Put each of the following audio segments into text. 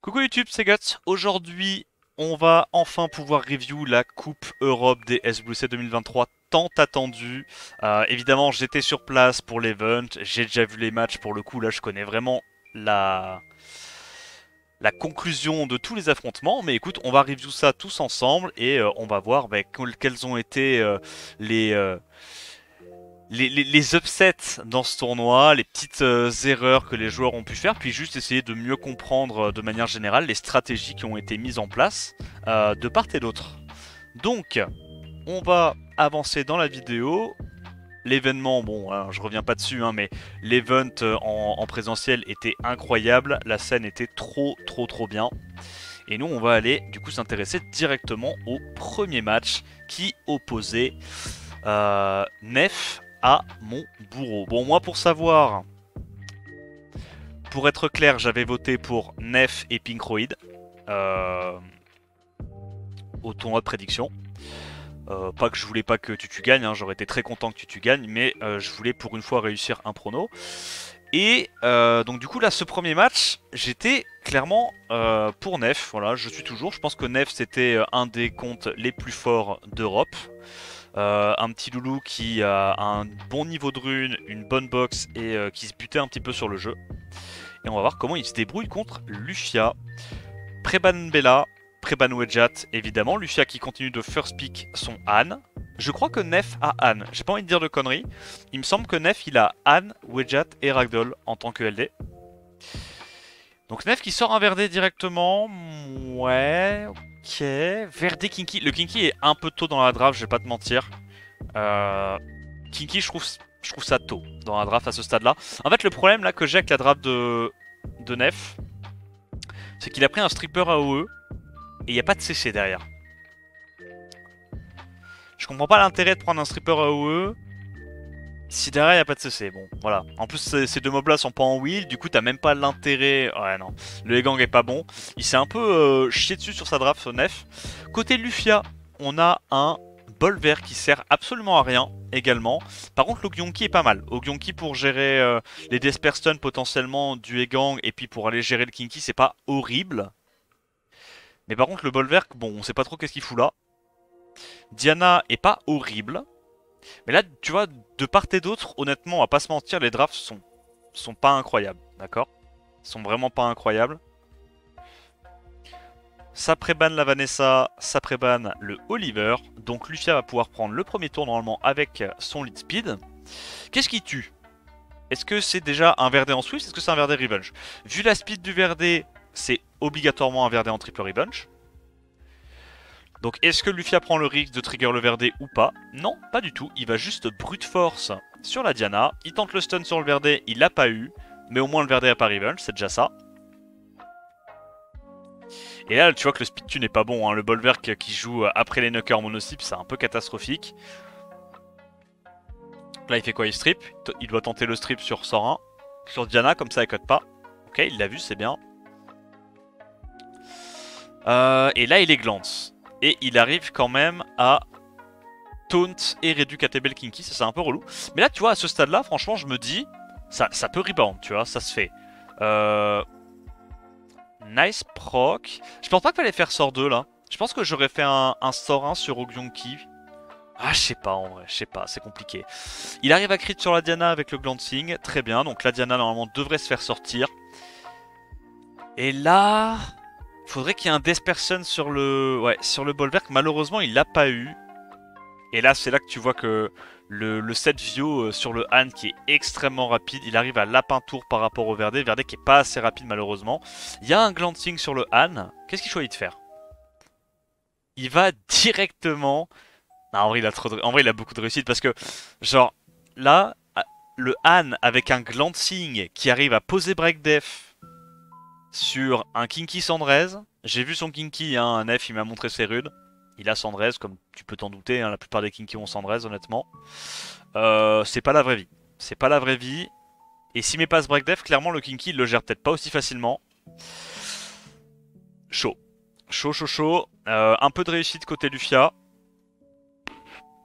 Coucou YouTube, c'est Guts. Aujourd'hui, on va enfin pouvoir review la Coupe Europe des SWC 2023 tant attendue. Évidemment, j'étais sur place pour l'event, j'ai déjà vu les matchs pour le coup, là je connais vraiment la, la conclusion de tous les affrontements. Mais écoute, on va review ça tous ensemble et on va voir quels ont été les, euh, les upsets dans ce tournoi, les petites erreurs que les joueurs ont pu faire, puis juste essayer de mieux comprendre de manière générale les stratégies qui ont été mises en place de part et d'autre. Donc, on va avancer dans la vidéo. L'événement, bon, hein, je reviens pas dessus, hein, mais l'event en présentiel était incroyable, la scène était trop bien. Et nous, on va aller du coup s'intéresser directement au premier match qui opposait Nef à mon bourreau. Bon, moi pour savoir, pour être clair, j'avais voté pour Nef et Pinkroid euh, au tournoi de prédiction. Pas que je voulais pas que tu gagnes, hein, j'aurais été très content que tu gagnes, mais je voulais pour une fois réussir un prono. Et donc du coup là, ce premier match, j'étais clairement pour Nef. Voilà, je suis toujours. Je pense que Nef c'était un des comptes les plus forts d'Europe. Un petit loulou qui a un bon niveau de rune, une bonne box et qui se butait un petit peu sur le jeu. Et on va voir comment il se débrouille contre Lufia. Preban Bella, Preban Wedjat évidemment. Lufia qui continue de first pick son Anne. Je crois que Nef a Anne. J'ai pas envie de dire de conneries. Il me semble que Nef il a Anne, Wedjat et Ragdoll en tant que LD. Donc Nef qui sort un Verdé directement. Ouais, ok. Verdé Kinky. Le Kinky est un peu tôt dans la draft, je vais pas te mentir. Kinky, je trouve ça tôt dans la draft à ce stade-là. En fait, le problème là que j'ai avec la draft de Nef, c'est qu'il a pris un stripper AOE et il n'y a pas de CC derrière. Je comprends pas l'intérêt de prendre un stripper AOE si derrière il n'y a pas de CC. Bon, voilà. En plus, ces deux mobs là sont pas en wheel, du coup, t'as même pas l'intérêt. Ouais, non. Le Egang est pas bon. Il s'est un peu chié dessus sur sa draft, Nef. Côté Lufia, on a un Bolver qui sert absolument à rien également. Par contre, l'Ogyonki est pas mal. Ogyonki pour gérer les Desper Stun potentiellement du Egang et puis pour aller gérer le Kinky, c'est pas horrible. Mais par contre, le Bolver, bon, on sait pas trop qu'est-ce qu'il fout là. Diana est pas horrible. Mais là, tu vois, de part et d'autre, honnêtement, on va pas se mentir, les drafts sont pas incroyables, d'accord? Sont vraiment pas incroyables. Ça prébanne la Vanessa, ça prébanne le Oliver. Donc Lufia va pouvoir prendre le premier tour normalement avec son lead speed. Qu'est-ce qui tue? Est-ce que c'est déjà un Verdé en Swift? Est-ce que c'est un Verdé Revenge? Vu la speed du Verdé, c'est obligatoirement un Verdé en triple Revenge. Donc est-ce que Lufia prend le risque de trigger le Verdé ou pas? Non, pas du tout. Il va juste brute force sur la Diana. Il tente le stun sur le Verdé, il l'a pas eu. Mais au moins le Verdé a pas Revenge, c'est déjà ça. Et là, tu vois que le speed n'est pas bon. Hein. Le Bolverk qui joue après les knockers monocypes, c'est un peu catastrophique. Là, il fait quoi? Il strip. Il doit tenter le strip sur Sorin. Sur Diana, comme ça, elle cut pas. Ok, il l'a vu, c'est bien. Et là, il est glance. Et il arrive quand même à taunt et réduire KTB Kinky. Ça, c'est un peu relou. Mais là, tu vois, à ce stade-là, franchement, je me dis, ça peut rebound, tu vois, ça se fait. Nice proc. Je pense pas qu'il fallait faire sort 2 là. Je pense que j'aurais fait un sort 1 sur Ogyonki. Ah, je sais pas en vrai, je sais pas, c'est compliqué. Il arrive à crit sur la Diana avec le glancing, très bien. Donc la Diana normalement devrait se faire sortir. Et là, faudrait qu'il y ait un Desperson sur le, ouais, sur le Bolverk. Malheureusement, il l'a pas eu. Et là, c'est là que tu vois que le set Vio sur le Han qui est extrêmement rapide, il arrive à lapin tour par rapport au Verdé. Verdé qui est pas assez rapide malheureusement. Il y a un glancing sur le Han. Qu'est-ce qu'il choisit de faire? Il va directement. Non, en vrai, en vrai, il a beaucoup de réussite parce que, genre, là, le Han avec un glancing qui arrive à poser break def sur un Kinky Sandrez. J'ai vu son Kinky, hein, un F, il m'a montré ses runes. Il a Sandrez, comme tu peux t'en douter, hein, la plupart des Kinky ont Sandrez, honnêtement. C'est pas la vraie vie. C'est pas la vraie vie. Et s'il met pas ce break def, clairement, le Kinky, il le gère peut-être pas aussi facilement. Chaud. Chaud. Un peu de réussite côté Lufia.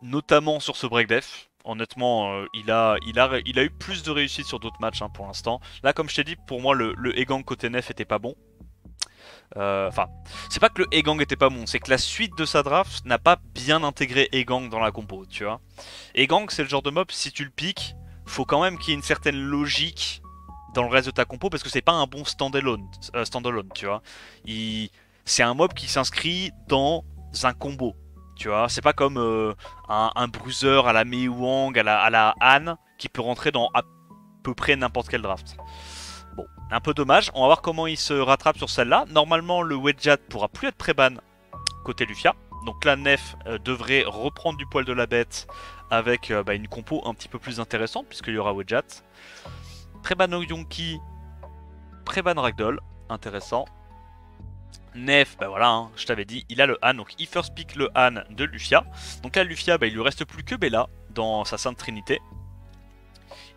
Notamment sur ce break def. Honnêtement, il a eu plus de réussite sur d'autres matchs hein, pour l'instant. Là, comme je t'ai dit, pour moi, le Egang côté Nef était pas bon. Enfin, c'est pas que le Egang était pas bon, c'est que la suite de sa draft n'a pas bien intégré Egang dans la compo, tu vois. Egang, c'est le genre de mob, si tu le piques, faut quand même qu'il y ait une certaine logique dans le reste de ta compo parce que c'est pas un bon standalone, tu vois. C'est un mob qui s'inscrit dans un combo, tu vois. C'est pas comme un bruiser à la Mei Wang, à la Han, qui peut rentrer dans à peu près n'importe quel draft. Bon, un peu dommage. On va voir comment il se rattrape sur celle-là. Normalement, le Wedjat pourra plus être pré-ban côté Lufia. Donc là, Nef devrait reprendre du poil de la bête avec une compo un petit peu plus intéressante puisqu'il y aura Wedjat. Pré-ban Yonki, pré-ban Ragdoll, intéressant. Nef, bah voilà, hein, je t'avais dit, il a le Han, donc il first pick le Han de Lufia. Donc là, Lufia, il lui reste plus que Bella dans sa Sainte Trinité.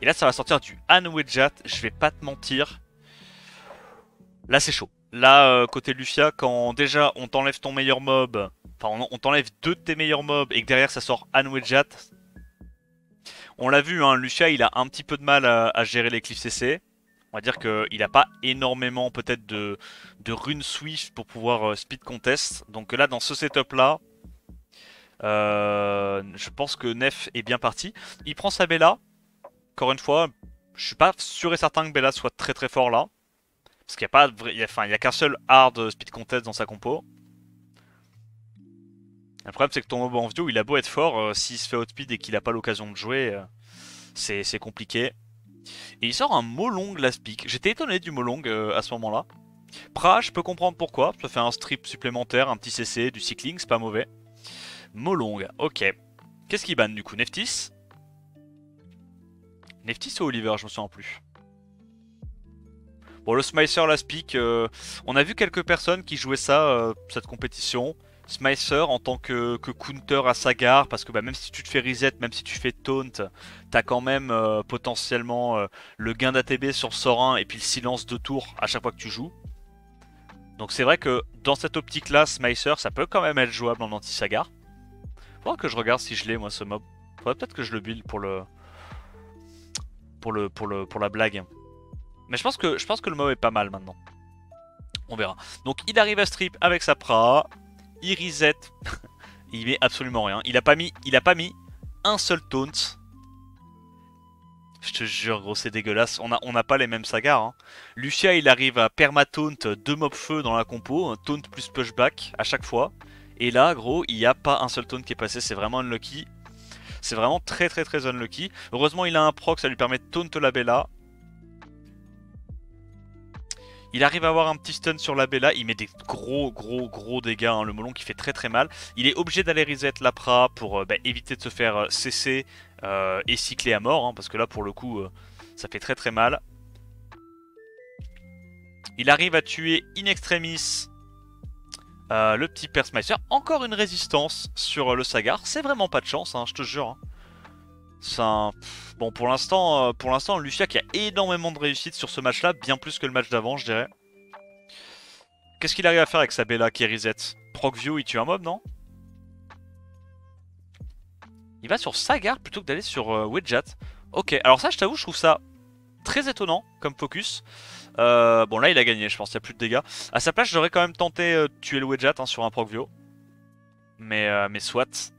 Et là, ça va sortir du Han Wedjat, je vais pas te mentir. Là, c'est chaud. Là, côté Lufia, quand déjà on t'enlève ton meilleur mob, enfin on t'enlève deux de tes meilleurs mobs et que derrière ça sort Han Wedjat, on l'a vu, hein, Lufia il a un petit peu de mal à gérer les cliffs CC. On va dire qu'il n'a pas énormément peut-être de rune swift pour pouvoir speed contest. Donc là, dans ce setup là, je pense que Nef est bien parti. Il prend sa Bella. Encore une fois, je suis pas sûr et certain que Bella soit très très fort là. Parce qu'il n'y a pas, il y a qu'un seul hard speed contest dans sa compo. Le problème c'est que ton mob en view il a beau être fort, s'il se fait outspeed et qu'il n'a pas l'occasion de jouer, c'est compliqué. Et il sort un Molong last pick. J'étais étonné du Molong à ce moment-là. Pra, je peux comprendre pourquoi. Ça fait un strip supplémentaire, un petit CC, du cycling, c'est pas mauvais. Molong, ok. Qu'est-ce qu'il ban du coup? Neftis? Neftis ou Oliver? Je me souviens plus. Bon, le Smicer last pick, on a vu quelques personnes qui jouaient ça, cette compétition. Smicer en tant que counter à Sagar, parce que même si tu te fais reset, même si tu fais taunt, t'as quand même potentiellement le gain d'ATB sur Sort 1 et puis le silence de tour à chaque fois que tu joues. Donc c'est vrai que dans cette optique-là, Smicer, ça peut quand même être jouable en anti-Sagar. Faudra que je regarde si je l'ai moi ce mob. Faudrait peut-être que je le build pour la blague. Mais je pense que le mob est pas mal maintenant. On verra. Donc il arrive à strip avec sa pra. Il reset. Il met absolument rien. Il a pas mis un seul taunt. Je te jure, gros, c'est dégueulasse. On n'a pas les mêmes sagas. Hein. Lucia, il arrive à perma-taunt 2 mobs feu dans la compo. Un taunt plus pushback à chaque fois. Et là, gros, il n'y a pas un seul taunt qui est passé. C'est vraiment unlucky. C'est vraiment très très très unlucky. Heureusement, il a un proc, ça lui permet de taunt la Bella. Il arrive à avoir un petit stun sur la Bella, il met des gros dégâts, hein, le Molong qui fait très très mal. Il est obligé d'aller reset l'Apra pour éviter de se faire cesser et cycler à mort, hein, parce que là pour le coup ça fait très très mal. Il arrive à tuer in extremis le petit Persmeister. Encore une résistance sur le Sagar, c'est vraiment pas de chance, hein, je te jure. Hein. Bon, pour l'instant, Lucia qui a énormément de réussite sur ce match-là, bien plus que le match d'avant, je dirais. Qu'est-ce qu'il arrive à faire avec sa Bella qui est reset? Proc view, il tue un mob, non? Il va sur Sagar plutôt que d'aller sur Wedjat. Ok, alors ça, je t'avoue, je trouve ça très étonnant comme focus. Bon, là, il a gagné, je pense, il n'y a plus de dégâts. À sa place, j'aurais quand même tenté de tuer le Wedjat hein, sur un proc view. Mais soit.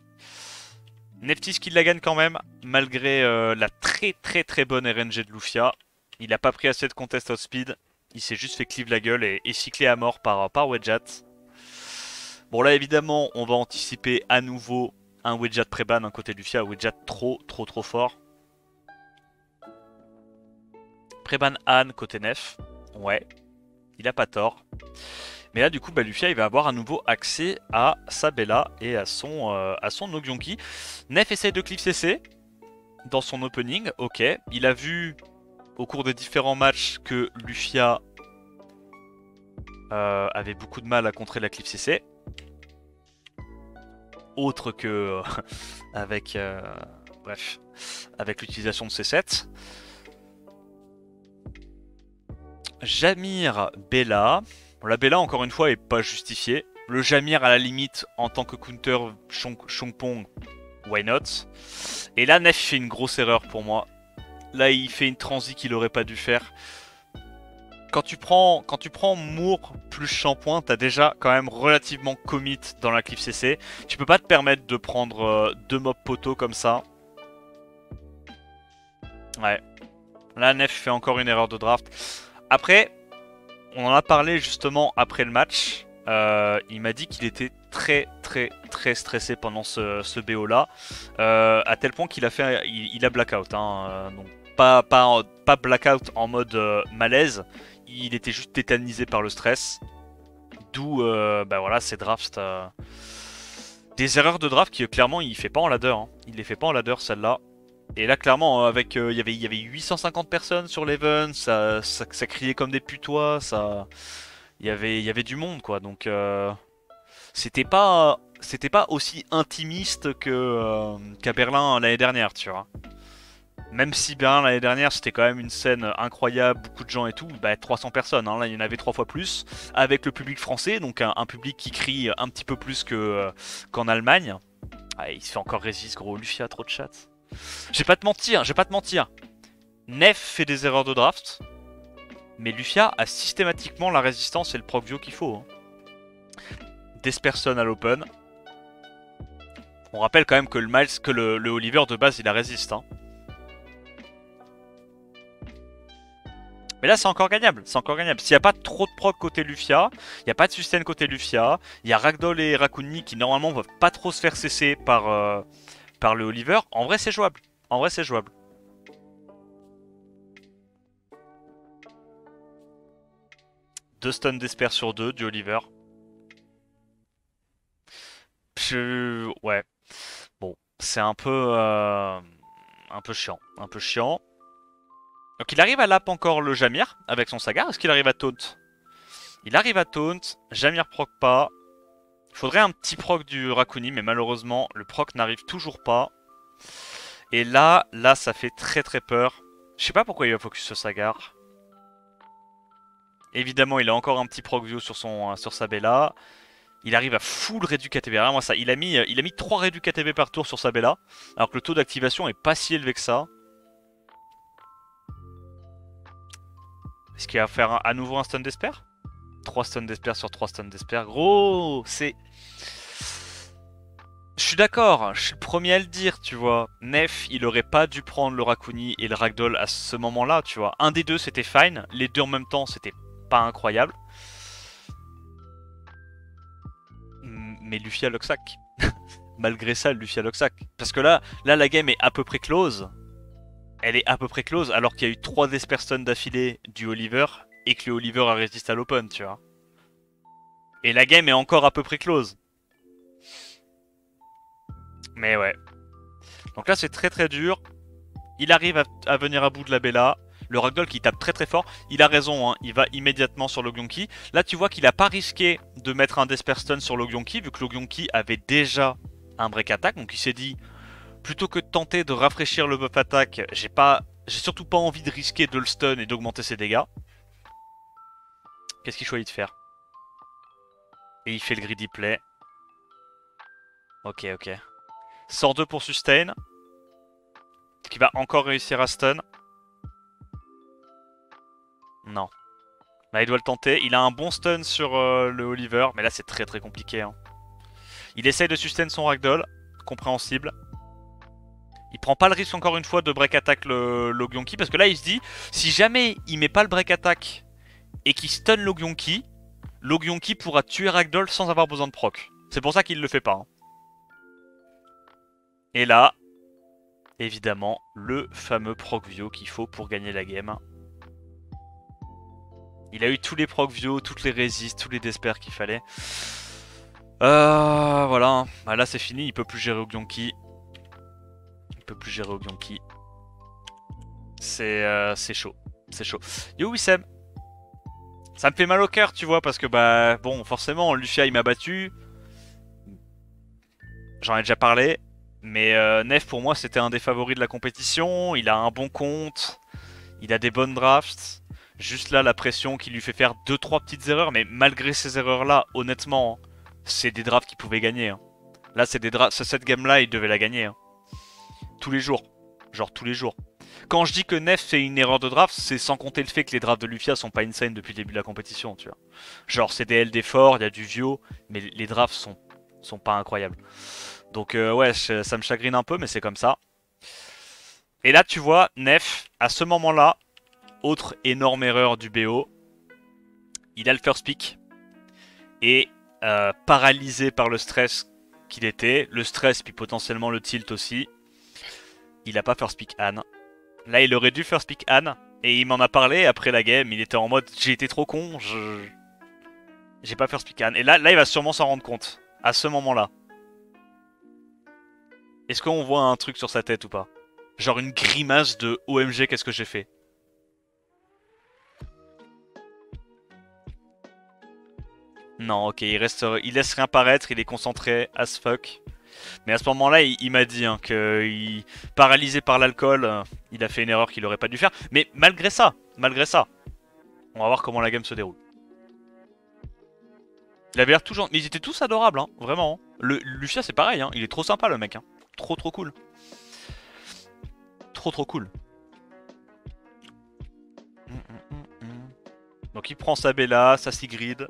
Neftis qui la gagne quand même, malgré la très bonne RNG de Lufia. Il n'a pas pris assez de contest outspeed. Il s'est juste fait cleave la gueule et cycler à mort par Wedjat. Bon là évidemment on va anticiper à nouveau un Wedjat pré-ban, un côté Lufia. Wedjat trop fort. Pré-ban Han côté Nef. Ouais, il a pas tort. Mais là du coup Lufia il va avoir à nouveau accès à sa Bella et à son Ogyonki. Nef essaye de cliff CC dans son opening, ok. Il a vu au cours des différents matchs que Lufia avait beaucoup de mal à contrer la cliff CC. Autre que avec avec l'utilisation de C7. Jamir Bella. Bon, la Bella encore une fois est pas justifiée. Le Jamir à la limite en tant que counter Chongpong, why not? Et là Nef fait une grosse erreur pour moi. Là il fait une transi qu'il aurait pas dû faire. quand tu prends Moore plus Shampoing, t'as déjà quand même relativement commit dans la cliff CC. Tu peux pas te permettre de prendre deux mobs poteaux comme ça. Ouais. Là, Nef fait encore une erreur de draft. Après, on en a parlé justement après le match. Il m'a dit qu'il était très stressé pendant ce BO là. À tel point qu'il a fait, il a blackout. Hein, donc pas blackout en mode malaise. Il était juste tétanisé par le stress. D'où bah voilà, ces drafts. Des erreurs de draft qui clairement il fait pas en ladder. Hein. Il les fait pas en ladder celle-là. Et là clairement avec il y avait 850 personnes sur l'event, ça criait comme des putois, il y avait du monde quoi. Donc c'était pas aussi intimiste qu'à Berlin l'année dernière, tu vois. Même si Berlin l'année dernière c'était quand même une scène incroyable, beaucoup de gens et tout, bah 300 personnes, hein, là il y en avait 3 fois plus, avec le public français, donc un public qui crie un petit peu plus qu'en Allemagne. Ah, il se fait encore résiste gros, Lufia, trop de chat. Je vais pas te mentir. Nef fait des erreurs de draft, mais Lufia a systématiquement la résistance et le proc bio qu'il faut. Hein. Desperson à l'open. On rappelle quand même que le Oliver de base il a résiste. Hein. Mais là c'est encore gagnable, S'il n'y a pas trop de proc côté Lufia, il n'y a pas de sustain côté Lufia, il y a Ragdoll et Rakuni qui normalement ne peuvent pas trop se faire cesser par le Oliver, en vrai c'est jouable. Deux stuns d'Esper sur deux du Oliver. Ouais. Bon, c'est un peu chiant. Donc il arrive à lap encore le Jamir avec son Sagar. Est-ce qu'il arrive à taunt? Il arrive à taunt. Jamir proc pas. Il faudrait un petit proc du Rakuni, mais malheureusement le proc n'arrive toujours pas. Et là ça fait très peur. Je sais pas pourquoi il va focus sur Sagar. Évidemment il a encore un petit proc view sur sa Bella. Il arrive à full réduit KTB. Moi ça, il a mis 3 réduits KTB par tour sur sa Bella. Alors que le taux d'activation est pas si élevé que ça. Est-ce qu'il va faire à nouveau un stun d'Esper? 3 stuns d'Esper sur 3 stuns d'Esper. Gros, c'est... Je suis d'accord, je suis le premier à le dire, tu vois. Nef, il aurait pas dû prendre le Rakuni et le Ragdoll à ce moment-là, tu vois. Un des deux, c'était fine. Les deux en même temps, c'était pas incroyable. Mais Lufia Loxac. Malgré ça, Lufia Loxac. Parce que là, la game est à peu près close. Elle est à peu près close, alors qu'il y a eu 3 Desper Stun d'affilée du Oliver, et que le Oliver a résisté à l'open, tu vois. Et la game est encore à peu près close. Mais ouais. Donc là, c'est très dur. Il arrive à venir à bout de la Bella. Le Ragdoll qui tape très fort. Il a raison, hein, il va immédiatement sur l'Ogyonki. Là, tu vois qu'il a pas risqué de mettre un Desper Stun sur l'Ogyonki, vu que l'Ogyonki avait déjà un break attack. Donc il s'est dit, plutôt que de tenter de rafraîchir le buff attack, j'ai surtout pas envie de risquer de le stun et d'augmenter ses dégâts. Qu'est-ce qu'il choisit de faire? Et il fait le greedy play. Ok. Sort 2 pour sustain. Qui va encore réussir à stun. Non. Là, il doit le tenter. Il a un bon stun sur le Oliver. Mais là, c'est très compliqué. Hein. Il essaye de sustain son Ragdoll. Compréhensible. Il prend pas le risque encore une fois de break attack l'Ogyonki. Parce que là, il se dit, si jamais il met pas le break attack et qu'il stun l'Ogyonki pourra tuer Ragdoll sans avoir besoin de proc. C'est pour ça qu'il le fait pas. Hein. Et là, évidemment, le fameux proc vio qu'il faut pour gagner la game. Il a eu tous les proc vio, toutes les résistes, tous les despers qu'il fallait. Voilà. Bah là, c'est fini. Il peut plus gérer Ogyonki. C'est chaud. Yo Wissem. Ça me fait mal au cœur, tu vois, parce que bah bon, forcément, Lufia il m'a battu. J'en ai déjà parlé. Mais Nef pour moi c'était un des favoris de la compétition. Il a un bon compte. Il a des bonnes drafts. Juste là la pression qui lui fait faire 2-3 petites erreurs. Mais malgré ces erreurs là, honnêtement, c'est des drafts qu'il pouvait gagner. Hein. Là c'est des drafts. Cette game là il devait la gagner. Hein. Tous les jours. Genre tous les jours. Quand je dis que Nef fait une erreur de draft, c'est sans compter le fait que les drafts de Lufia sont pas insane depuis le début de la compétition, tu vois. Genre c'est des LD forts, il y a du Vio, mais les drafts sont pas incroyables. Donc ouais, ça me chagrine un peu, mais c'est comme ça. Et là tu vois, Nef, à ce moment-là, autre énorme erreur du BO, il a le first pick. Et paralysé par le stress qu'il était, le stress puis potentiellement le tilt aussi, il a pas first pick Anne. Là il aurait dû first pick Anne, et il m'en a parlé après la game, il était en mode j'ai été trop con, j'ai pas first pick Anne. Et là il va sûrement s'en rendre compte, à ce moment-là. Est-ce qu'on voit un truc sur sa tête ou pas? Genre une grimace de OMG, qu'est-ce que j'ai fait? Non, ok, il laisse rien paraître, il est concentré as fuck. Mais à ce moment-là, il m'a dit hein, que paralysé par l'alcool, il a fait une erreur qu'il aurait pas dû faire. Mais malgré ça, on va voir comment la game se déroule. Il avait l'air toujours, mais ils étaient tous adorables, hein, vraiment. Lucia, c'est pareil, hein, il est trop sympa le mec, hein. Trop cool. Trop cool. Donc il prend sa Bella, sa Sigrid.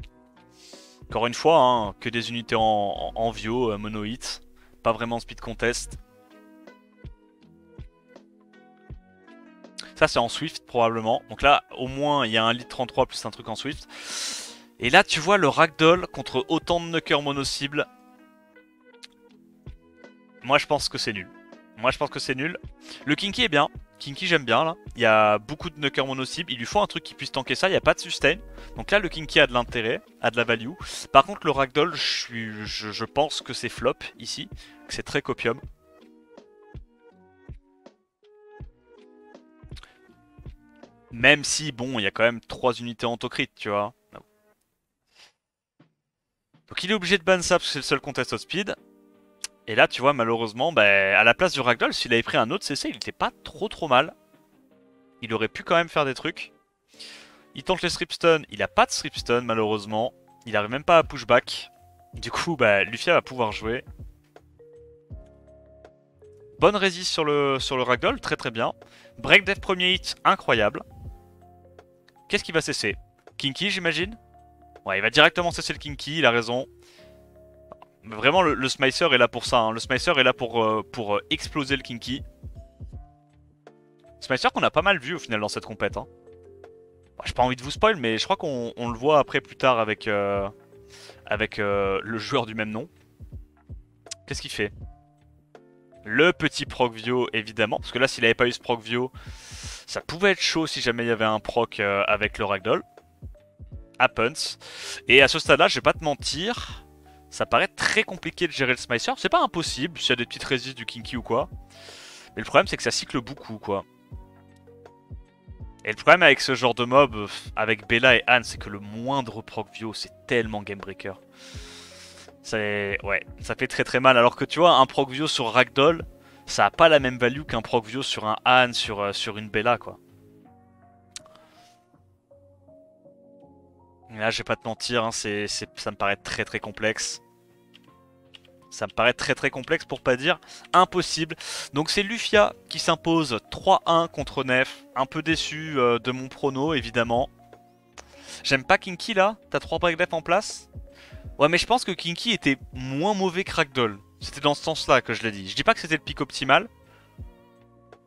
Encore une fois, hein, que des unités en Vio, mono hit. Pas vraiment speed contest. Ça c'est en Swift probablement. Donc là au moins il y a un lead 33 plus un truc en Swift. Et là tu vois le Ragdoll contre autant de knockers mono-cible. Moi je pense que c'est nul. Le Kinky est bien. Kinky j'aime bien là. Il y a beaucoup de knockers mono-cible. Il lui faut un truc qui puisse tanker ça. Il n'y a pas de sustain. Donc là le Kinky a de l'intérêt, a de la value. Par contre le Ragdoll, je pense que c'est flop ici. Que c'est très copium. Même si, bon, il y a quand même 3 unités en autocrit, tu vois. Donc il est obligé de ban ça parce que c'est le seul contest au speed. Et là, tu vois, malheureusement, bah, à la place du Ragdoll, s'il avait pris un autre CC, il était pas trop mal. Il aurait pu quand même faire des trucs. Il tente les stripstun, il a pas de stripstun malheureusement. Il arrive même pas à pushback. Du coup, bah, Lufia va pouvoir jouer. Bonne résist sur le Ragdoll, très bien. Break death premier hit, incroyable. Qu'est-ce qu'il va cesser? Kinky, j'imagine? Ouais, il va directement cesser le Kinky, il a raison. Mais vraiment, le Smicer est là pour ça. Hein. Le Smicer est là pour exploser le Kinky. Smicer qu'on a pas mal vu au final dans cette compète. Hein. Bon, j'ai pas envie de vous spoil, mais je crois qu'on le voit après plus tard avec le joueur du même nom. Qu'est-ce qu'il fait? Le petit Procvio, évidemment. Parce que là, s'il avait pas eu ce Procvio, ça pouvait être chaud si jamais il y avait un proc avec le Ragdoll. Happens. Et à ce stade-là, je vais pas te mentir, ça paraît très compliqué de gérer le Smicer. C'est pas impossible s'il y a des petites résistes du Kinky ou quoi. Mais le problème, c'est que ça cycle beaucoup, quoi. Et le problème avec ce genre de mob, avec Bella et Anne, c'est que le moindre Procvio, c'est tellement game breaker. Ouais, ça fait très mal. Alors que tu vois, un Procvio sur Ragdoll, ça a pas la même value qu'un Procvio sur un Anne, sur une Bella, quoi. Là, je vais pas te mentir, hein, ça me paraît très complexe. Ça me paraît très complexe pour pas dire impossible. Donc c'est Lufia qui s'impose 3-1 contre Nef. Un peu déçu de mon prono, évidemment. J'aime pas Kinky là. T'as 3 break def en place. Ouais, mais je pense que Kinky était moins mauvais que Ragdoll. C'était dans ce sens-là que je l'ai dit. Je dis pas que c'était le pic optimal.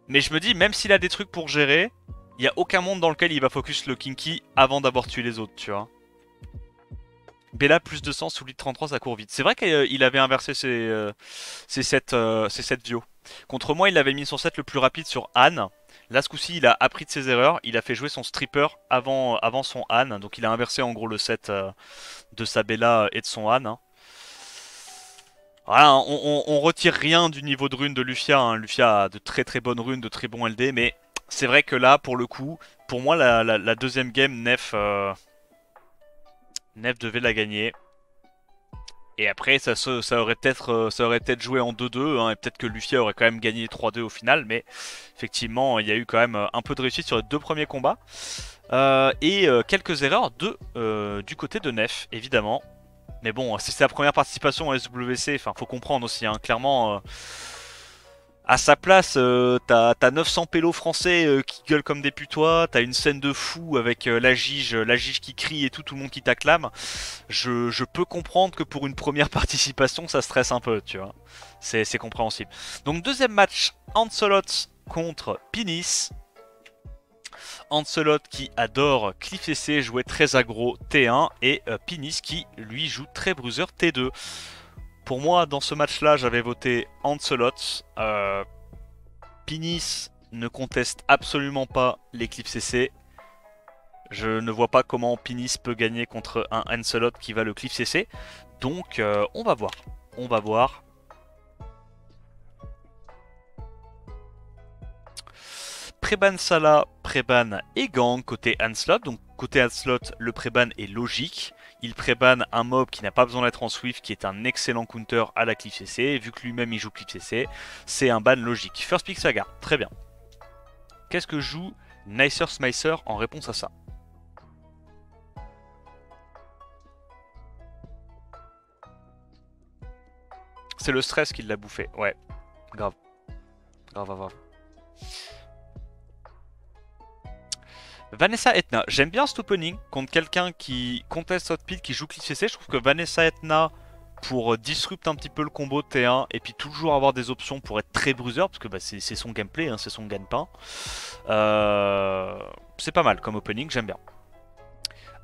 Mais je me dis, même s'il a des trucs pour gérer, il n'y a aucun monde dans lequel il va focus le Kinky avant d'avoir tué les autres, tu vois. Bella plus 200 sous lead 33, ça court vite. C'est vrai qu'il avait inversé ses 7 Vio. Contre moi, il l'avait mis son set le plus rapide sur Anne. Là, ce coup-ci, il a appris de ses erreurs. Il a fait jouer son stripper avant son Anne. Donc, il a inversé en gros le set de sa Bella et de son Anne. Hein. Voilà, on retire rien du niveau de rune de Lufia. Hein. Lufia a de très bonnes runes, de très bons LD. Mais c'est vrai que là, pour le coup, pour moi, la deuxième game, Nef devait la gagner. Et après, ça aurait peut-être joué en 2-2, hein, et peut-être que Lufia aurait quand même gagné 3-2 au final, mais effectivement, il y a eu quand même un peu de réussite sur les 2 premiers combats. Et quelques erreurs du côté de Nef, évidemment. Mais bon, c'est sa première participation à SWC, enfin, faut comprendre aussi, hein, clairement... À sa place, t'as 900 pélos français qui gueulent comme des putois, t'as une scène de fou avec la Gige qui crie et tout le monde qui t'acclame. Je peux comprendre que pour une première participation, ça stresse un peu, tu vois. C'est compréhensible. Donc deuxième match, Ancelot contre Pinis. Ancelot qui adore Cliff CC, jouer très aggro T1 et Pinis qui lui joue très bruiser T2. Pour moi, dans ce match-là, j'avais voté Ancelot. Pinis ne conteste absolument pas les Cliff CC. Je ne vois pas comment Pinis peut gagner contre un Ancelot qui va le Cliff CC. Donc, on va voir. On va voir. Préban Salah, Préban et Gang côté Ancelot. Donc côté Ancelot, le Préban est logique. Il préban un mob qui n'a pas besoin d'être en Swift, qui est un excellent counter à la Cliff CC. Et vu que lui-même il joue Cliff CC, c'est un ban logique. First pick Saga, très bien. Qu'est-ce que joue Nicer Smicer en réponse à ça? C'est le stress qui l'a bouffé, ouais. Grave. Grave, grave, grave. Vanessa Etna, j'aime bien cet opening contre quelqu'un qui conteste Hotpit, qui joue Cliff CC. Je trouve que Vanessa Etna, pour disrupt un petit peu le combo T1 et puis toujours avoir des options pour être très bruiser, parce que bah, c'est son gameplay, hein, c'est son gagne-pain. C'est pas mal comme opening, j'aime bien.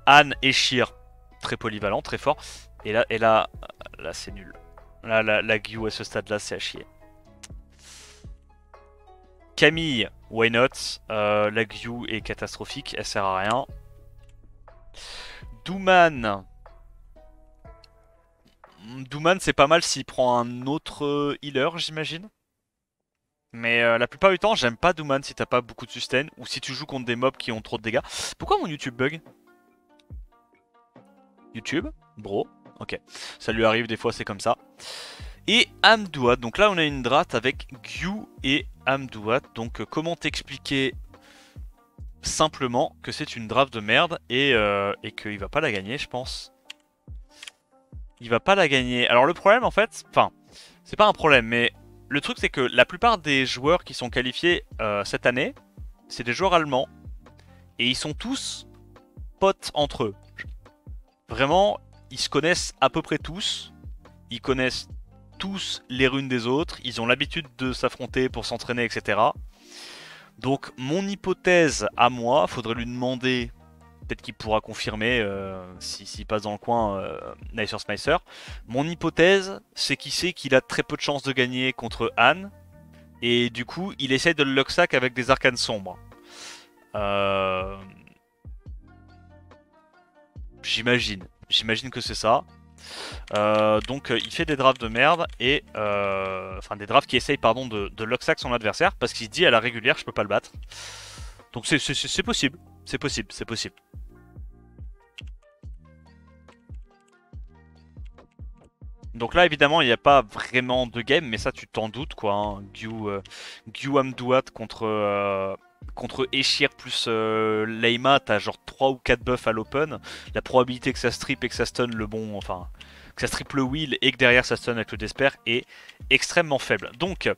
Anne et Shir, très polyvalent, très fort. Et là c'est nul. Là, la Gyu à ce stade-là, c'est à chier. Camille, why not? La Gyu est catastrophique, elle sert à rien. Douman. Douman, c'est pas mal s'il prend un autre healer, j'imagine. Mais la plupart du temps, j'aime pas Douman si t'as pas beaucoup de sustain ou si tu joues contre des mobs qui ont trop de dégâts. Pourquoi mon YouTube bug? YouTube, bro, ok. Ça lui arrive des fois, c'est comme ça. Et Amdouad, donc là on a une draft avec Gyu et Amdouad. Donc comment t'expliquer simplement que c'est une draft de merde et qu'il va pas la gagner, je pense. Il va pas la gagner. Alors le problème en fait, enfin, c'est pas un problème, mais le truc c'est que la plupart des joueurs qui sont qualifiés cette année, c'est des joueurs allemands. Et ils sont tous potes entre eux. Vraiment, ils se connaissent à peu près tous. Ils connaissent tous les runes des autres. Ils ont l'habitude de s'affronter pour s'entraîner, etc. Donc mon hypothèse à moi, faudrait lui demander, peut-être qu'il pourra confirmer s'il passe dans le coin Nicer Smicer. Mon hypothèse, c'est qu'il sait qu'il a très peu de chances de gagner contre Anne. Et du coup, il essaye de le locksack avec des arcanes sombres. J'imagine que c'est ça. Donc il fait des drafts de merde et enfin des drafts qui essayent pardon de locksack son adversaire parce qu'il se dit à la régulière je peux pas le battre. Donc c'est possible, c'est possible, c'est possible. Donc là évidemment il n'y a pas vraiment de game mais ça tu t'en doutes quoi. Hein. Gyu Amdouat contre Eshir plus Leima, t'as genre 3 ou 4 buffs à l'open. La probabilité que ça strip et que ça stun le bon, enfin, que ça strip le wheel et que derrière ça stun avec le despair est extrêmement faible. Donc,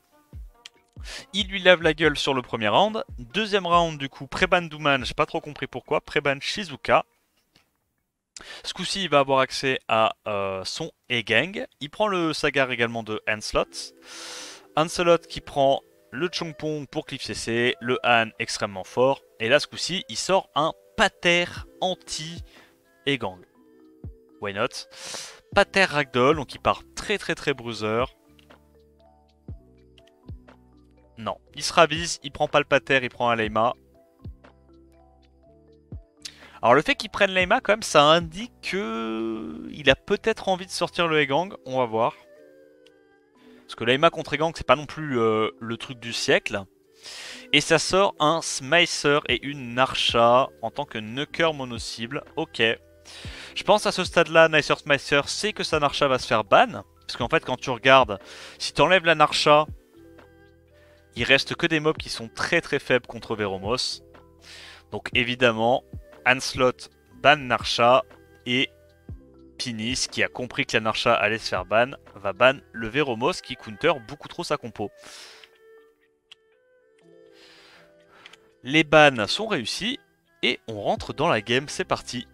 il lui lave la gueule sur le premier round. Deuxième round, du coup, Preban Douman, j'ai pas trop compris pourquoi. Preban Shizuka. Ce coup-ci, il va avoir accès à son E-Gang. Il prend le Sagar également de Ancelot. Ancelot qui prend le Chongpong pour Cliff CC, le Han extrêmement fort. Et là, ce coup-ci, il sort un Pater anti E-Gang. Why not? Pater Ragdoll, donc il part très bruiser. Non, il se ravise, il prend pas le Pater, il prend un Leima. Alors le fait qu'il prenne Leima, quand même, ça indique que il a peut-être envie de sortir le E-Gang. On va voir. Parce que Leima contre E-Gang, c'est pas non plus le truc du siècle. Et ça sort un Smicer et une Narcha en tant que Nucker mono-cible. Ok. Je pense à ce stade-là, Nicer Smicer sait que sa Narcha va se faire ban. Parce qu'en fait, quand tu regardes, si tu enlèves la Narcha, il reste que des mobs qui sont très faibles contre Veromos. Donc évidemment, Ancelot ban Narcha et Pinis, qui a compris que la Narcha allait se faire ban, va ban le Veromos qui counter beaucoup trop sa compo. Les bans sont réussis et on rentre dans la game, c'est parti.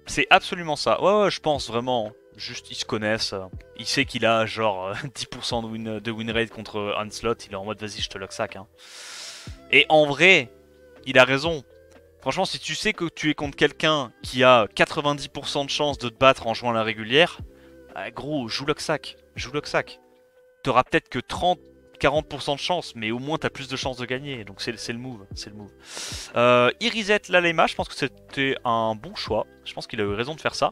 C'est absolument ça. Ouais, ouais, je pense vraiment. Juste, ils se connaissent. Il sait qu'il a genre 10% de win rate contre Onslaught. Il est en mode vas-y, je te lock sac. Hein. Et en vrai, il a raison. Franchement, si tu sais que tu es contre quelqu'un qui a 90% de chance de te battre en jouant à la régulière, gros, joue lock sac. Joue lock sac. T'auras peut-être que 30-40% de chance, mais au moins t'as plus de chances de gagner. Donc c'est le move. C'est le move. Il reset l'Alema, je pense que c'était un bon choix. Je pense qu'il a eu raison de faire ça.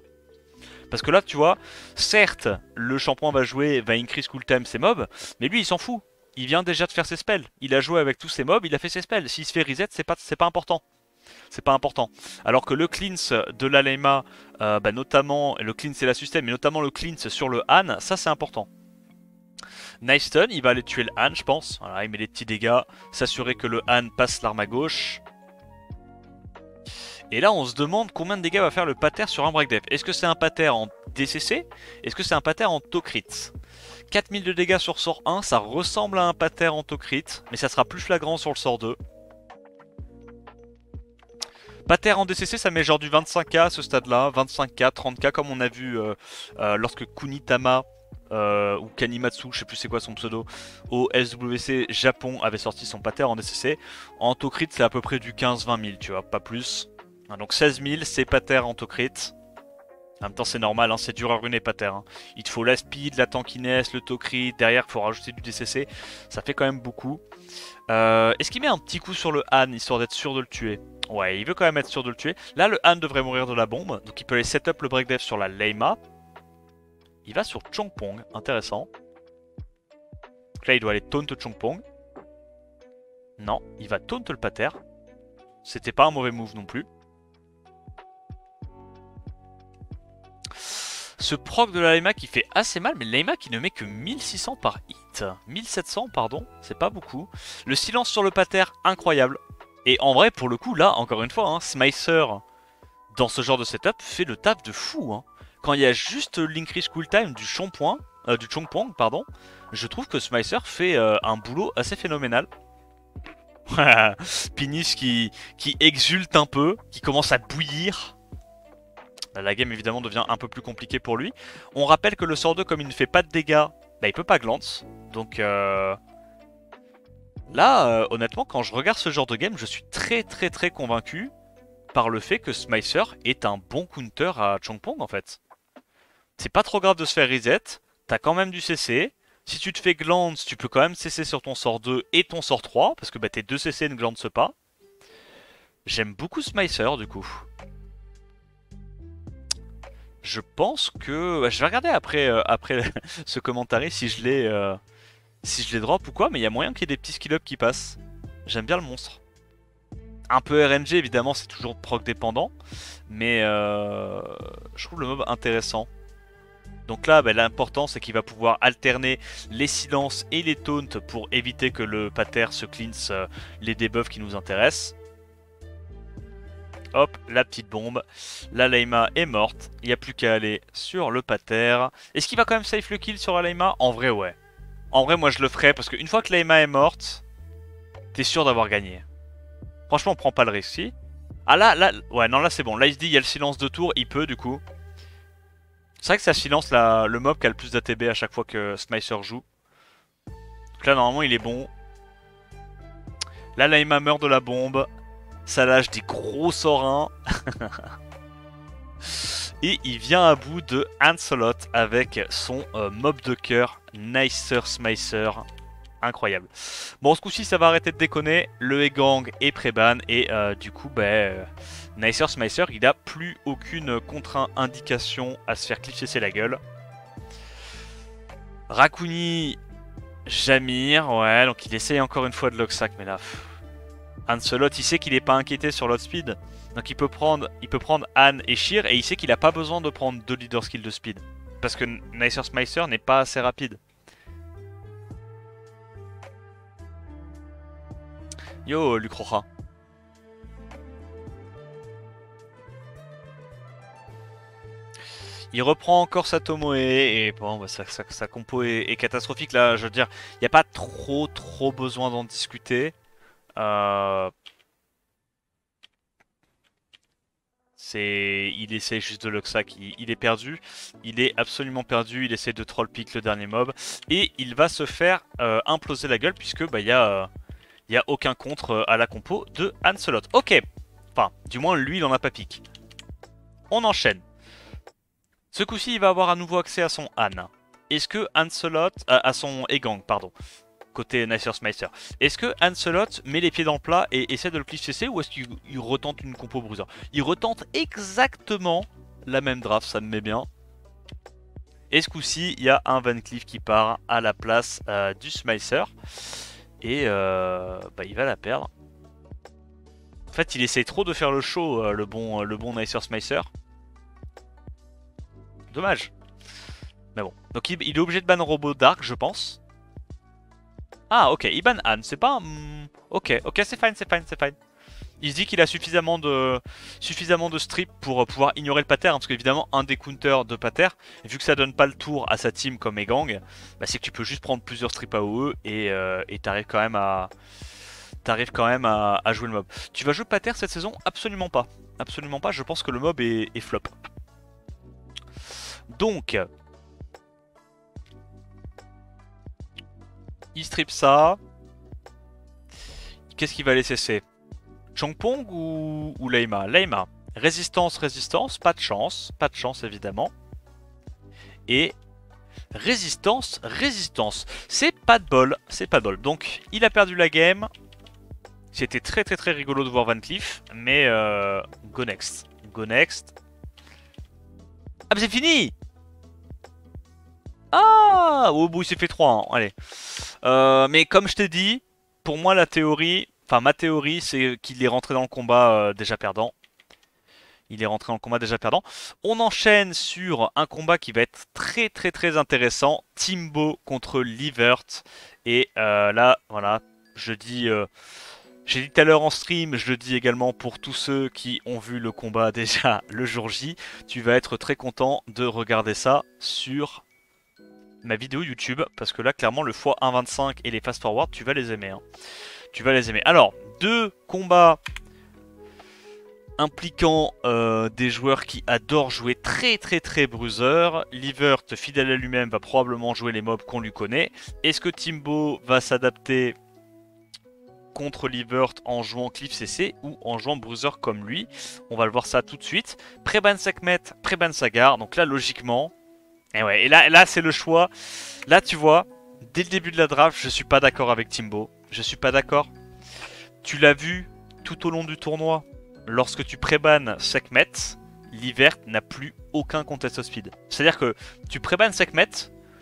Parce que là, tu vois, certes, le shampoing va jouer, va increase cooltime ses mobs, mais lui, il s'en fout. Il vient déjà de faire ses spells. Il a joué avec tous ses mobs, il a fait ses spells. S'il se fait reset, c'est pas important. C'est pas important. Alors que le cleanse de l'Alema, notamment, le cleanse et la système, mais notamment le cleanse sur le Han, ça c'est important. Nice stun, il va aller tuer le Han, je pense. Voilà, il met des petits dégâts, s'assurer que le Han passe l'arme à gauche. Et là, on se demande combien de dégâts va faire le pater sur un break def. Est-ce que c'est un pater en DCC? Est-ce que c'est un pater en Tocrit? 4000 de dégâts sur sort 1, ça ressemble à un pater en Tocrit, mais ça sera plus flagrant sur le sort 2. Pater en DCC, ça met genre du 25k à ce stade-là, 25k, 30k comme on a vu lorsque Kunitama ou Kanimatsu, je sais plus c'est quoi son pseudo, au SWC Japon avait sorti son pater en DCC. En Tocrit, c'est à peu près du 15-20 000, tu vois, pas plus. Donc 16 000, c'est pater en Tocrit. En même temps, c'est normal, hein, c'est dur à ruiner pater. Hein. Il te faut la speed, la tankiness, le Tocrit, derrière, il faut rajouter du DCC. Ça fait quand même beaucoup. Est-ce qu'il met un petit coup sur le Han, histoire d'être sûr de le tuer? Ouais, il veut quand même être sûr de le tuer. Là, le Han devrait mourir de la bombe, donc il peut aller setup le break def sur la Leima. Il va sur Chongpong, intéressant. Donc là, il doit aller taunt Chongpong. Non, il va taunt le pater. C'était pas un mauvais move non plus. Ce proc de la Leima qui fait assez mal, mais Leima qui ne met que 1600 par hit. 1700, pardon, c'est pas beaucoup. Le silence sur le pater, incroyable. Et en vrai, pour le coup, là, encore une fois, hein, Smicer, dans ce genre de setup, fait le taf de fou. Hein. Quand il y a juste l'increase cooltime du Chongpong, pardon, je trouve que Smicer fait un boulot assez phénoménal. Pinis qui exulte un peu, qui commence à bouillir. La game évidemment devient un peu plus compliquée pour lui. On rappelle que le sort 2, comme il ne fait pas de dégâts, bah, il peut pas glance. Donc là, honnêtement, quand je regarde ce genre de game, je suis très convaincu par le fait que Smicer est un bon counter à Chongpong en fait. C'est pas trop grave de se faire reset, t'as quand même du CC. Si tu te fais glance, tu peux quand même CC sur ton sort 2 et ton sort 3, parce que bah, tes 2 CC ne glancent pas. J'aime beaucoup Smicer du coup. Je pense que... je vais regarder après, ce commentaire si je l'ai drop ou quoi, mais il y a moyen qu'il y ait des petits skill-up qui passent. J'aime bien le monstre. Un peu RNG évidemment, c'est toujours proc dépendant, mais je trouve le mob intéressant. Donc là, bah, l'important c'est qu'il va pouvoir alterner les silences et les taunts pour éviter que le pater se cleanse les debuffs qui nous intéressent. Hop, la petite bombe. La Leima est morte. Il n'y a plus qu'à aller sur le pater. Est-ce qu'il va quand même safe le kill sur la Leima? En vrai, ouais. En vrai, moi je le ferai parce qu'une fois que Leima est morte, t'es sûr d'avoir gagné. Franchement, on prend pas le risque, si. Ah là, ouais, non, là c'est bon. Là il se dit, il y a le silence de tour, il peut du coup. C'est vrai que ça silence le mob qui a le plus d'ATB à chaque fois que Smicer joue. Donc là, normalement, il est bon. Là, Leima meurt de la bombe. Ça lâche des gros sorins. Et il vient à bout de Ancelot avec son mob de cœur, Nicer Smicer. Incroyable. Bon, ce coup-ci, ça va arrêter de déconner. Le E-Gang est pré-ban. Et du coup, Nicer Smicer, il a plus aucune contre-indication à se faire clipser la gueule. Rakuni, Jamir, ouais, donc il essaye encore une fois de lock-sack, mais là... Ancelot, il sait qu'il n'est pas inquiété sur l'outspeed. Donc il peut prendre Han et Sheer et il sait qu'il n'a pas besoin de prendre 2 leader skills de speed. Parce que Nicer Smicer n'est pas assez rapide. Yo, Lucroja. Il reprend encore sa Tomoe et bon, bah, sa compo est catastrophique là. Je veux dire, il n'y a pas trop besoin d'en discuter. Il essaie juste de Luxac, il est perdu. Il est absolument perdu, il essaie de troll pick le dernier mob. Et il va se faire imploser la gueule puisque bah, il y a aucun contre à la compo de Hanselot. Ok, enfin, du moins lui il en a pas pique. On enchaîne. Ce coup-ci il va avoir à nouveau accès à son Han. Est-ce que Hanselot, à son Egang, pardon, côté Nicer Smicer. Est-ce que Hanselot met les pieds dans le plat et essaie de le cliff CC ou est-ce qu'il retente une compo bruiser? Il retente exactement la même draft, ça me met bien. Et ce coup-ci, il y a un Van Cleef qui part à la place du Smicer. Et bah, il va la perdre. En fait, il essaye trop de faire le show, le bon Nicer Smicer. Dommage. Mais bon. Donc il est obligé de ban Robo Dark, je pense. Ah, ok, il ban Han, c'est pas un... Ok, c'est fine, c'est fine, c'est fine. Il se dit qu'il a suffisamment de strip pour pouvoir ignorer le pater, hein, parce qu'évidemment, un des counters de pater, vu que ça donne pas le tour à sa team comme Egang, bah, c'est que tu peux juste prendre plusieurs strips AOE et t'arrives quand même à... jouer le mob. Tu vas jouer pater cette saison? Absolument pas. Absolument pas, je pense que le mob est flop. Donc... il strip ça. Qu'est-ce qu'il va laisser? C'est Chongpong ou Leima? Leima. Résistance, pas de chance évidemment. Et résistance. C'est pas de bol, Donc il a perdu la game. C'était très rigolo de voir Van Cleef, mais go next. Ah mais c'est fini! Ah! Oh bout il s'est fait 3, hein. Allez. Mais comme je t'ai dit, pour moi la théorie, enfin ma théorie c'est qu'il est rentré dans le combat déjà perdant. On enchaîne sur un combat qui va être très intéressant. Timbo contre Livert. Et là, voilà, j'ai dit tout à l'heure en stream, je le dis également pour tous ceux qui ont vu le combat déjà le jour J. Tu vas être très content de regarder ça sur ma vidéo YouTube, parce que là clairement le x1.25 et les fast forward tu vas les aimer, hein. Alors, deux combats impliquant des joueurs qui adorent jouer très bruiser. Livert, fidèle à lui-même, va probablement jouer les mobs qu'on lui connaît. Est-ce que Timbo va s'adapter contre Livert en jouant Cliff CC ou en jouant bruiser comme lui? On va le voir ça tout de suite. Pré-ban Sekhmet, pré-ban Sagar, donc là logiquement... Et ouais, et là c'est le choix. Là tu vois, dès le début de la draft, je suis pas d'accord avec Timbo. Je suis pas d'accord. Tu l'as vu tout au long du tournoi. Lorsque tu pré-ban Sekhmet, Livert n'a plus aucun contest speed. C'est-à-dire que tu pré-ban Sekhmet,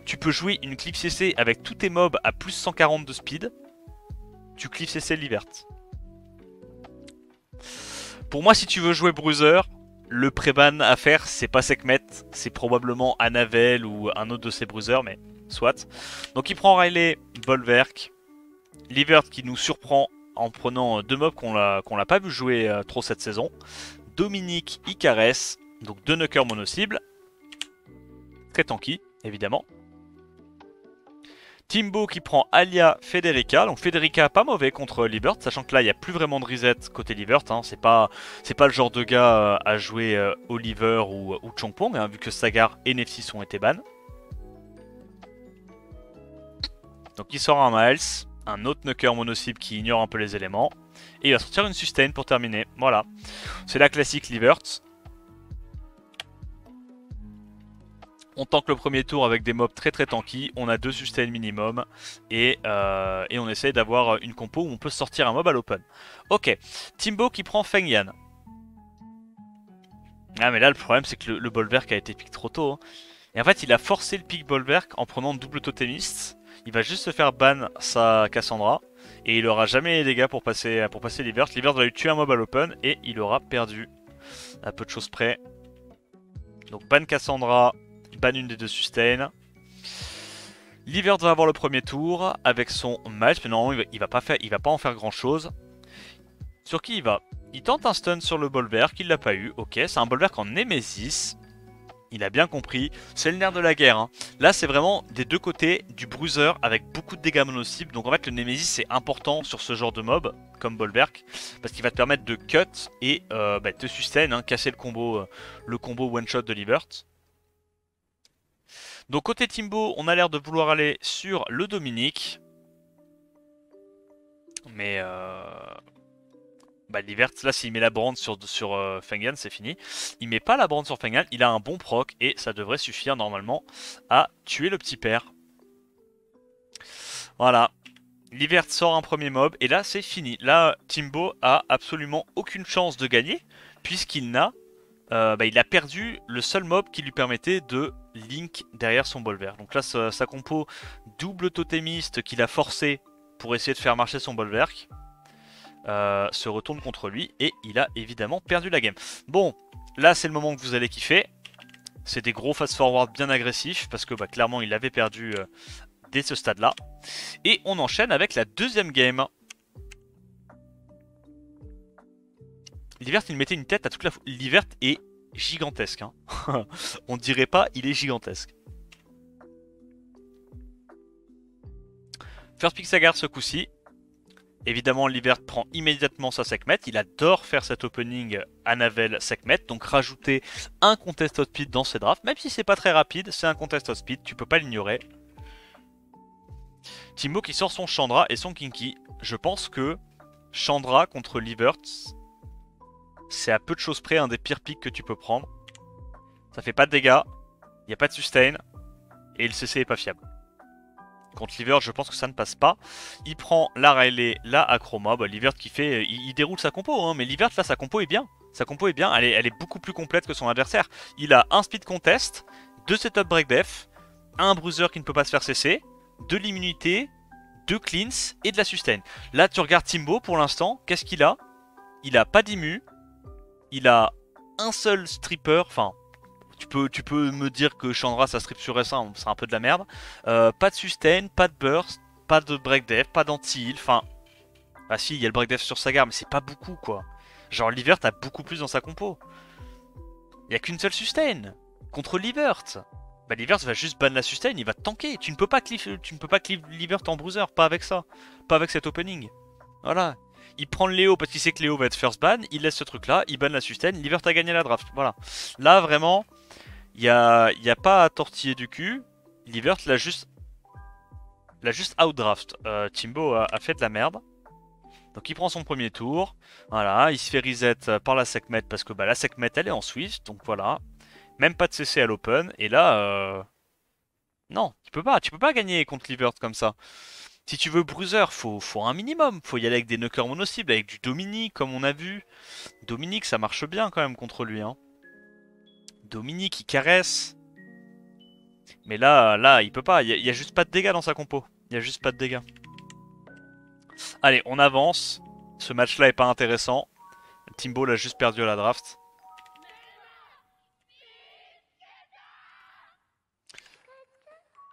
tu peux jouer une clip CC avec tous tes mobs à plus 140 de speed. Tu clip CC Livert. Pour moi, si tu veux jouer bruiser, le pré-ban à faire, c'est pas Sekhmet, c'est probablement Anavel ou un autre de ses bruisers, mais soit. Donc il prend Riley, Bolverk, Livert qui nous surprend en prenant deux mobs qu'on l'a pas vu jouer trop cette saison. Dominique, Icares, donc deux knockers mono-cible. Très tanky, évidemment. Timbo qui prend Alia, Federica. Donc Federica pas mauvais contre Livert, sachant que là il n'y a plus vraiment de reset côté Livert, hein. C'est pas le genre de gars à jouer Oliver ou Chongpong, hein, vu que Sagar et Nefsis ont été ban. Donc il sort un Miles, un autre knocker mono-cible qui ignore un peu les éléments. Et il va sortir une sustain pour terminer. Voilà. C'est la classique Livert. On tank le premier tour avec des mobs très tanky. On a 2 sustain minimum. Et on essaye d'avoir une compo où on peut sortir un mob à l'open. Ok. Timbo qui prend Feng Yan. Ah mais là le problème c'est que le Bolverk a été pick trop tôt, hein. Et en fait il a forcé le pick Bolverk en prenant double totémiste. Il va juste se faire ban sa Cassandra. Et il aura jamais les dégâts pour passer Livert. Livert va lui tuer un mob à l'open et il aura perdu. À peu de choses près. Donc ban Cassandra, ban une des deux sustain. Livert va avoir le premier tour avec son match, mais normalement il va pas en faire grand chose. Sur qui il va? Il tente un stun sur le Bolverk, il l'a pas eu. Ok, c'est un Bolverk en Nemesis. Il a bien compris, c'est le nerf de la guerre. Hein. Là, c'est vraiment des deux côtés du bruiser avec beaucoup de dégâts mono-cibles. Donc en fait, le Nemesis, c'est important sur ce genre de mob, comme Bolverk, parce qu'il va te permettre de cut et te sustain, hein, casser le combo one-shot de Libert. Donc côté Timbo, on a l'air de vouloir aller sur le Dominique. Mais Livert, là, s'il met la brand sur Fengan, c'est fini. Il met pas la brand sur Fengan, il a un bon proc et ça devrait suffire normalement à tuer le petit père. Voilà. Livert sort un premier mob et là, c'est fini. Là, Timbo a absolument aucune chance de gagner puisqu'il il a perdu le seul mob qui lui permettait de link derrière son bolver. Donc là, sa compo double totémiste qu'il a forcé pour essayer de faire marcher son bolverk. Se retourne contre lui et il a évidemment perdu la game. Bon, là c'est le moment que vous allez kiffer. C'est des gros fast-forward bien agressifs parce que clairement il avait perdu dès ce stade-là. Et on enchaîne avec la deuxième game. Livert il mettait une tête à toute la... Livert est gigantesque. Hein. On dirait pas, il est gigantesque. First pick Sagar ce coup-ci. Évidemment, Livert prend immédiatement sa Sekhmet. Il adore faire cet opening à Navel Sekhmet. Donc rajouter un contest hot speed dans ses drafts. Même si c'est pas très rapide, c'est un contest hot speed. Tu peux pas l'ignorer. Timbo qui sort son Chandra et son Kinky. Je pense que Chandra contre Livert, c'est à peu de choses près un des pires picks que tu peux prendre. Ça fait pas de dégâts. Il n'y a pas de sustain. Et le CC est pas fiable. Contre Livert, je pense que ça ne passe pas. Il prend la Riley, la Acroma. Livert qui fait... Il déroule sa compo, hein, mais Livert, là, sa compo est bien. Sa compo est bien, elle est beaucoup plus complète que son adversaire. Il a un speed contest, 2 setup break def, un bruiser qui ne peut pas se faire cesser, de l'immunité, 2 cleans et de la sustain. Là, tu regardes Timbo pour l'instant, qu'est-ce qu'il a? Il a pas d'immu, il a un seul stripper, enfin... Tu peux me dire que Chandra ça strip sur S1, c'est un peu de la merde. Pas de sustain, pas de burst, pas de break def, pas d'anti-heal, enfin... Ah si, il y a le break def sur Sagar, mais c'est pas beaucoup quoi. Genre Livert a beaucoup plus dans sa compo. Il y a qu'une seule sustain contre Livert. Livert va juste ban la sustain, il va te tanker. Tu ne peux pas cliff Livert en bruiser, pas avec ça. Pas avec cet opening. Voilà. Il prend le Léo parce qu'il sait que Léo va être first ban, il laisse ce truc là, il ban la sustain, Livert a gagné la draft. Voilà. Là vraiment... Il y a pas à tortiller du cul. Livert l'a juste outdraft. Timbo a fait de la merde. Donc il prend son premier tour. Voilà, il se fait reset par la Sekhmet parce que la Sekhmet elle est en Swift. Donc voilà. Même pas de CC à l'open. Et là, non, tu peux pas gagner contre Livert comme ça. Si tu veux bruiser, faut un minimum. Faut y aller avec des knockers mono-cibles, avec du Dominique comme on a vu. Dominique ça marche bien quand même contre lui. Hein. Dominique il caresse. Mais là il peut pas. Il y a juste pas de dégâts dans sa compo. Il y a juste pas de dégâts. Allez, on avance. Ce match-là est pas intéressant. Timbo l'a juste perdu à la draft.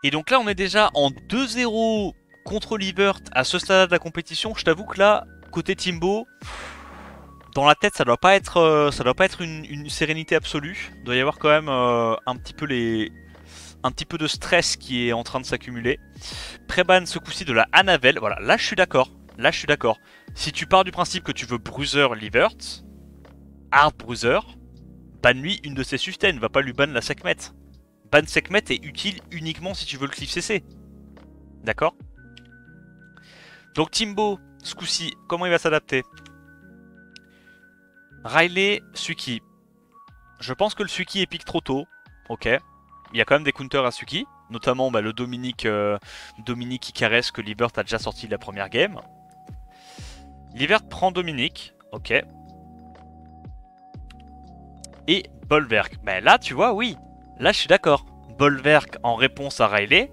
Et donc là, on est déjà en 2-0 contre Livert à ce stade de la compétition. Je t'avoue que là, côté Timbo, dans la tête, ça doit pas être une sérénité absolue. Il doit y avoir quand même un petit peu de stress qui est en train de s'accumuler. Pré-ban ce coup-ci de la Anavel. Voilà, là je suis d'accord. Là je suis d'accord. Si tu pars du principe que tu veux bruiser Livert, hard bruiser, ban lui une de ses sustains, va pas lui ban la Sekhmet. Ban Sekhmet est utile uniquement si tu veux le cliff CC. D'accord? Donc Timbo, ce coup-ci, comment il va s'adapter? Riley, Suki. Je pense que le Suki est pique trop tôt. Ok. Il y a quand même des counters à Suki. Notamment le Dominique qui caresse que Livert a déjà sorti de la première game. Livert prend Dominique. Ok. Et Bolverk. Là tu vois, oui. Là je suis d'accord. Bolverk en réponse à Riley.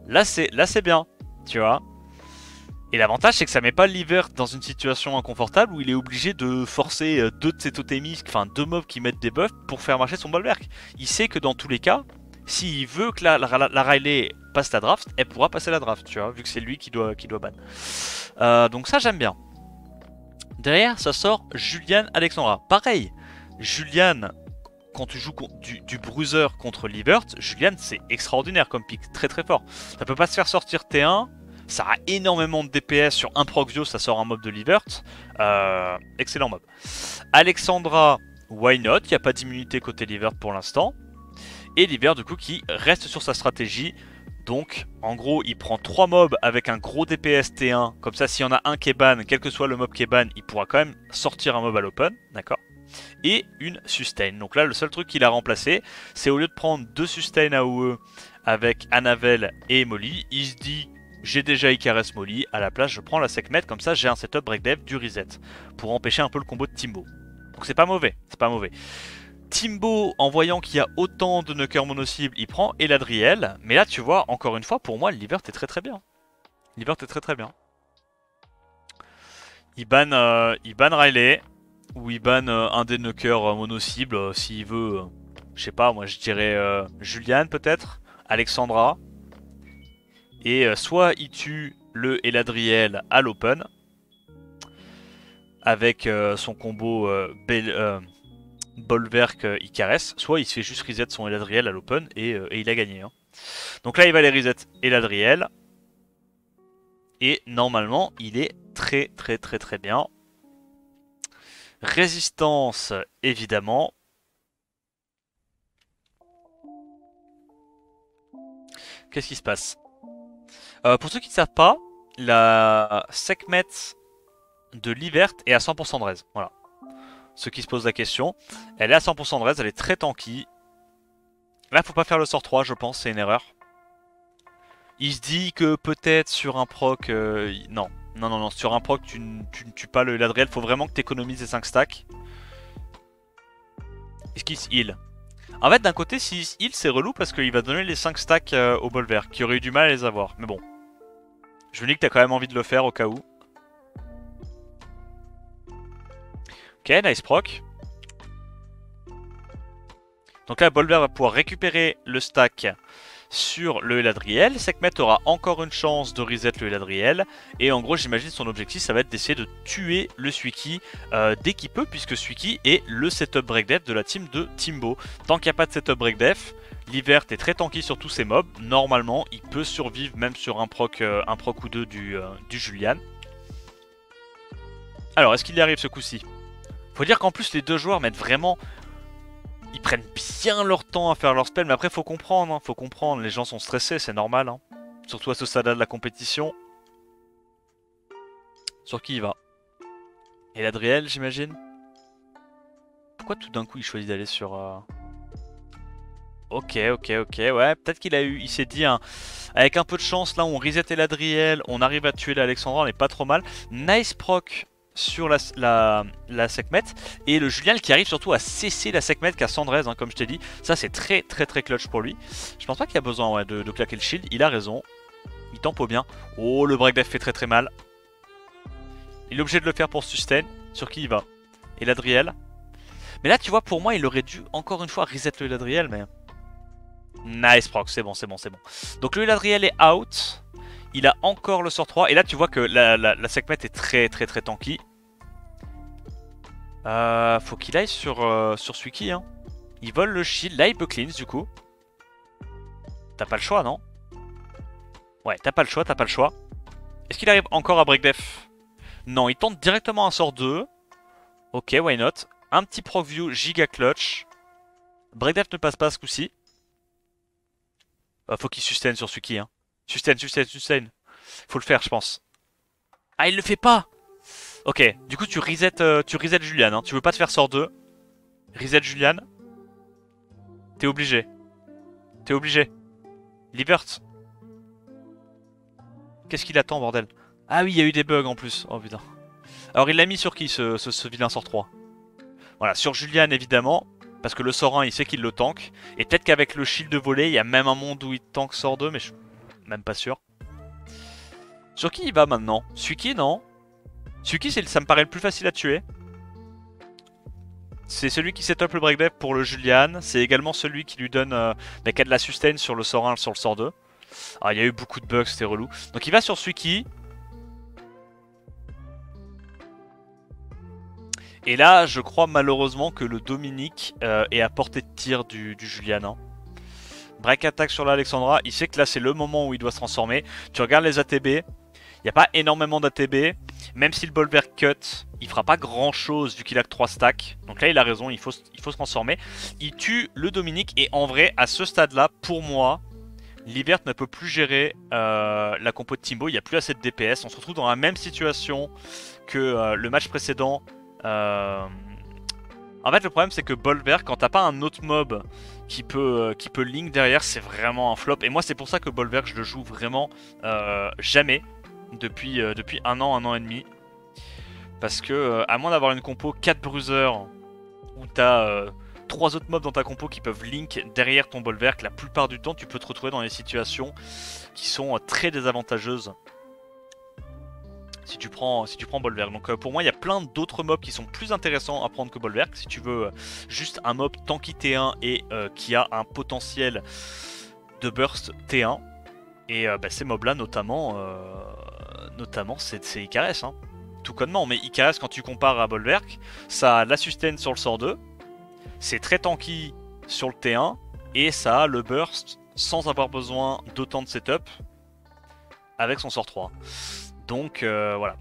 Là c'est bien. Tu vois. Et l'avantage c'est que ça met pas Livert dans une situation inconfortable où il est obligé de forcer deux de ses totémistes, enfin deux mobs qui mettent des buffs pour faire marcher son Bolverk. Il sait que dans tous les cas, s'il veut que la Riley passe la draft, elle pourra passer la draft, tu vois, vu que c'est lui qui doit ban. Donc ça j'aime bien. Derrière ça sort Julian Alexandra. Pareil, Julian quand tu joues du bruiser contre Libert, Julian c'est extraordinaire comme pick, très très fort. Ça peut pas se faire sortir T1, ça a énormément de DPS sur un Procvio, ça sort un mob de Libert. Excellent mob. Alexandra, why not, il n'y a pas d'immunité côté Libert pour l'instant. Et Libert du coup qui reste sur sa stratégie. Donc en gros il prend 3 mobs avec un gros DPS T1. Comme ça s'il y en a un qui est ban, quel que soit le mob qui est ban, il pourra quand même sortir un mob à l'open. D'accord. Et une sustain. Donc là le seul truc qu'il a remplacé, c'est au lieu de prendre 2 sustain AOE avec Anavel et Molly, il se dit j'ai déjà Icarus Molly, à la place je prends la Sekhmet, comme ça j'ai un setup breakdev du reset. Pour empêcher un peu le combo de Timbo. Donc c'est pas mauvais, c'est pas mauvais. Timbo, en voyant qu'il y a autant de knockers mono-cibles, il prend Eladriel. Mais là, tu vois, encore une fois, pour moi, Libert est très très bien. Libert est très très bien. Il ban Riley, ou il ban un des knockers mono-cibles, s'il veut, je sais pas, moi je dirais Julian peut-être, Alexandra. Et soit il tue le Eladriel à l'open, avec son combo Bolverk Icarus, soit il se fait juste reset son Eladriel à l'open et il a gagné. Hein. Donc là il va les reset Eladriel. Et normalement il est très très très très bien. Résistance évidemment. Qu'est-ce qui se passe? Pour ceux qui ne savent pas, la Sekhmet de Livert est à 100% de raise. Voilà. Ceux qui se posent la question. Elle est à 100% de raise, elle est très tanky. Là, faut pas faire le sort 3, je pense, c'est une erreur. Il se dit que peut-être sur un proc... non. Non, sur un proc, tu ne tues pas le Ladriel. Faut vraiment que tu économises les 5 stacks. Est-ce qu'il se heal? En fait, d'un côté, s'il se heal, c'est relou parce qu'il va donner les 5 stacks au Bolverk, qui aurait eu du mal à les avoir. Mais bon. Je me dis que t'as quand même envie de le faire au cas où. Ok, nice proc. Donc là, Bolver va pouvoir récupérer le stack sur le Eladriel. Sekhmet aura encore une chance de reset le Eladriel. Et en gros, j'imagine son objectif, ça va être d'essayer de tuer le Suiki dès qu'il peut, puisque Suiki est le setup breakdev de la team de Timbo. Tant qu'il n'y a pas de setup breakdev, Livert est très tanky sur tous ses mobs. Normalement, il peut survivre même sur un proc ou deux du Julian. Alors, est-ce qu'il y arrive ce coup-ci? Faut dire qu'en plus, les deux joueurs mettent vraiment... Ils prennent bien leur temps à faire leur spell, mais après faut comprendre, les gens sont stressés, c'est normal. Hein. Surtout à ce stade-là de la compétition. Sur qui il va? Eladriel, j'imagine. Pourquoi tout d'un coup il choisit d'aller sur... Ok, ouais, peut-être qu'il a eu, il s'est dit, hein, avec un peu de chance, là on reset Eladriel, on arrive à tuer l'Alexandra, on est pas trop mal. Nice proc sur la Sekhmet, et le Julian qui arrive surtout à cesser la Sekhmet qui a 100 de raise, hein, comme je t'ai dit. Ça c'est très clutch pour lui. Je pense pas qu'il y a besoin ouais, de claquer le shield, il a raison. Il tempo bien. Oh, le breakdev fait très mal. Il est obligé de le faire pour sustain. Sur qui il va? Eladriel. Mais là tu vois, pour moi il aurait dû encore une fois reset le Eladriel, mais... Nice proc, c'est bon. Donc le Eladriel est out. Il a encore le sort 3. Et là, tu vois que la Sekhmet est très tanky. Faut qu'il aille sur Suiki. Hein. Il vole le shield. Là, il peut cleanse du coup. T'as pas le choix, non? Ouais, t'as pas le choix. Est-ce qu'il arrive encore à breakdef? Non, il tente directement un sort 2. Ok, why not? Un petit proc view giga clutch. Breakdef ne passe pas ce coup-ci. Faut qu'il sustain sur Suiki. Hein. Sustain. Faut le faire, je pense. Ah, il le fait pas! Ok, du coup, tu reset Julian. Hein. Tu veux pas te faire sort 2. Reset Julian. T'es obligé. Libert. Qu'est-ce qu'il attend, bordel? Ah oui, il y a eu des bugs en plus. Oh putain. Alors, il l'a mis sur qui, ce vilain sort 3? Voilà, sur Julian, évidemment. Parce que le sort 1, il sait qu'il le tank. Et peut-être qu'avec le shield de volée, il y a même un monde où il tank sort 2, mais je suis même pas sûr. Sur qui il va maintenant? Suiki, non? Suiki, ça me paraît le plus facile à tuer. C'est celui qui setup le breakdev pour le Julian. C'est également celui qui lui donne qui a de la sustain sur le sort 1 sur le sort 2. Ah, il y a eu beaucoup de bugs, c'était relou. Donc il va sur Suiki. Et là, je crois malheureusement que le Dominique est à portée de tir du Julian. Hein. Break attack sur l'Alexandra, il sait que là c'est le moment où il doit se transformer. Tu regardes les ATB, il n'y a pas énormément d'ATB. Même si le Bolverk cut, il fera pas grand chose vu qu'il a que 3 stacks. Donc là il a raison, il faut se transformer. Il tue le Dominique et en vrai à ce stade là, pour moi, Livert ne peut plus gérer la compo de Timbo, il n'y a plus assez de DPS. On se retrouve dans la même situation que le match précédent. En fait le problème c'est que Bolverk, quand t'as pas un autre mob qui peut link derrière, c'est vraiment un flop. Et moi c'est pour ça que Bolverk je le joue vraiment jamais depuis un an et demi. Parce que à moins d'avoir une compo 4 bruisers où t'as 3 autres mobs dans ta compo qui peuvent link derrière ton Bolverk, la plupart du temps tu peux te retrouver dans des situations qui sont très désavantageuses si tu prends Bolverk. Donc pour moi il y a plein d'autres mobs qui sont plus intéressants à prendre que Bolverk. Si tu veux juste un mob tanky T1 et qui a un potentiel de burst T1. Et ces mobs là notamment c'est Icarus hein. Tout connement, mais Icarus quand tu compares à Bolverk, ça a la sustain sur le sort 2, c'est très tanky sur le T1 et ça a le burst sans avoir besoin d'autant de setup avec son sort 3. Donc voilà.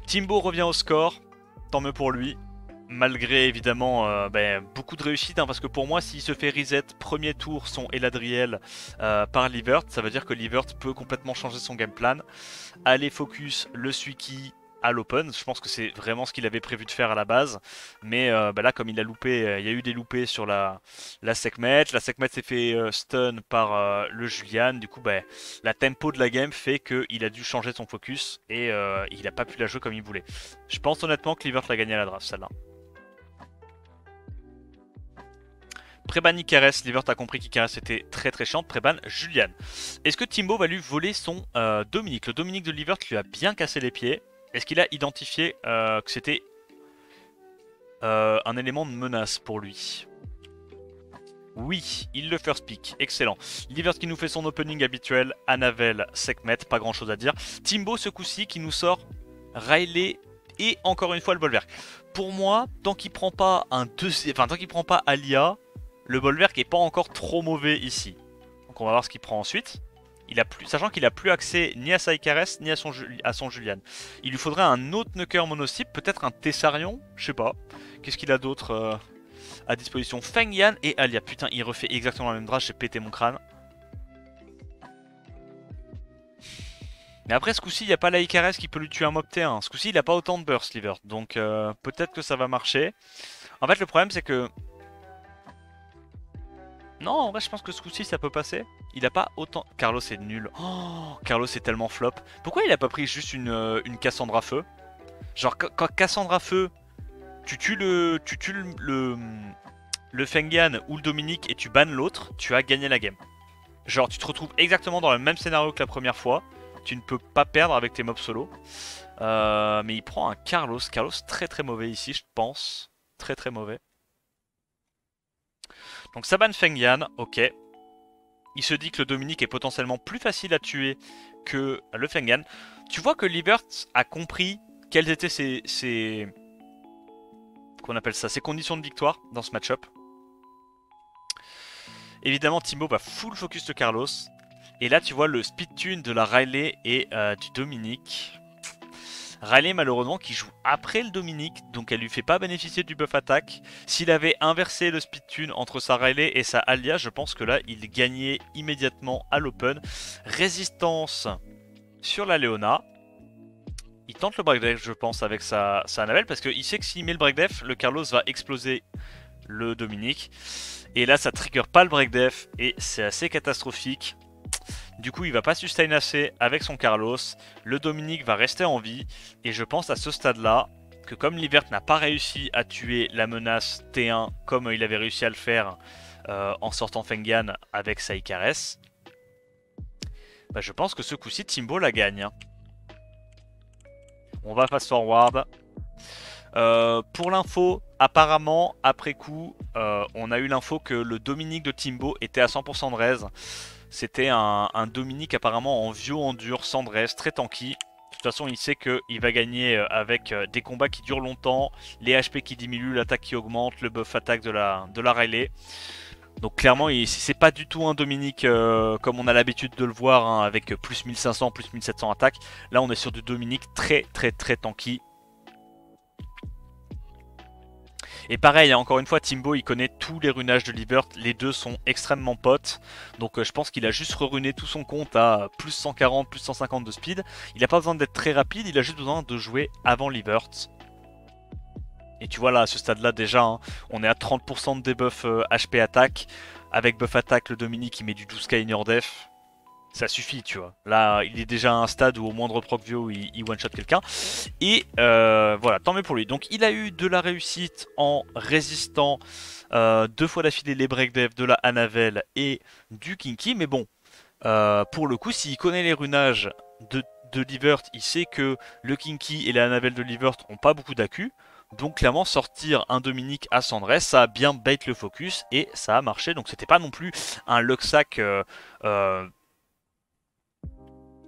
Timbo revient au score, tant mieux pour lui. Malgré évidemment beaucoup de réussite, hein, parce que pour moi, s'il se fait reset premier tour son Eladriel par Livert, ça veut dire que Livert peut complètement changer son game plan. Aller focus le Suiki à l'open, je pense que c'est vraiment ce qu'il avait prévu de faire à la base. Mais là, comme il a loupé, il y a eu des loupés sur la Sekhmet. La Sekhmet s'est fait stun par le Julian. Du coup, la tempo de la game fait qu'il a dû changer son focus et il n'a pas pu la jouer comme il voulait. Je pense honnêtement que Livert l'a gagné à la draft, celle-là. Préban Icarus, Livert a compris qu'Icarus était très très chiant. Préban Julian. Est-ce que Timbo va lui voler son Dominique? Le Dominique de Livert lui a bien cassé les pieds. Est-ce qu'il a identifié que c'était un élément de menace pour lui? Oui, il le first pick, excellent. Livert qui nous fait son opening habituel, Anavel, Sekhmet, pas grand chose à dire. Timbo ce coup-ci qui nous sort Riley et encore une fois le Bolverk. Pour moi, tant qu'il prend pas tant qu'il prend pas Alia, le Bolverk est pas encore trop mauvais ici. Donc on va voir ce qu'il prend ensuite. Sachant qu'il a plus accès ni à sa Icarus ni à son Julian. Il lui faudrait un autre Nuker monocycle, peut-être un Tessarion, je sais pas. Qu'est-ce qu'il a d'autre à disposition? Feng Yan et Alia. Putain, il refait exactement la même draft, j'ai pété mon crâne. Mais après, ce coup-ci, il n'y a pas la Icarus qui peut lui tuer un mob T1. Ce coup-ci, il n'a pas autant de burst, Livert. Donc peut-être que ça va marcher. En fait, le problème, c'est que... Non, en vrai, je pense que ce coup-ci, ça peut passer. Il a pas autant... Carlos est nul. Oh, Carlos est tellement flop. Pourquoi il a pas pris juste une Cassandra Feu? Genre, quand Cassandra Feu, tu tues le Fengan ou le Dominique et tu bannes l'autre, tu as gagné la game. Genre, tu te retrouves exactement dans le même scénario que la première fois. Tu ne peux pas perdre avec tes mobs solo. Mais il prend un Carlos. Carlos très très mauvais ici, je pense. Très très mauvais. Donc ça banne Feng Yan, ok. Il se dit que le Dominique est potentiellement plus facile à tuer que le Feng Yan. Tu vois que Livert a compris quelles étaient ses conditions de victoire dans ce match-up. Évidemment, Timbo va full focus de Carlos. Et là, tu vois le speed tune de la Riley et du Dominique. Riley, malheureusement, qui joue après le Dominique, donc elle lui fait pas bénéficier du buff attaque. S'il avait inversé le speed tune entre sa Riley et sa Alia, je pense que là, il gagnait immédiatement à l'open. Résistance sur la Leona. Il tente le breakdef, je pense, avec sa Annabelle, parce qu'il sait que s'il met le breakdef, le Carlos va exploser le Dominique. Et là, ça trigger pas le breakdef, et c'est assez catastrophique. Du coup, il va pas sustain assez avec son Carlos. Le Dominique va rester en vie. Et je pense à ce stade-là que comme Livert n'a pas réussi à tuer la menace T1 comme il avait réussi à le faire en sortant Fengan avec sa Icarus, je pense que ce coup-ci, Timbo la gagne. On va fast forward. Pour l'info, apparemment, après coup, on a eu l'info que le Dominique de Timbo était à 100% de raise. C'était un Dominique apparemment en Vio Endure, sans dress, très tanky. De toute façon, il sait qu'il va gagner avec des combats qui durent longtemps, les HP qui diminuent, l'attaque qui augmente, le buff attaque de la Riley. Donc clairement, c'est pas du tout un Dominique comme on a l'habitude de le voir, hein, avec plus 1500, plus 1700 attaques. Là, on est sur du Dominique très très très tanky. Et pareil, hein, encore une fois, Timbo il connaît tous les runages de Libert, les deux sont extrêmement potes. Donc je pense qu'il a juste reruné tout son compte à plus 140, plus 150 de speed. Il n'a pas besoin d'être très rapide, il a juste besoin de jouer avant Libert. Et tu vois là, à ce stade-là déjà, hein, on est à 30% de debuff HP attaque. Avec buff attaque, le Dominique il met du 12k in your def. Ça suffit, tu vois. Là, il est déjà à un stade où au moindre proc vio, il one-shot quelqu'un. Et voilà, tant mieux pour lui. Donc il a eu de la réussite en résistant 2 fois d'affilée les breakdev de la Anavel et du Kinky. Mais bon, pour le coup, s'il connaît les runages de Livert, il sait que le Kinky et la Anavel de Livert n'ont pas beaucoup d'accu. Donc clairement sortir un Dominique à Sandress, ça a bien bait le focus et ça a marché. Donc c'était pas non plus un Luxac...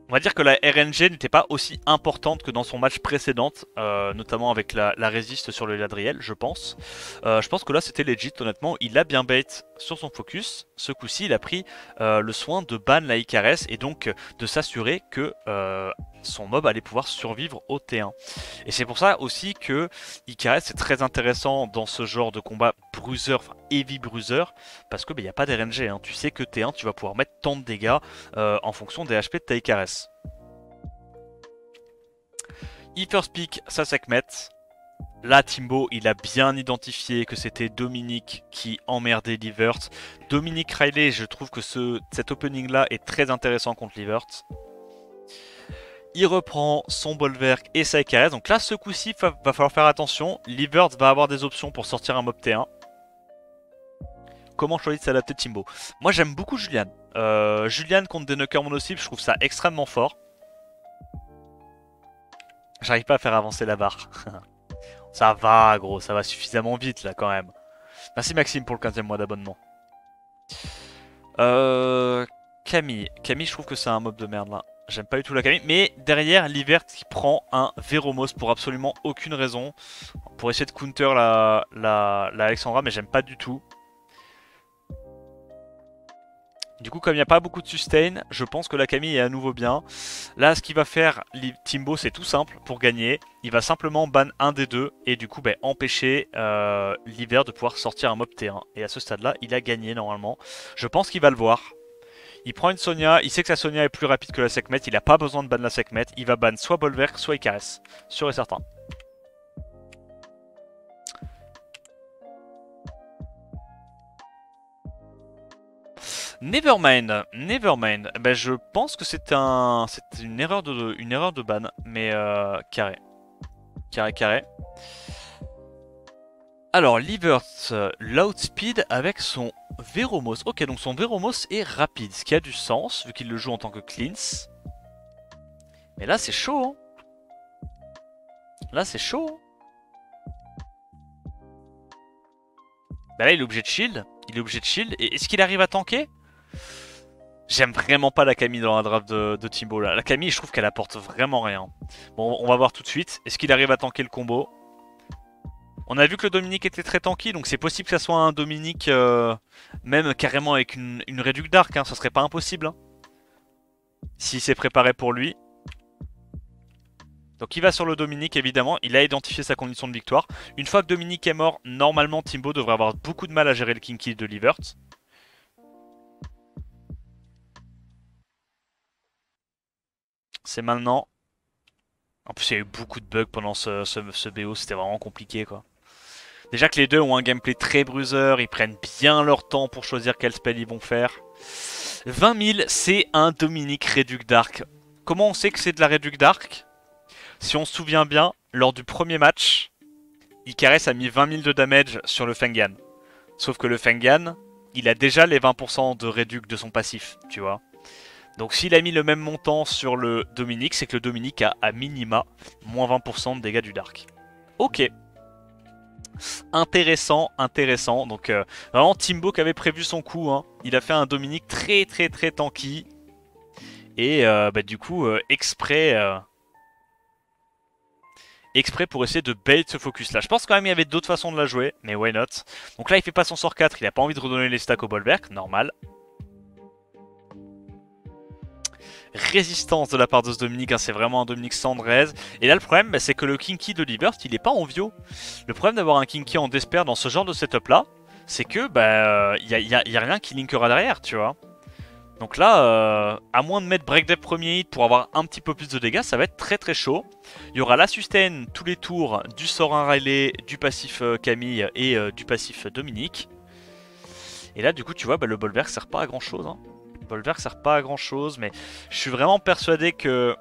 on va dire que la RNG n'était pas aussi importante que dans son match précédent, notamment avec la résiste sur le Ladriel, je pense. Je pense que là c'était legit, honnêtement. Il a bien bait sur son focus. Ce coup-ci, il a pris le soin de ban la Icarès et donc de s'assurer que son mob allait pouvoir survivre au T1. Et c'est pour ça aussi que Icarès est très intéressant dans ce genre de combat bruiser, enfin heavy bruiser, parce que il n'y a pas d'RNG. Hein. Tu sais que T1, tu vas pouvoir mettre tant de dégâts en fonction des HP de ta Icarès. Il first pick sa Sekhmet. Là, Timbo, il a bien identifié que c'était Dominique qui emmerdait Livert. Dominique Riley, je trouve que cet opening-là est très intéressant contre Livert. Il reprend son Bolverk et sa Icarès. Donc là, ce coup-ci, va falloir faire attention. Livert va avoir des options pour sortir un mob T1. Comment choisir de s'adapter Timbo? Moi, j'aime beaucoup Julian. Julian contre des knockers mono-cible, je trouve ça extrêmement fort. J'arrive pas à faire avancer la barre. Ça va, gros, ça va suffisamment vite, là, quand même. Merci, Maxime, pour le 15e mois d'abonnement. Camille. Camille, je trouve que c'est un mob de merde, là. J'aime pas du tout la Camille. Mais derrière, Livert qui prend un Veromos pour absolument aucune raison. Pour essayer de counter la Alexandra, mais j'aime pas du tout. Du coup, comme il n'y a pas beaucoup de sustain, je pense que la Camille est à nouveau bien. Là, ce qu'il va faire Timbo, c'est tout simple pour gagner. Il va simplement ban un des deux et du coup empêcher l'hiver de pouvoir sortir un mob T1. Et à ce stade-là, il a gagné normalement. Je pense qu'il va le voir. Il prend une Sonia, il sait que sa Sonia est plus rapide que la Sekhmet, il n'a pas besoin de ban la Sekhmet. Il va ban soit Bolverk, soit Icarès. Sûr et certain. Nevermind, Nevermind. Ben, je pense que c'est une erreur de ban, mais carré. Carré. Alors, Livert, Loudspeed avec son Veromos. Ok, donc son Veromos est rapide, ce qui a du sens, vu qu'il le joue en tant que cleanse. Mais là, c'est chaud, hein. Là, c'est chaud, hein. Bah là, il est obligé de shield. Et est-ce qu'il arrive à tanker? J'aime vraiment pas la Camille dans la draft de Timbo là. La Camille, je trouve qu'elle apporte vraiment rien. Bon, on va voir tout de suite. Est-ce qu'il arrive à tanker le combo? On a vu que le Dominique était très tanky, donc c'est possible que ça soit un Dominique même carrément avec une Réduc Dark, hein, ça serait pas impossible. Hein, s'il s'est préparé pour lui. Donc il va sur le Dominique évidemment, il a identifié sa condition de victoire. Une fois que Dominique est mort, normalement Timbo devrait avoir beaucoup de mal à gérer le Kinky de Livert. C'est maintenant. En plus il y a eu beaucoup de bugs pendant ce BO, c'était vraiment compliqué quoi. Déjà que les deux ont un gameplay très bruiser, ils prennent bien leur temps pour choisir quel spell ils vont faire. 20 000, c'est un Dominique Réduc Dark. Comment on sait que c'est de la Réduc Dark? Si on se souvient bien, lors du premier match, Icarès a mis 20 000 de damage sur le Fengan. Sauf que le Fengan, il a déjà les 20% de réduc de son passif, tu vois. Donc s'il a mis le même montant sur le Dominique, c'est que le Dominique a à minima moins 20% de dégâts du Dark. Ok. Intéressant. Donc vraiment Timbo qui avait prévu son coup, hein. Il a fait un Dominique très tanky. Et du coup exprès exprès pour essayer de bait ce focus là. Je pense quand même il y avait d'autres façons de la jouer, mais why not. Donc là il fait pas son sort 4, il a pas envie de redonner les stacks au Bolwerk, normal. Résistance de la part de ce Dominique, hein, c'est vraiment un Dominique sans draise. Et là le problème bah, c'est que le Kinky de Livert il est pas en Vio. Le problème d'avoir un Kinky en Despair dans ce genre de setup là, c'est que bah y a rien qui linkera derrière, tu vois. Donc là, à moins de mettre Break Death premier hit pour avoir un petit peu plus de dégâts, ça va être très très chaud. Il y aura la sustain tous les tours du Sorin Riley, du passif Camille et du passif Dominique. Et là du coup tu vois bah, le Bolwerk sert pas à grand chose. Hein. Le Bolwerk sert pas à grand chose, mais je suis vraiment persuadé que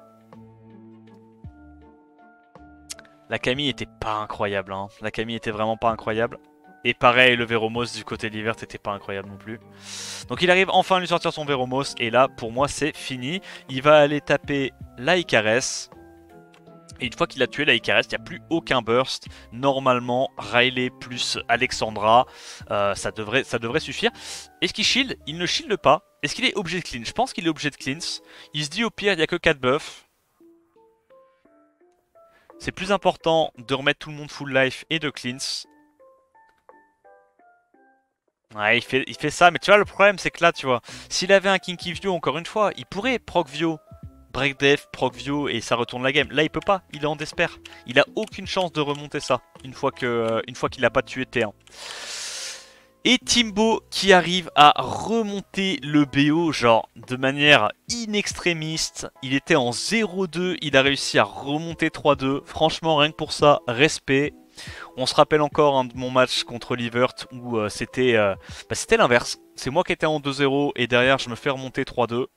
la Camille était pas incroyable. Hein. La Camille était vraiment pas incroyable. Et pareil, le Veromos du côté de l'Hivert était pas incroyable non plus. Donc il arrive enfin à lui sortir son Veromos. Et là, pour moi, c'est fini. Il va aller taper la Icarès. Et une fois qu'il a tué la Icarès, il n'y a plus aucun burst. Normalement, Riley plus Alexandra, ça devrait suffire. Est-ce qu'il shield? Il ne shield pas. Est-ce qu'il est obligé de cleanse? Je pense qu'il est obligé de cleanse. Il se dit au pire, il n'y a que 4 buffs. C'est plus important de remettre tout le monde full life et de cleanse. Ouais, il fait ça, mais tu vois, le problème, c'est que là, tu vois, s'il avait un Kinky Vio, encore une fois, il pourrait proc Vio, break def, proc Vio, et ça retourne la game. Là, il peut pas, il est en despair. Il a aucune chance de remonter ça, une fois qu'il a pas tué T1. Et Timbo qui arrive à remonter le BO, genre, de manière inextrémiste. Il était en 0-2, il a réussi à remonter 3-2. Franchement, rien que pour ça, respect. On se rappelle encore hein, de mon match contre Livert où c'était l'inverse. C'est moi qui étais en 2-0 et derrière je me fais remonter 3-2.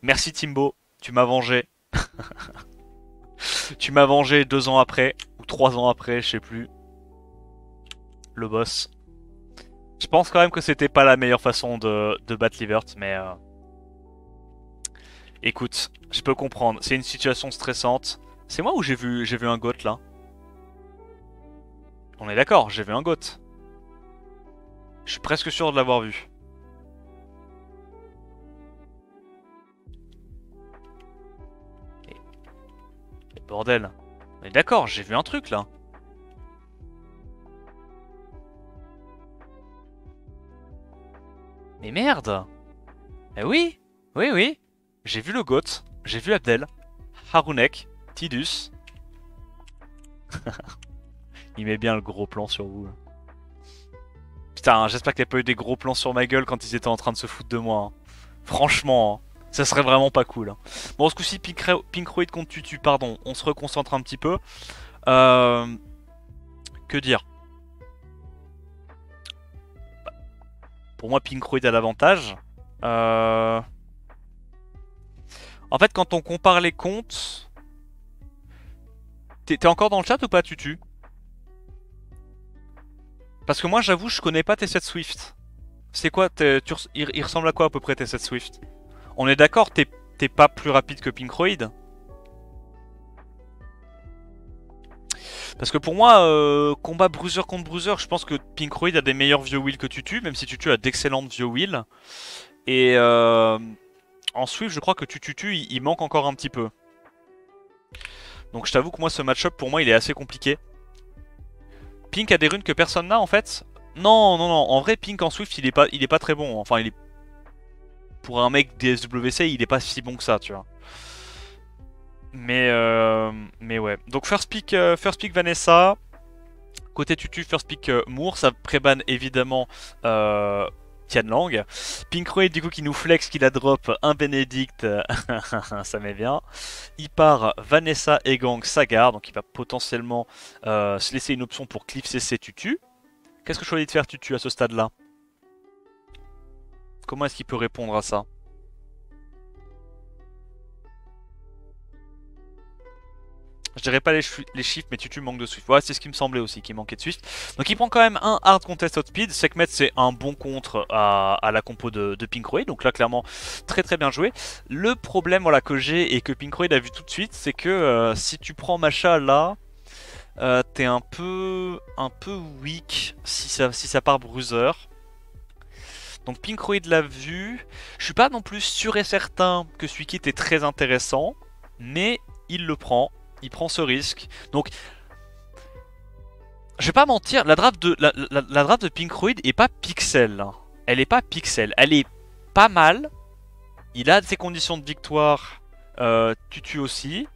Merci Timbo, tu m'as vengé. Tu m'as vengé 2 ans après, ou 3 ans après, je sais plus. Le boss. Je pense quand même que c'était pas la meilleure façon de battre Livert, mais... Écoute, je peux comprendre, c'est une situation stressante. C'est moi ou j'ai vu un goat là? On est d'accord, j'ai vu un goat. Je suis presque sûr de l'avoir vu. Et bordel. On est d'accord, j'ai vu un truc là. Mais merde. Eh oui, oui. J'ai vu le goat, j'ai vu Abdel, Harunek, Tidus. Il met bien le gros plan sur vous. Putain, j'espère qu'il n'y a pas eu des gros plans sur ma gueule quand ils étaient en train de se foutre de moi. Hein. Franchement, hein, ça serait vraiment pas cool. Hein. Bon, ce coup-ci, Pinkroid contre Tutu, pardon. On se reconcentre un petit peu. Que dire? Pour moi, Pinkroid a l'avantage. En fait, quand on compare les comptes... T'es encore dans le chat ou pas, Tutu? Parce que moi, j'avoue, je connais pas T7 Swift. C'est quoi il ressemble à quoi à peu près T7 Swift? On est d'accord, t'es pas plus rapide que Pinkroid? Parce que pour moi, combat bruiser contre bruiser, je pense que Pinkroid a des meilleurs vieux wheels que Tutu, même si Tutu a d'excellentes vieux wheels. Et en Swift, je crois que Tutu, il manque encore un petit peu. Donc je t'avoue que moi, ce match-up, pour moi, il est assez compliqué. Pink a des runes que personne n'a en fait. Non. En vrai, Pink en Swift, il est pas très bon. Enfin, il est... Pour un mec DSWC, il est pas si bon que ça, tu vois. Mais ouais. Donc first pick Vanessa. Côté Tutu, first pick Moore. Ça préban évidemment Tianlang. Pinkroid du coup qui nous flex qu'il a drop un Benedict. Ça met bien. Il part Vanessa et Gang Sagar. Donc il va potentiellement se laisser une option pour cliff CC Tutu. Qu'est-ce que je choisis de faire Tutu à ce stade là? Comment est-ce qu'il peut répondre à ça? Je dirais pas les chiffres, mais Tutu manque de Swift. Ouais, c'est ce qui me semblait aussi, qu'il manquait de Swift. Donc il prend quand même un hard contest outspeed. Sekhmet, c'est un bon contre à la compo de Pinkroid. Donc là, clairement, très bien joué. Le problème voilà, que j'ai et que Pinkroid a vu tout de suite, c'est que si tu prends Masha là, t'es un peu weak si ça part bruiser. Donc Pinkroid l'a vu. Je suis pas non plus sûr et certain que Suikit est très intéressant, mais il le prend. Il prend ce risque. Donc, Je vais pas mentir, la draft de Pinkroid est pas pixel. Hein. Elle est pas pixel. Elle est pas mal. Il a ses conditions de victoire. Tutu aussi.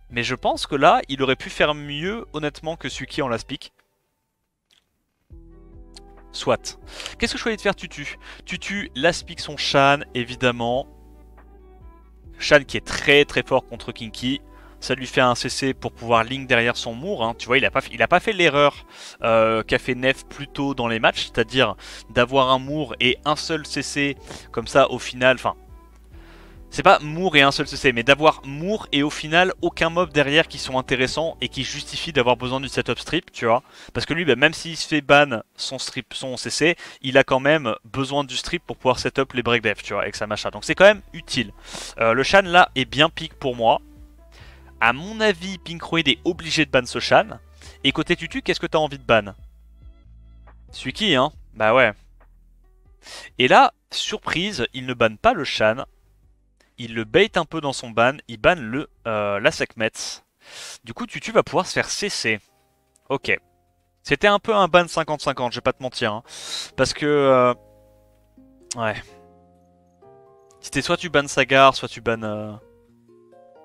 Mais je pense que là, il aurait pu faire mieux, honnêtement, que Suki en last pick. Soit. Qu'est-ce que je choisis de faire Tutu? Tutu last pick son Shan, évidemment. Shan qui est très très fort contre Kinky. Ça lui fait un CC pour pouvoir link derrière son Moore. Hein. Tu vois, il a pas fait l'erreur qu'a fait Nef plus tôt dans les matchs. C'est-à-dire d'avoir un Moore et un seul CC. Comme ça, au final... Enfin, c'est pas Moore et un seul CC, mais d'avoir Moore et au final aucun mob derrière qui sont intéressants et qui justifient d'avoir besoin du setup strip, tu vois. Parce que lui, bah, même s'il se fait ban son CC, il a quand même besoin du strip pour pouvoir setup les break dev, tu vois, avec sa machin. Donc c'est quand même utile. Le Shan là est bien pique pour moi. À mon avis, Pinkroid est obligé de ban ce Shan. Et côté Tutu, qu'est-ce que t'as envie de ban? Suki, hein? Bah ouais. Et là, surprise, il ne banne pas le Shan. Il le bait un peu dans son ban, il banne la Sekhmet. Du coup, Tutu va pouvoir se faire CC. Ok. C'était un peu un ban 50-50, je vais pas te mentir. Hein. Parce que... ouais. C'était soit tu bannes Sagar, soit tu bannes...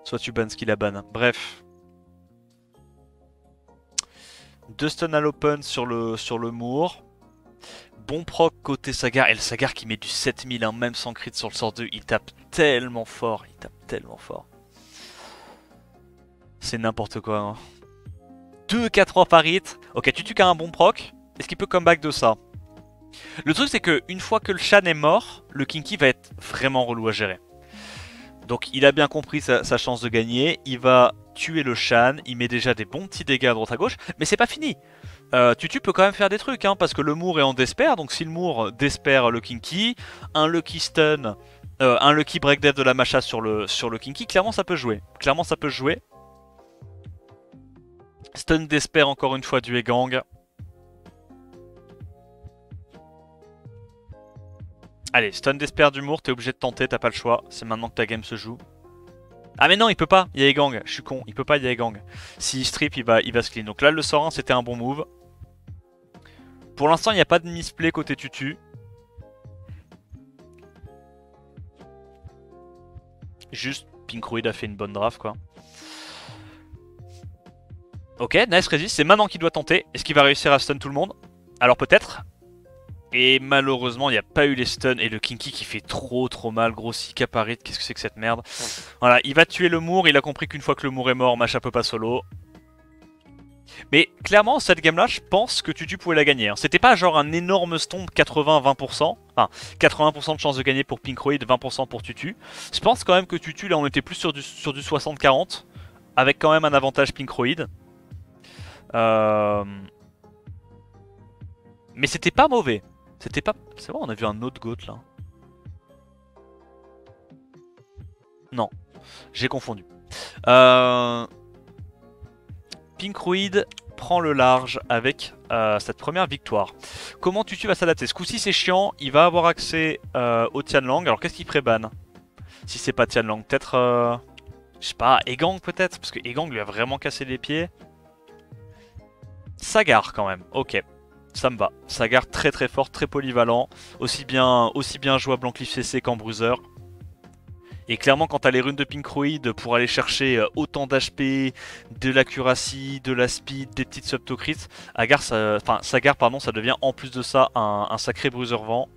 soit tu bannes ce qu'il a ban. Bref. 2 stun à l'open sur le Moore. Bon proc côté Sagar. Et le Sagar qui met du 7000, hein, même sans crit sur le sort 2. Il tape tellement fort. Il tape tellement fort. C'est n'importe quoi. Hein. 2-4 par hit. Ok, Tutu qui a un bon proc. Est-ce qu'il peut comeback de ça? Le truc c'est que une fois que le Shan est mort, le Kinky va être vraiment relou à gérer. Donc il a bien compris sa chance de gagner. Il va tuer le Shan. Il met déjà des bons petits dégâts à droite à gauche. Mais c'est pas fini. Tutu peut quand même faire des trucs, hein, parce que le Moore est en despair, donc si le Moore despair le Kinky, un Lucky Stun, un Lucky Break Death de la Macha sur le Kinky, clairement ça peut jouer. Clairement ça peut jouer. Stun despair encore une fois du Egang. Allez, stun despair du Moore, t'es obligé de tenter, t'as pas le choix, c'est maintenant que ta game se joue. Ah mais non, il peut pas, il y a Egang, je suis con, il peut pas, il y a Egang. S'il strip, il va se clean. Donc là, le sort 1, c'était un bon move. Pour l'instant, il n'y a pas de misplay côté Tutu. Juste, Pinkroid a fait une bonne draft, quoi. Ok, nice resist, c'est maintenant qu'il doit tenter. Est-ce qu'il va réussir à stun tout le monde? Alors peut-être. Et malheureusement, il n'y a pas eu les stuns et le Kinky qui fait trop mal. Gros 6k par hit, qu'est-ce que c'est que cette merde? Voilà, il va tuer le Moore, il a compris qu'une fois que le Moore est mort, Macha peut pas solo. Mais clairement, cette game-là, je pense que Tutu pouvait la gagner. Hein. C'était pas genre un énorme stomp 80-20%. Enfin, 80% de chance de gagner pour Pinkroid, 20% pour Tutu. Je pense quand même que Tutu, là, on était plus sur du 60-40. Avec quand même un avantage Pinkroid. Mais c'était pas mauvais. C'était pas... C'est vrai, on a vu un autre GOAT, là. Non, j'ai confondu. Pinkroid prend le large avec cette première victoire. Comment Tutu va s'adapter? Ce coup-ci c'est chiant, il va avoir accès au Tianlang. Alors qu'est-ce qu'il pré-ban? Si c'est pas Tianlang, peut-être... je sais pas, Egang peut-être? Parce que Egang lui a vraiment cassé les pieds. Sagar quand même, ok. Ça me va. Sagar très fort, très polyvalent. Aussi bien jouable en Cliff CC qu'en Bruiser. Et clairement, quand t'as les runes de Pinkroid pour aller chercher autant d'HP, de l'accuracy, de la speed, des petites subtocrits, Sagar, pardon, ça devient en plus de ça un sacré bruiser vent.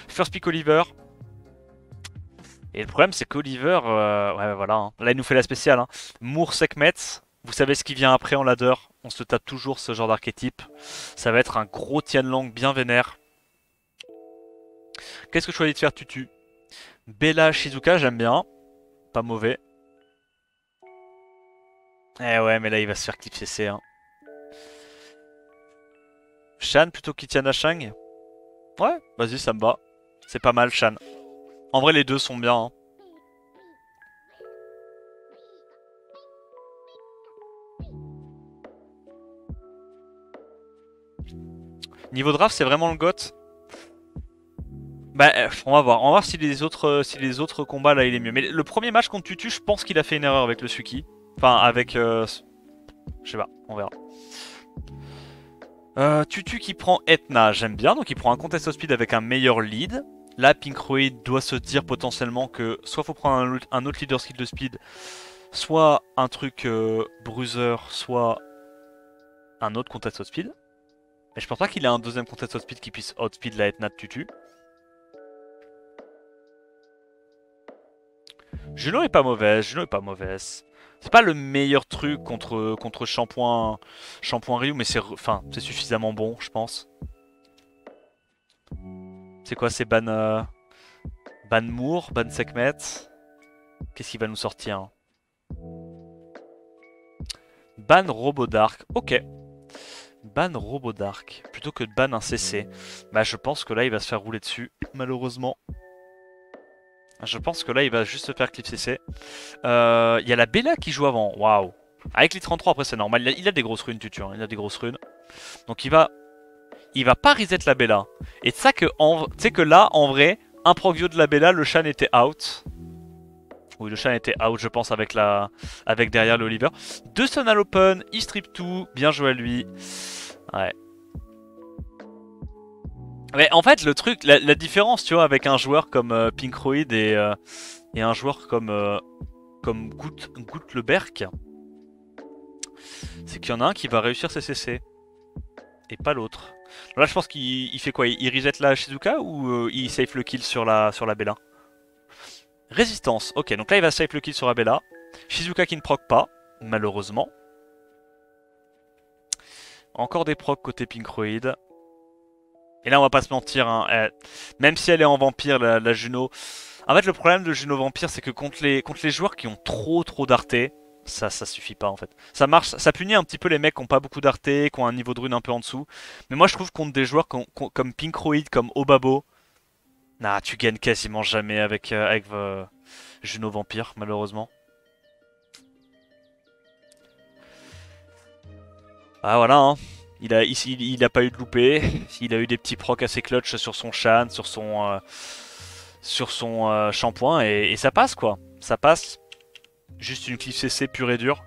First pick Oliver. Et le problème, c'est qu'Oliver, ouais, voilà, hein. Là, il nous fait la spéciale. Hein. Moore Sekhmet, vous savez ce qui vient après en ladder. On se tape toujours ce genre d'archétype. Ça va être un gros Tianlang bien vénère. Qu'est-ce que je choisis de faire, Tutu? Bella Shizuka, j'aime bien. Pas mauvais. Eh ouais, mais là, il va se faire clip CC. Hein. Shan plutôt qu'Itiana Shang. Ouais, vas-y, ça me va. C'est pas mal, Shan. En vrai, les deux sont bien. Hein. Niveau draft, c'est vraiment le GOAT. Bah, on va voir si les autres combats là il est mieux. Mais le premier match contre Tutu, je pense qu'il a fait une erreur avec le Suki. Enfin, avec. Je sais pas, on verra. Tutu qui prend Etna, j'aime bien, donc il prend un contest of speed avec un meilleur lead. Là, Pinkroid doit se dire potentiellement que soit faut prendre un autre leader skill de speed, soit un truc bruiser, soit un autre contest of speed. Mais je pense pas qu'il ait un deuxième contest of speed qui puisse outspeed la Etna de Tutu. Juno est pas mauvaise, Juno est pas mauvaise. C'est pas le meilleur truc contre Shampoing Ryu, mais c'est suffisamment bon, je pense. C'est quoi, c'est Ban Moore, Ban Sekhmet. Qu'est-ce qu'il va nous sortir, hein? Ban Robodark, ok. Ban Robodark, plutôt que de ban un CC. Bah je pense que là il va se faire rouler dessus, malheureusement. Je pense que là il va juste se faire clip CC. Il y a la Bella qui joue avant, waouh. Avec les 33 après c'est normal, il a des grosses runes Tutu, hein. Il a des grosses runes. Donc il va pas reset la Bella. Et tu sais que là en vrai, un progio de la Bella, le Shan était out. Oui, le Shan était out, je pense, avec derrière le Oliver. 2 stun à l'open, il strip tout, bien joué à lui. Ouais. Mais en fait, le truc, la différence, tu vois, avec un joueur comme Pinkroid et un joueur comme Goutleberg, c'est qu'il y en a un qui va réussir ses CC et pas l'autre. Là, je pense qu'il fait quoi? Il reset la Shizuka ou il safe le kill sur la Bella? Résistance, ok, donc là il va safe le kill sur la Bella. Shizuka qui ne proc pas, malheureusement. Encore des procs côté Pinkroid. Et là on va pas se mentir, hein, même si elle est en vampire, la Juno. En fait le problème de Juno vampire c'est que contre les joueurs qui ont trop d'arté, ça suffit pas en fait. Ça marche, ça punit un petit peu les mecs qui ont pas beaucoup d'arté, qui ont un niveau de rune un peu en dessous. Mais moi je trouve contre des joueurs comme Pinkroid, comme Obabo, nah, tu gagnes quasiment jamais avec Juno vampire malheureusement. Ah voilà, hein. Il a pas eu de loupé. Il a eu des petits procs assez clutch sur son Shan, sur son shampoing et ça passe quoi. Ça passe. Juste une cliff CC pure et dure.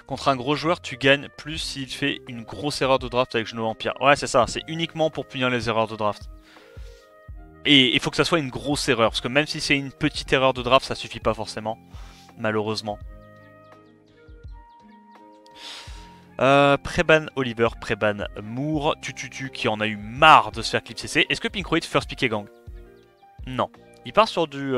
Contre un gros joueur, tu gagnes plus s'il fait une grosse erreur de draft avec Genou Vampire. Ouais, c'est ça, c'est uniquement pour punir les erreurs de draft. Et il faut que ça soit une grosse erreur, parce que même si c'est une petite erreur de draft, ça suffit pas forcément, malheureusement. Préban Oliver, Préban Moore, Tututu qui en a eu marre de se faire clip CC. Est-ce que Pinkroid first pick et gang? Non. Il part sur du...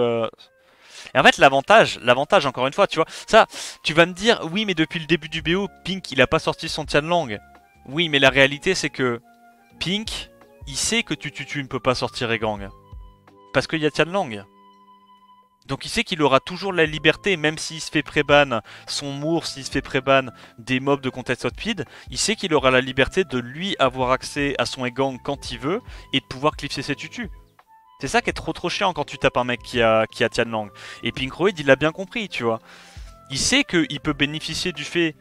Et en fait, l'avantage, encore une fois, tu vois, ça, tu vas me dire, oui, mais depuis le début du BO, Pink, il a pas sorti son Tianlang. Oui, mais la réalité, c'est que Pink, il sait que Tututu ne peut pas sortir Egang. Parce qu'il y a Tianlang. Donc il sait qu'il aura toujours la liberté, même s'il se fait préban son Moore, s'il se fait préban des mobs de contest hotfeed, il sait qu'il aura la liberté de lui avoir accès à son Egang quand il veut et de pouvoir clipser ses tutus. C'est ça qui est trop chiant quand tu tapes un mec qui a Tianlang. Et Pinkroid, il l'a bien compris, tu vois. Il sait qu'il peut bénéficier du fait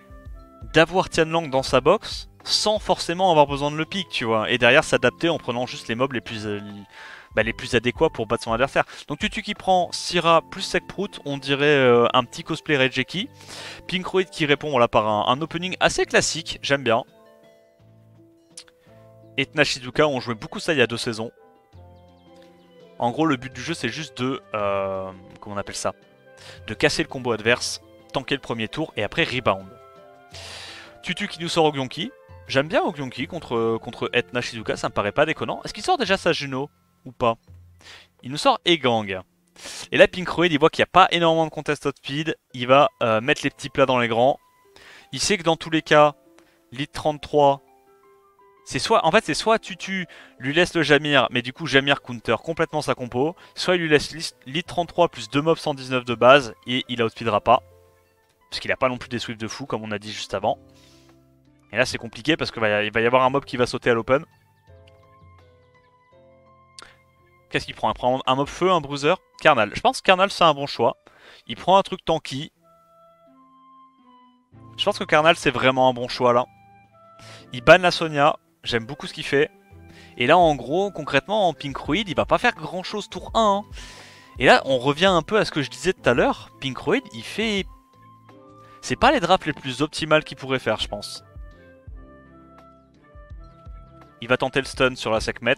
d'avoir Tianlang dans sa box sans forcément avoir besoin de le pick, tu vois. Et derrière s'adapter en prenant juste les mobs les plus adéquats pour battre son adversaire. Donc Tutu qui prend Syrah plus Sekprout, on dirait un petit cosplay Regeki. Pinkroid qui répond voilà, par un opening assez classique, j'aime bien. Et Shizuka, on jouait beaucoup ça il y a 2 saisons. En gros, le but du jeu, c'est juste de... comment on appelle ça? De casser le combo adverse, tanker le premier tour, et après rebound. Tutu qui nous sort Ogyonki. J'aime bien Ogyonki contre Etna Shizuka, ça me paraît pas déconnant. Est-ce qu'il sort déjà sa Juno ou pas? Il nous sort Egang. Et là, Pinkroid, il voit qu'il n'y a pas énormément de contest speed. Il va mettre les petits plats dans les grands. Il sait que dans tous les cas, lead 33... En fait, c'est soit Tutu lui laisse le Jamir, mais du coup Jamir counter complètement sa compo, soit il lui laisse lead 33 plus 2 mobs 119 de base et il outspeedera pas. Parce qu'il a pas non plus des sweeps de fou comme on a dit juste avant. Et là c'est compliqué parce qu'il va y avoir un mob qui va sauter à l'open. Qu'est-ce qu'il prend? Il prend un mob feu, un bruiser, Karnal. Je pense que Karnal c'est un bon choix. Il prend un truc tanky. Je pense que Karnal c'est vraiment un bon choix là. Il banne la Sonia. J'aime beaucoup ce qu'il fait. Et là, en gros, concrètement, en Pinkroid, il va pas faire grand chose tour 1. Hein. Et là, on revient un peu à ce que je disais tout à l'heure. Pinkroid, il fait... C'est pas les drafts les plus optimales qu'il pourrait faire, je pense. Il va tenter le stun sur la Sekhmet.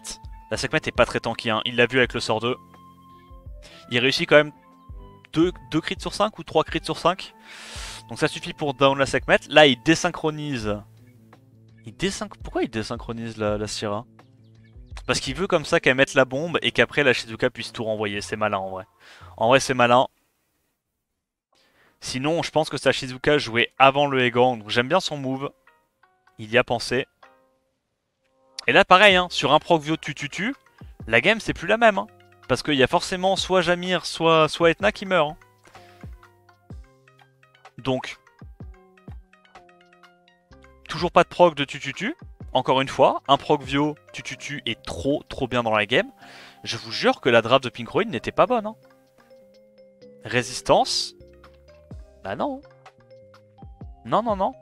La Sekhmet est pas très tanky, hein. Il l'a vu avec le sort 2. Il réussit quand même 2 crits sur 5 ou 3 crits sur 5. Donc ça suffit pour down la Sekhmet. Là, il désynchronise. Pourquoi il désynchronise la Syrah? Parce qu'il veut comme ça qu'elle mette la bombe et qu'après la Shizuka puisse tout renvoyer. C'est malin en vrai. En vrai, c'est malin. Sinon, je pense que sa Shizuka jouait avant le Hegang. Donc j'aime bien son move. Il y a pensé. Et là, pareil, hein, sur un proc Vio tu, la game c'est plus la même. Hein, parce qu'il y a forcément soit Jamir, soit Etna qui meurt. Hein. Donc, toujours pas de proc de tu. Encore une fois, un proc Vio tu est trop bien dans la game. Je vous jure que la draft de Pinkroid n'était pas bonne. Hein. Résistance. Bah non. Non.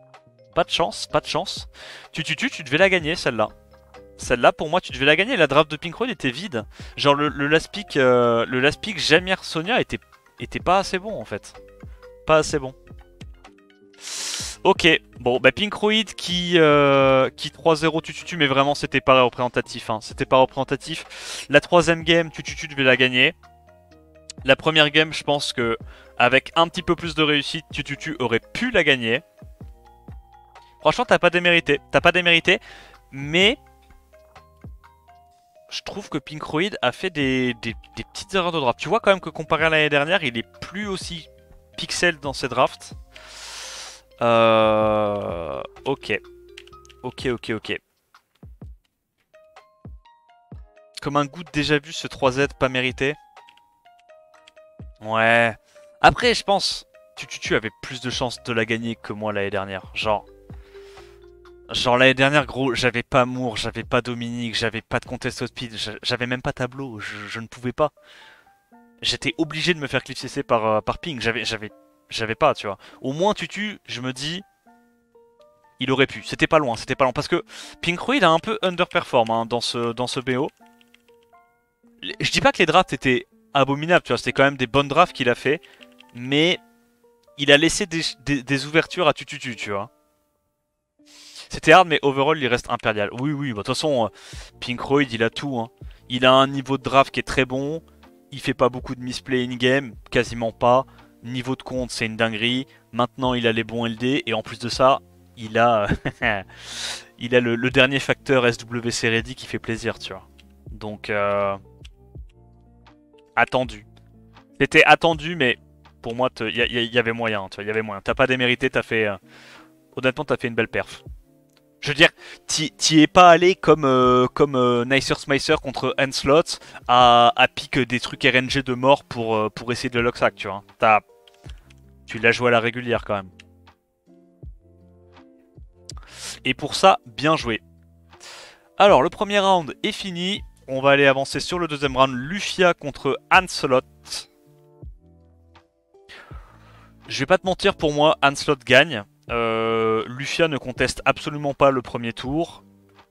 Pas de chance, pas de chance. Tu devais la gagner celle-là. Celle-là, pour moi, tu devais la gagner. La draft de Pinkroid était vide. Genre, le last pick Jamir Sonia était pas assez bon, en fait. Pas assez bon. Ok, bon, bah Pinkroid qui 3-0 tu, mais vraiment, c'était pas représentatif. Hein. C'était pas représentatif. La troisième game, tu devais la gagner. La première game, je pense que avec un petit peu plus de réussite, tu aurais pu la gagner. Franchement, t'as pas démérité. T'as pas démérité, mais... Je trouve que Pinkroid a fait des petites erreurs de draft. Tu vois quand même que comparé à l'année dernière, il est plus aussi pixel dans ses drafts. Ok. Ok. Comme un goût de déjà vu ce 3Z pas mérité. Ouais. Après, je pense, tu avais plus de chances de la gagner que moi l'année dernière. Genre l'année dernière, gros, j'avais pas Moore, j'avais pas Dominique, j'avais pas de contest au speed, j'avais même pas tableau, je ne pouvais pas. J'étais obligé de me faire clip CC par ping, j'avais pas, tu vois. Au moins je me dis, il aurait pu. C'était pas loin, parce que Pinkroid a un peu underperform hein, dans ce BO. Je dis pas que les drafts étaient abominables, tu vois, c'était quand même des bonnes drafts qu'il a fait, mais il a laissé des ouvertures à tu vois. C'était hard, mais overall, il reste impérial. Oui, bah, de toute façon, Pinkroid, il a tout. Hein. Il a un niveau de draft qui est très bon. Il fait pas beaucoup de misplay in-game, quasiment pas. Niveau de compte, c'est une dinguerie. Maintenant, il a les bons LD. Et en plus de ça, il a, il a le dernier facteur SWC ready qui fait plaisir, tu vois. Donc, attendu. C'était attendu, mais pour moi, il y avait moyen. Tu vois, il y avait moyen. T'as pas démérité, t'as fait... honnêtement, t'as fait une belle perf. Je veux dire, t'y es pas allé comme Nicer Smicer contre Hanslot à pique des trucs RNG de mort pour essayer de le locksack, tu vois. Tu l'as joué à la régulière quand même. Et pour ça, bien joué. Alors, le premier round est fini. On va aller avancer sur le deuxième round. Lufia contre Hanslot. Je vais pas te mentir, pour moi, Hanslot gagne. Lufia ne conteste absolument pas le premier tour.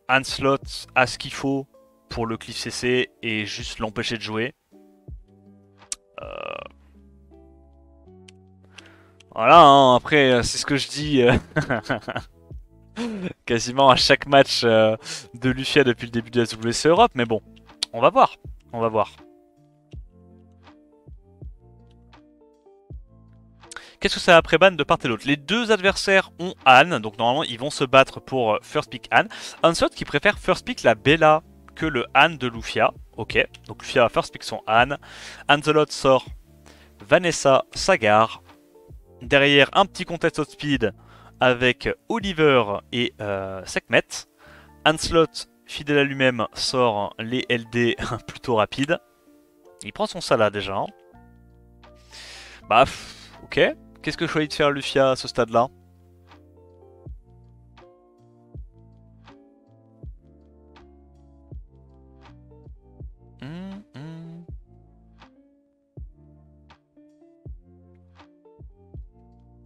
Hanslot a ce qu'il faut pour le cliff CC et juste l'empêcher de jouer. Voilà, hein, après, c'est ce que je dis quasiment à chaque match de Lufia depuis le début de la WC Europe. Mais bon, on va voir. On va voir. Qu'est-ce que ça a après ban de part et d'autre? Les deux adversaires ont Anne, donc normalement ils vont se battre pour first pick Anne. Hanslot qui préfère first pick la Bella que le Anne de Lufia. Ok, donc Lufia va first pick son Anne. Hanslot sort Vanessa Sagar. Derrière un petit contest of speed avec Oliver et Sekhmet. Hanslot, fidèle à lui-même, sort les LD plutôt rapides. Il prend son Salah déjà. Hein. Bah, ok. Qu'est-ce que je choisis de faire Lufia à ce stade-là?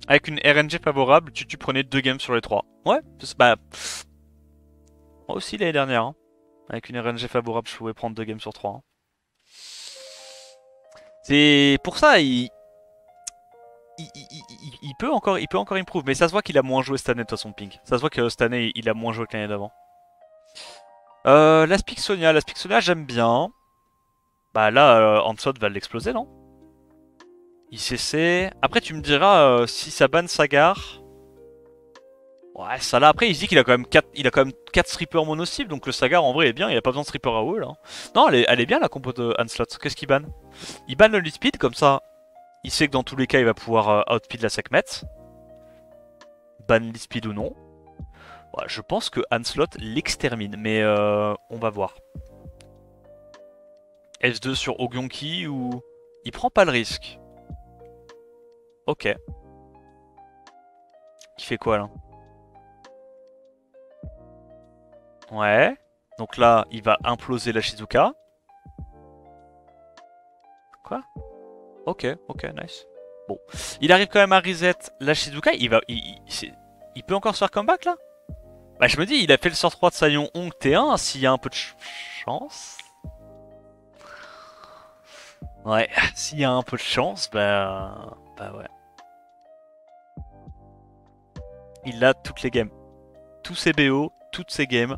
Avec une RNG favorable, tu prenais 2 games sur les 3. Ouais, bah... Moi aussi l'année dernière. Hein. Avec une RNG favorable, je pouvais prendre 2 games sur 3. Hein. C'est pour ça, il peut encore improve, mais ça se voit qu'il a moins joué cette année de toute façon, Pink. Ça se voit que cette année, il a moins joué que l'année d'avant. La Sonia j'aime bien. Bah là, Ansot va l'exploser, non? ICC. Après, tu me diras si ça banne Sagar. Ouais, ça là. Après, il se dit qu'il a quand même 4 strippers mono-cible, donc le Sagar en vrai est bien, il a pas besoin de stripper AOE là. Non, elle est bien la compo de Hanslot. Qu'est-ce qu'il banne? Il banne le lead speed, comme ça, il sait que dans tous les cas, il va pouvoir outspeed la Sekhmet. Ban lead speed ou non. Ouais, je pense que Hanslot l'extermine, mais on va voir. S2 sur Ogyonki ou... Il prend pas le risque. Ok. Il fait quoi là? Ouais. Donc là, il va imploser la Shizuka. Quoi? Ok, nice. Bon. Il arrive quand même à reset la Shizuka. Il peut encore se faire comeback là? Bah je me dis, il a fait le sort 3 de Sayon Hong T1. S'il y a un peu de chance... Ouais, s'il y a un peu de chance, bah ouais. Il a toutes les games. Tous ses BO, toutes ses games.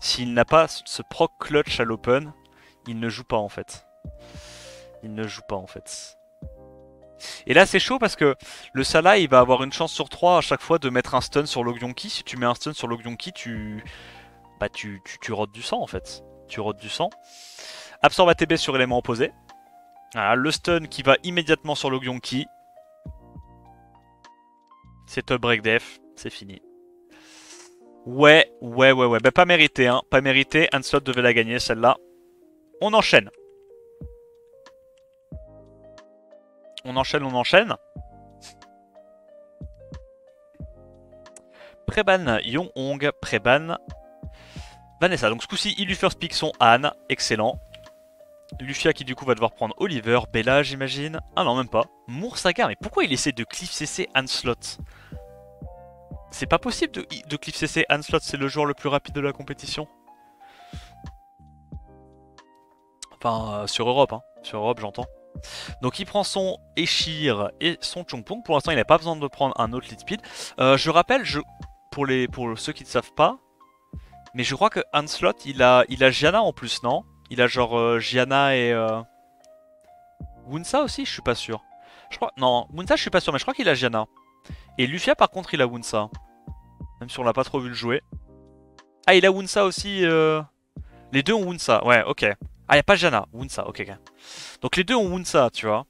S'il n'a pas ce proc clutch à l'open, il ne joue pas en fait. Il ne joue pas en fait. Et là c'est chaud parce que le Salah il va avoir une chance sur 3 à chaque fois de mettre un stun sur l'Ogyonki. Si tu mets un stun sur l'Ogyonki, tu rotes du sang en fait. Tu rotes du sang. Absorbe ATB sur élément opposé. Voilà, le stun qui va immédiatement sur l'Ogyonki. C'est top break def, c'est fini. Ouais. Bah pas mérité, hein. Pas mérité. Hanslot devait la gagner, celle-là. On enchaîne. On enchaîne. Préban Yong Hong, Préban Vanessa. Donc ce coup-ci, il lui first pick son Han. Excellent. Lufia qui du coup va devoir prendre Oliver. Bella, j'imagine. Ah non, même pas. Moursagar, mais pourquoi il essaie de cliff CC Hanslot? C'est pas possible de cliff CC Hanslot, c'est le joueur le plus rapide de la compétition. Enfin, sur Europe, hein. Sur Europe, j'entends. Donc il prend son Eshir et son Chongpong. Pour l'instant, il n'a pas besoin de prendre un autre lead speed. Je rappelle, pour ceux qui ne savent pas, mais je crois que Hanslot, il a Gianna en plus, non? Il a genre Gianna et... Wunsa aussi, je suis pas sûr. Non, Wunsa, je suis pas sûr, mais je crois qu'il a Gianna. Et Lufia, par contre, il a Wunsa. Même si on l'a pas trop vu le jouer. Ah, il a Wunsa aussi. Les deux ont Wunsa, ouais, ok. Ah, y a pas Gianna, Wunsa, ok. Donc les deux ont Wunsa, tu vois.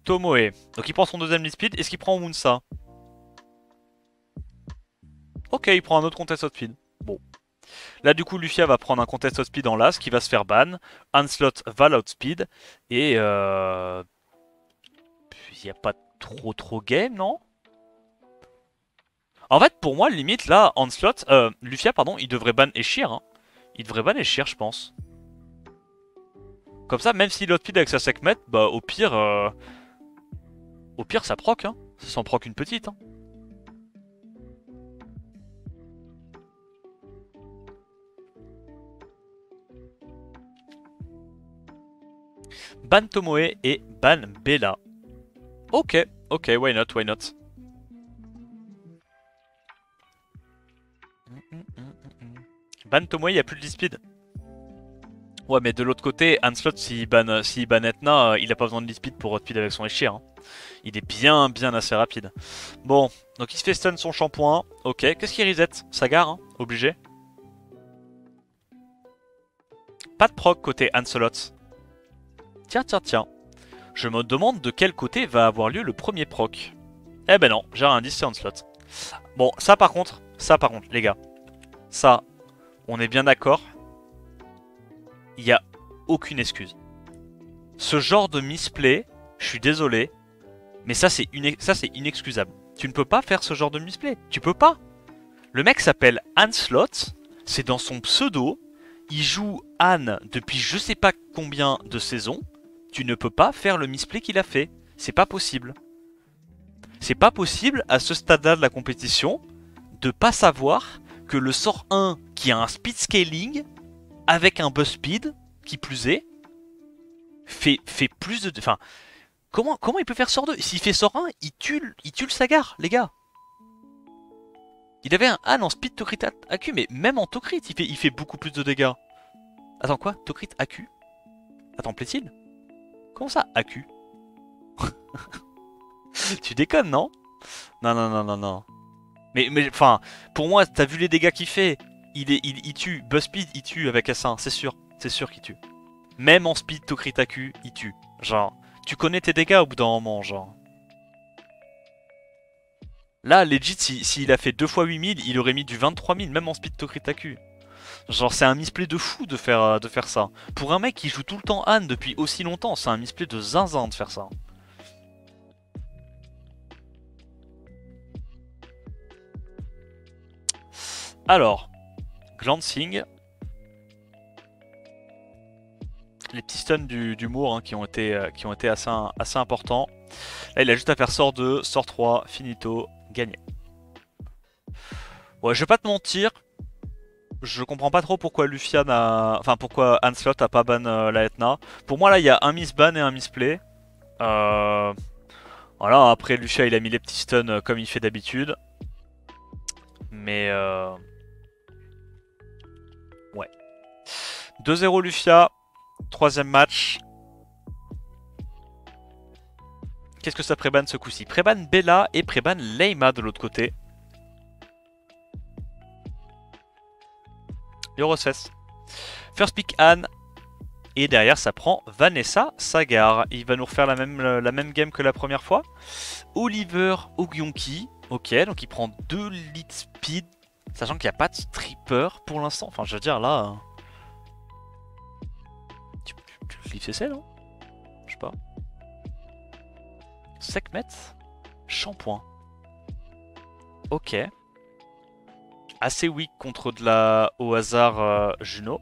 Tomoe. Donc il prend son deuxième lead speed. Est-ce qu'il prend Wunsa? Ok, il prend un autre contest outspeed. Bon. Là, du coup, Lufia va prendre un contest outspeed en last qui va se faire ban. Hanslot va l'outspeed. Et il n'y a pas trop game, non? En fait, pour moi, limite, là, Lufia, pardon, il devrait ban Eshir. Hein. Il devrait ban Eshir, je pense. Comme ça, même s'il outspeed avec sa Sekhmet, bah au pire, ça proc. Hein. Ça s'en proc une petite. Hein. Ban Tomoe et ban Bella. Ok, why not. Ban Tomoe, il n'y a plus de speed. Ouais, mais de l'autre côté, Hanslot, s'il ban Etna, il a pas besoin de speed pour speed avec son Eshir. Hein. Il est bien assez rapide. Bon, donc il se fait stun son shampoing. Ok, qu'est-ce qu'il reset? Sagar, hein, obligé. Pas de proc côté Hanslot. Tiens. Je me demande de quel côté va avoir lieu le premier proc. Eh ben non, j'ai un indice, c'est Hanslot. Bon, ça par contre, les gars. Ça, on est bien d'accord. Il n'y a aucune excuse. Ce genre de misplay, je suis désolé, mais ça c'est inexcusable. Tu ne peux pas faire ce genre de misplay. Tu peux pas. Le mec s'appelle Hanslot, c'est dans son pseudo. Il joue Han depuis je sais pas combien de saisons. Tu ne peux pas faire le misplay qu'il a fait. C'est pas possible. C'est pas possible à ce stade-là de la compétition de pas savoir que le sort 1 qui a un speed scaling avec un buzz speed qui plus est, fait plus de... Enfin, comment il peut faire sort 2? S'il fait sort 1, il tue le Sagar, les gars. Il avait un Han en speed Tokrit AQ, mais même en Tokrit, il fait beaucoup plus de dégâts. Attends, quoi? Tokrit AQ? Attends, plaît-il? Comment ça, AQ? Tu déconnes, non? Non, non, non, non, non. Mais, enfin, pour moi, t'as vu les dégâts qu'il fait? Il tue. Buzzspeed, il tue avec S1, c'est sûr. C'est sûr qu'il tue. Même en speed Tokrit AQ, il tue. Genre, tu connais tes dégâts au bout d'un moment, genre. Là, legit, s'il a fait 2 fois 8000, il aurait mis du 23 000, même en speed Tokrit AQ. Genre, c'est un misplay de fou de faire ça. Pour un mec qui joue tout le temps Han depuis aussi longtemps, c'est un misplay de zinzin de faire ça. Alors, Glancing. Les petits stuns du Moore hein, qui ont été assez importants. Là, il a juste à faire sort 2, sort 3, finito, gagné. Ouais, je vais pas te mentir. Je comprends pas trop pourquoi Lufia n'a... Enfin, pourquoi Hanslot a pas ban la Etna. Pour moi, là, il y a un misban et un misplay. Voilà, après, Lufia, il a mis les petits stuns comme il fait d'habitude. Mais... Ouais. 2-0 Lufia. Troisième match. Qu'est-ce que ça préban ce coup-ci? Préban Bella et préban Leima de l'autre côté. Eurosfest. First pick Anne. Et derrière ça prend Vanessa Sagar. Il va nous refaire la même game que la première fois. Oliver Ogyonki. Ok, donc il prend 2 lead speed. Sachant qu'il n'y a pas de stripper pour l'instant. Enfin je veux dire là... Tu le cliff CC non? Je sais pas. Sekhmet. Shampoing. Ok. Assez weak contre de la au hasard Juno.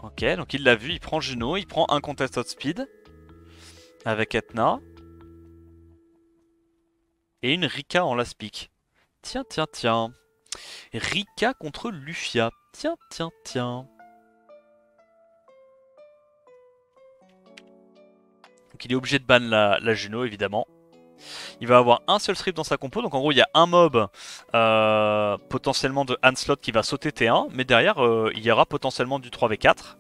Ok, donc il l'a vu, il prend Juno, il prend un contested speed avec Etna. Et une Rika en last pick. Tiens, tiens, tiens. Rika contre Lufia. Tiens, tiens, tiens. Donc il est obligé de ban la Juno évidemment. Il va avoir un seul strip dans sa compo, donc en gros il y a un mob potentiellement de Hanslot qui va sauter T1, mais derrière il y aura potentiellement du 3v4.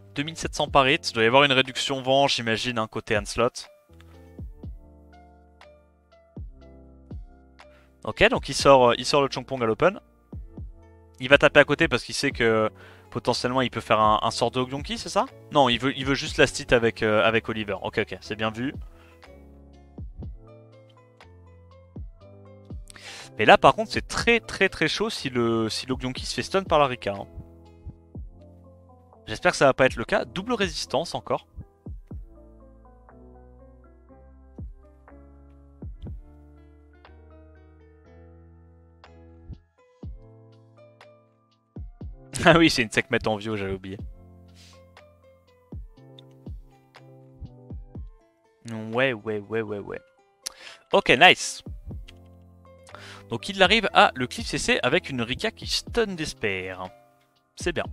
« 2700 par hit, il doit y avoir une réduction vent, j'imagine, hein, côté Hanslot. Ok, donc il sort le Chongpong à l'open. Il va taper à côté parce qu'il sait que potentiellement il peut faire un sort de Ogyonki, c'est ça? Non, il veut juste last hit avec Oliver. Ok, ok, c'est bien vu. Mais là par contre c'est très très très chaud si l'Ogyonki se fait stun par la Rika. Hein. J'espère que ça va pas être le cas. Double résistance encore. Ah oui, c'est une Sekhmet en vieux, j'avais oublié. Ouais. Ok, nice. Donc il arrive à le cliff CC avec une Rika qui stun d'espère. C'est bien.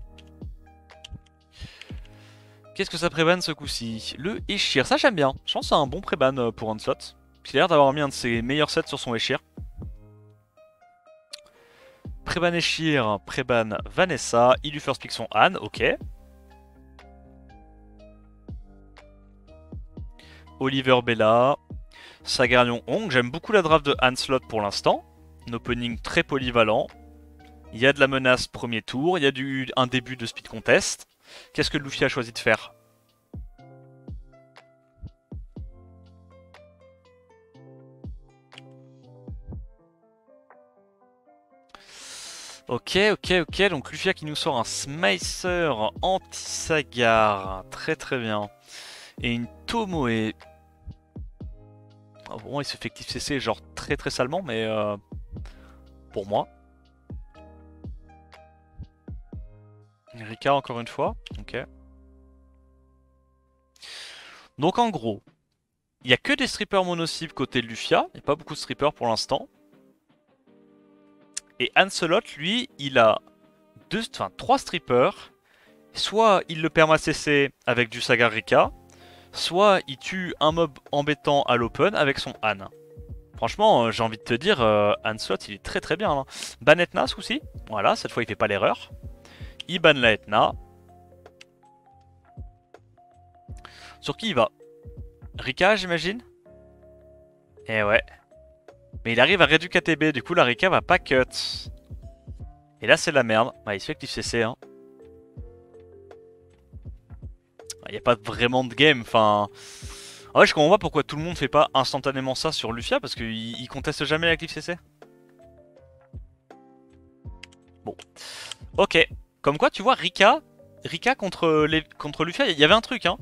Qu'est-ce que ça prébanne ce coup-ci? Le Eshir, ça j'aime bien. Je pense que c'est un bon préban pour un slot. Il a l'air d'avoir mis un de ses meilleurs sets sur son Eshir. Préban Eshir, préban Vanessa. Il lui first pick son Anne, ok. Oliver Bella. Sagarion Hong. J'aime beaucoup la draft de Hanslot pour l'instant. Un opening très polyvalent. Il y a de la menace premier tour. Il y a un début de speed contest. Qu'est-ce que Luffy a choisi de faire? Ok, donc Lufia qui nous sort un Smicer anti-Sagar, très très bien. Et une Tomoe. Oh, bon, il se fait active CC genre très très salement, mais pour moi. Rika encore une fois, ok. Donc en gros, il n'y a que des strippers mono-cibles côté Lufia, il n'y a pas beaucoup de strippers pour l'instant. Et Ancelot, lui, il a trois strippers. Soit il le perma CC avec du Sagar Rika, soit il tue un mob embêtant à l'open avec son Han. Franchement, j'ai envie de te dire, Ancelot, il est très très bien. Hein. Ban Etna, ce coup-ci. Voilà, cette fois il fait pas l'erreur. Il ban la Etna. Sur qui il va? Rika, j'imagine. Eh ouais. Mais il arrive à réduire KTB, du coup la Rika va pas cut. Et là c'est la merde. Bah, il se fait cliff CC. Hein. Il n'y a pas vraiment de game, enfin... En vrai, je comprends pas pourquoi tout le monde fait pas instantanément ça sur Lufia, parce qu'il conteste jamais la cliff CC. Bon. Ok. Comme quoi, tu vois, Rika contre Lufia, il y avait un truc, hein.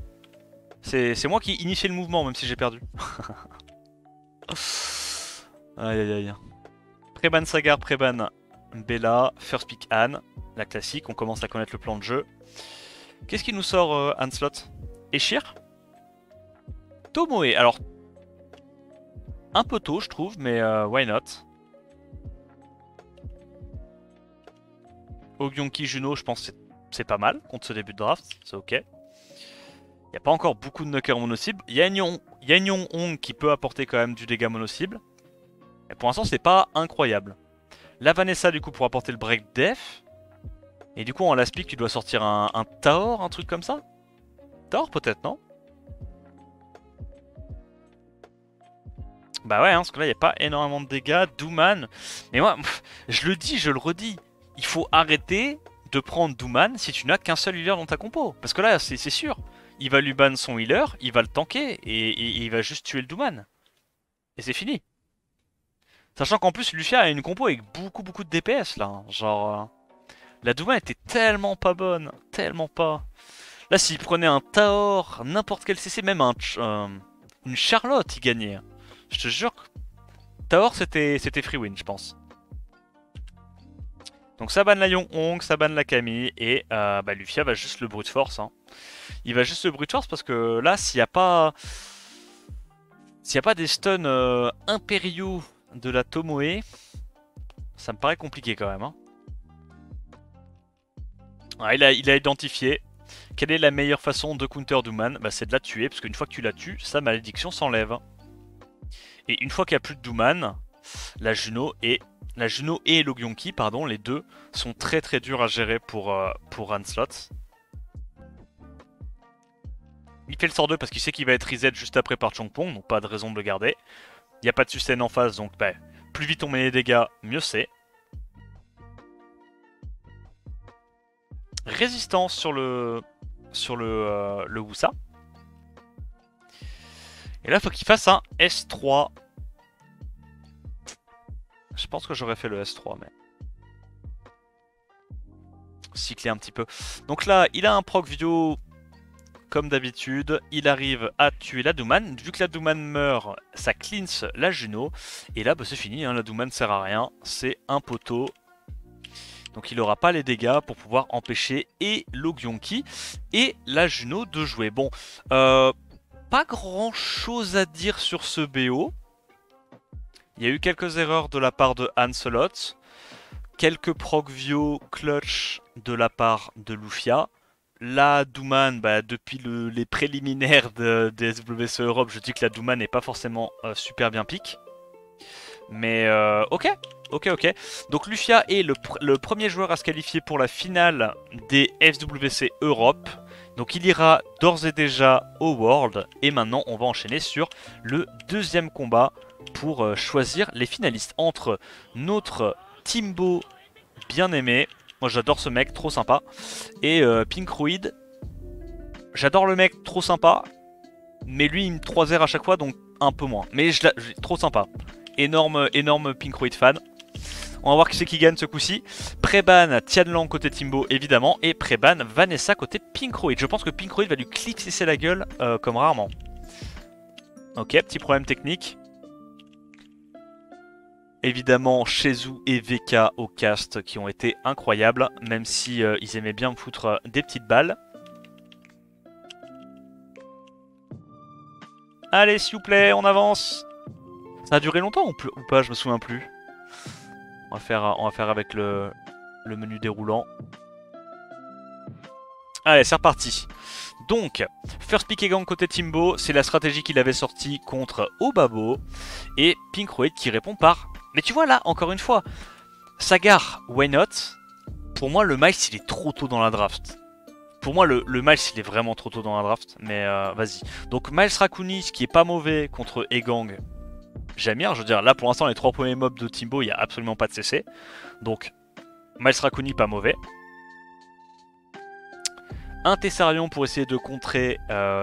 C'est moi qui initiais le mouvement, même si j'ai perdu. Aïe aïe aïe. Préban Sagar, Préban Bella, First Pick Anne, la classique, on commence à connaître le plan de jeu. Qu'est-ce qui nous sort Ancelot? Eshir? Tomoe, alors... Un peu tôt je trouve, mais why not? Ogyonki Juno, je pense que c'est pas mal contre ce début de draft, c'est ok. Il n'y a pas encore beaucoup de knockers mono-cible. Il y a Yanyong Hong qui peut apporter quand même du dégât mono-cible. Et pour l'instant, c'est pas incroyable. La Vanessa, du coup, pour apporter le break def. Et du coup, en last pick, tu dois sortir un Taor, un truc comme ça? Taor, peut-être, non? Bah ouais, hein, parce que là, il n'y a pas énormément de dégâts. Douman. Mais moi, je le dis, je le redis. Il faut arrêter de prendre Douman si tu n'as qu'un seul healer dans ta compo. Parce que là, c'est sûr. Il va lui ban son healer, il va le tanker et il va juste tuer le Douman. Et c'est fini. Sachant qu'en plus, Lufia a une compo avec beaucoup de DPS là. Genre, la Douman était tellement pas bonne. Tellement pas. Là, s'il prenait un Taor, n'importe quel CC, même une Charlotte, il gagnait. Je te jure que Taor, c'était free win, je pense. Donc ça banne la Yong-Hong, ça banne la Camille, et bah, Lufia va juste le brute force. Hein. Il va juste le brute force parce que là, s'il n'y a pas... S'il n'y a pas des stuns impériaux de la Tomoe, ça me paraît compliqué quand même. Hein. Ah, il a identifié quelle est la meilleure façon de counter Douman, bah, c'est de la tuer, parce qu'une fois que tu la tues, sa malédiction s'enlève. Et une fois qu'il n'y a plus de Douman, la Juno et l'Ogyonki, pardon, les deux sont très durs à gérer pour Ancelot. Il fait le sort 2 parce qu'il sait qu'il va être reset juste après par Chongpong, donc pas de raison de le garder. Il n'y a pas de sustain en face, donc bah, plus vite on met les dégâts, mieux c'est. Résistance sur le Wusa. Et là, il faut qu'il fasse un S3. Je pense que j'aurais fait le S3, mais... cycler un petit peu. Donc là, il a un proc Vio comme d'habitude. Il arrive à tuer la Douman. Vu que la Douman meurt, ça cleanse la Juno. Et là, bah, c'est fini. Hein, la Douman sert à rien. C'est un poteau. Donc il n'aura pas les dégâts pour pouvoir empêcher et l'Ogyonki et la Juno de jouer. Bon, pas grand chose à dire sur ce BO. Il y a eu quelques erreurs de la part de Ancelot. Quelques proc Vio clutch de la part de Lufia. La Douman, bah, depuis les préliminaires des SWC Europe, je dis que la Douman n'est pas forcément super bien pique. Mais ok. Donc Lufia est le premier joueur à se qualifier pour la finale des FWC Europe. Donc il ira d'ores et déjà au World. Et maintenant on va enchaîner sur le deuxième combat pour choisir les finalistes. Entre notre Timbo bien aimé, moi j'adore ce mec, trop sympa, et Pinkroid. J'adore le mec, trop sympa, mais lui il me 3R à chaque fois, donc un peu moins. Mais trop sympa. Énorme Pinkroid fan. On va voir qui c'est qui gagne ce coup-ci. Préban Tianlang côté Timbo évidemment. Et Préban Vanessa côté Pinkroid. Je pense que Pinkroid va lui clipser la gueule comme rarement. Ok, petit problème technique. Évidemment Shezu et VK au cast qui ont été incroyables. Même si ils aimaient bien me foutre des petites balles. Allez s'il vous plaît, on avance. Ça a duré longtemps ou pas, je me souviens plus. On va faire avec le menu déroulant. Allez, c'est reparti. Donc, first pick Egang côté Timbo, c'est la stratégie qu'il avait sortie contre Obabo. Et Pinkroid qui répond par... Mais tu vois là, encore une fois, Sagar, why not? Pour moi, le Miles, il est trop tôt dans la draft. Pour moi, le Miles, il est vraiment trop tôt dans la draft. Mais vas-y. Donc, Miles Rakuni, ce qui est pas mauvais contre Egang, Jamir. Je veux dire, là, pour l'instant, les 3 premiers mobs de Timbo, il n'y a absolument pas de CC. Donc, Miles Rakuni, pas mauvais. Un Tessarion pour essayer de contrer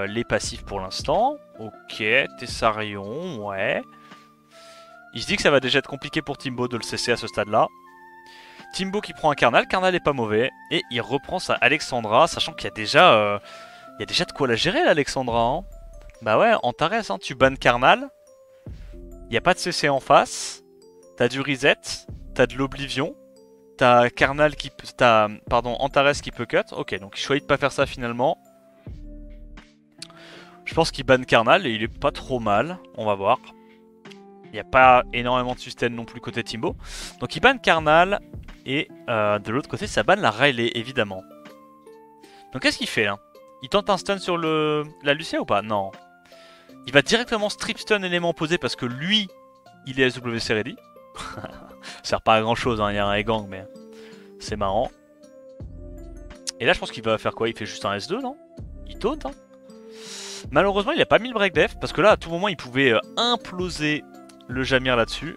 les passifs pour l'instant. Ok, Tessarion, ouais. Il se dit que ça va déjà être compliqué pour Timbo de le cesser à ce stade-là. Timbo qui prend un Carnal, Carnal est pas mauvais. Et il reprend sa Alexandra, sachant qu'il y a déjà de quoi la gérer l'Alexandra. Hein. Bah ouais, Antares, hein, tu bannes Carnal. Il n'y a pas de CC en face. T'as du reset, t'as de l'Oblivion. T'as Carnal qui peut... Pardon, Antares qui peut cut. Ok, donc il choisit de pas faire ça finalement. Je pense qu'il banne Carnal et il est pas trop mal. On va voir. Il n'y a pas énormément de sustain non plus côté Timbo. Donc il banne Carnal. Et de l'autre côté, ça banne la Riley, évidemment. Donc qu'est-ce qu'il fait là? Il tente un stun sur la Lucia ou pas? Non. Il va directement strip stun élément opposé parce que lui, il est SWC ready. Ça sert pas à grand chose, hein. Il y a un Egang, mais c'est marrant. Et là, je pense qu'il va faire quoi? Il fait juste un S2, non? Il taunt, hein. Malheureusement, il a pas mis le break def parce que là, à tout moment, il pouvait imploser le Jamir là-dessus.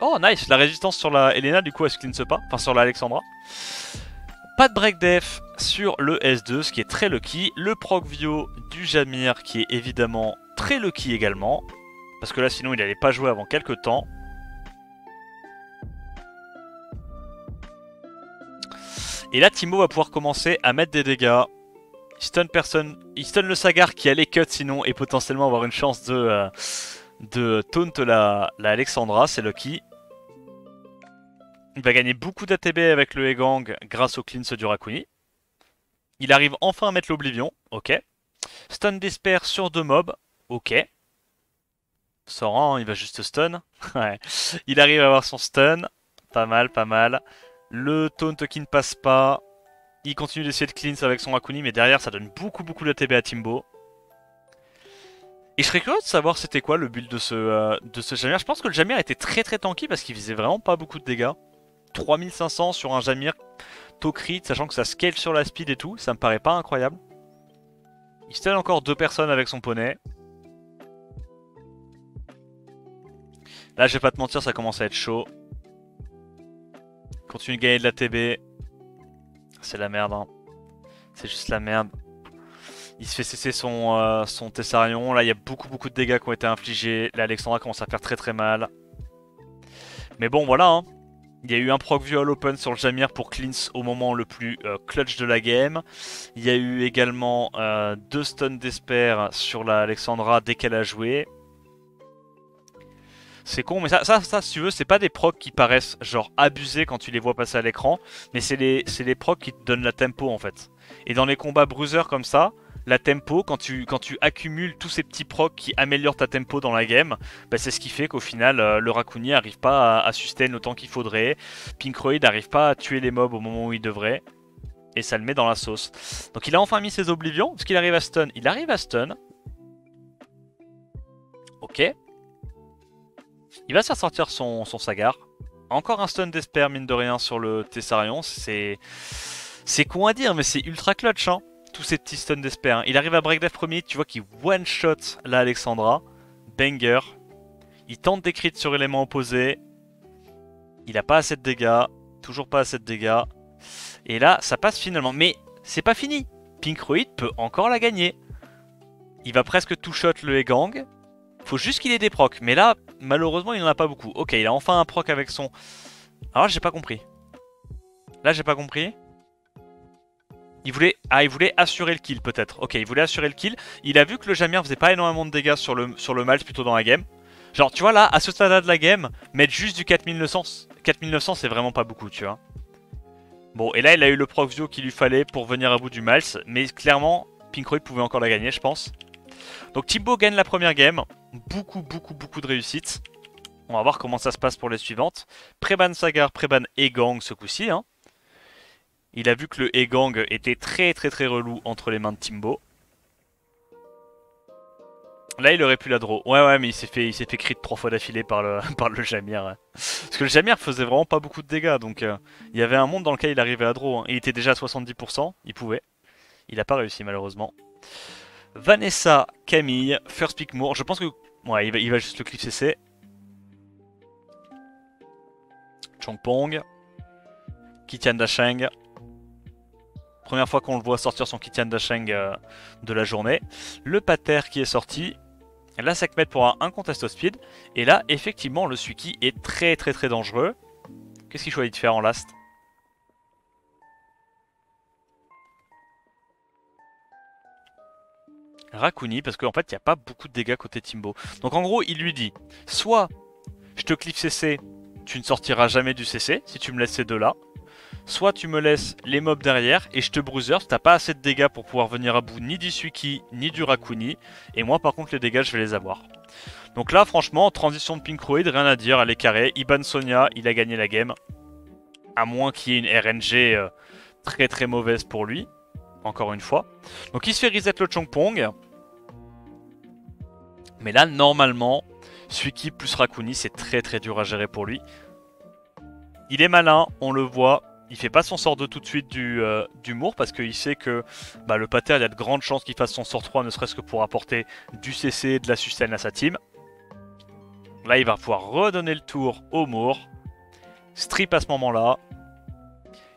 Oh, nice! La résistance sur la Elena, du coup, elle se cleanse pas. Enfin, sur la Alexandra. Pas de break def sur le S2, ce qui est très lucky. Le proc Vio du Jamir, qui est évidemment très lucky également. Parce que là, sinon, il allait pas jouer avant quelques temps. Et là, Timbo va pouvoir commencer à mettre des dégâts. Il stun personne. Il stun le Sagar qui allait cut sinon et potentiellement avoir une chance de taunt la Alexandra. C'est lucky. Il va gagner beaucoup d'ATB avec le Egang grâce au cleanse du Rakuni. Il arrive enfin à mettre l'Oblivion. Ok. Stun Despair sur 2 mobs. Ok. Soran, il va juste stun. Ouais. Il arrive à avoir son stun. Pas mal, pas mal. Le taunt qui ne passe pas. Il continue d'essayer de cleanse avec son Rakuni, mais derrière ça donne beaucoup d'ATB à Timbo. Et je serais curieux de savoir c'était quoi le build de ce Jamir. Je pense que le Jamir était très tanky parce qu'il faisait vraiment pas beaucoup de dégâts. 3500 sur un Jamir Tokrit, sachant que ça scale sur la speed et tout, ça me paraît pas incroyable. Il stun encore 2 personnes avec son poney. Là, je vais pas te mentir, ça commence à être chaud. Continue de gagner de la TB. C'est la merde, hein. C'est juste la merde. Il se fait cesser son Tessarion. Là, il y a beaucoup de dégâts qui ont été infligés. Là, Alexandra commence à faire très mal. Mais bon, voilà, hein. Il y a eu un proc view à l'open sur le Jamir pour cleanse au moment le plus clutch de la game. Il y a eu également 2 stuns d'Esper sur la Alexandra dès qu'elle a joué. C'est con, mais ça, si tu veux, c'est pas des procs qui paraissent genre abusés quand tu les vois passer à l'écran, mais c'est les procs qui te donnent la tempo en fait. Et dans les combats bruiser comme ça, la tempo, quand tu accumules tous ces petits procs qui améliorent ta tempo dans la game, bah c'est ce qui fait qu'au final, le Rakuni n'arrive pas à sustain autant qu'il faudrait. Pinkroid n'arrive pas à tuer les mobs au moment où il devrait. Et ça le met dans la sauce. Donc il a enfin mis ses oblivions. Est-ce qu'il arrive à stun? Il arrive à stun. Ok. Il va se faire sortir son Sagar. Encore un stun d'Esper, mine de rien, sur le Tessarion. C'est con à dire, mais c'est ultra clutch, hein. Tous ces petits stuns d'Esper. Hein. Il arrive à break def premier, tu vois qu'il one-shot la Alexandra. Banger. Il tente des crits sur éléments opposés. Il a pas assez de dégâts. Toujours pas assez de dégâts. Et là, ça passe finalement. Mais c'est pas fini. Pinkroid peut encore la gagner. Il va presque two-shot le Egang. Faut juste qu'il ait des procs. Mais là, malheureusement, il en a pas beaucoup. Ok, il a enfin un proc avec son... Alors, j'ai pas compris. Là, j'ai pas compris. Il voulait assurer le kill peut-être. Ok, il voulait assurer le kill. Il a vu que le Jamir faisait pas énormément de dégâts sur le Miles plutôt dans la game. Genre, tu vois là, à ce stade-là de la game, mettre juste du 4900 c'est vraiment pas beaucoup, tu vois. Bon, et là, il a eu le proc view qu'il lui fallait pour venir à bout du Miles. Mais clairement, Pinkroid pouvait encore la gagner, je pense. Donc Timbo gagne la première game. Beaucoup de réussite. On va voir comment ça se passe pour les suivantes. Préban Sagar, Préban Egang ce coup-ci. Hein. Il a vu que le Egang était très relou entre les mains de Timbo. Là, il aurait pu la draw. Ouais, mais il s'est fait crit 3 fois d'affilée par le, par le Jamir. Ouais. Parce que le Jamir faisait vraiment pas beaucoup de dégâts. Donc, il y avait un monde dans lequel il arrivait à draw. Hein. Il était déjà à 70%. Il pouvait. Il a pas réussi, malheureusement. Vanessa, Camille, First Pick Moore. Je pense que. Ouais, il va juste le clip CC. Chongpong. Kitian Dasheng. Première fois qu'on le voit sortir son Kitian Dasheng de la journée. Le Pater qui est sorti. La Sekhmet pour un contest au speed. Et là, effectivement, le Suiki est très dangereux. Qu'est-ce qu'il choisit de faire en last? Rakuni, parce qu'en fait, il n'y a pas beaucoup de dégâts côté Timbo. Donc en gros, il lui dit, soit je te clip CC, tu ne sortiras jamais du CC, si tu me laisses ces deux-là. Soit tu me laisses les mobs derrière et je te bruiser, t'as pas assez de dégâts pour pouvoir venir à bout ni du Suiki ni du Rakuni. Et moi par contre les dégâts je vais les avoir. Donc là franchement, transition de Pinkroid, rien à dire, elle est carrée. Iban Sonia, il a gagné la game. À moins qu'il y ait une RNG très mauvaise pour lui. Encore une fois. Donc il se fait reset le Chongpong. Mais là normalement, Suiki plus Rakuni c'est très dur à gérer pour lui. Il est malin, on le voit. Il fait pas son sort 2 tout de suite du Moore parce qu'il sait que le Pater, il y a de grandes chances qu'il fasse son sort 3 ne serait-ce que pour apporter du CC et de la sustain à sa team. Là, il va pouvoir redonner le tour au Moore. Strip à ce moment-là.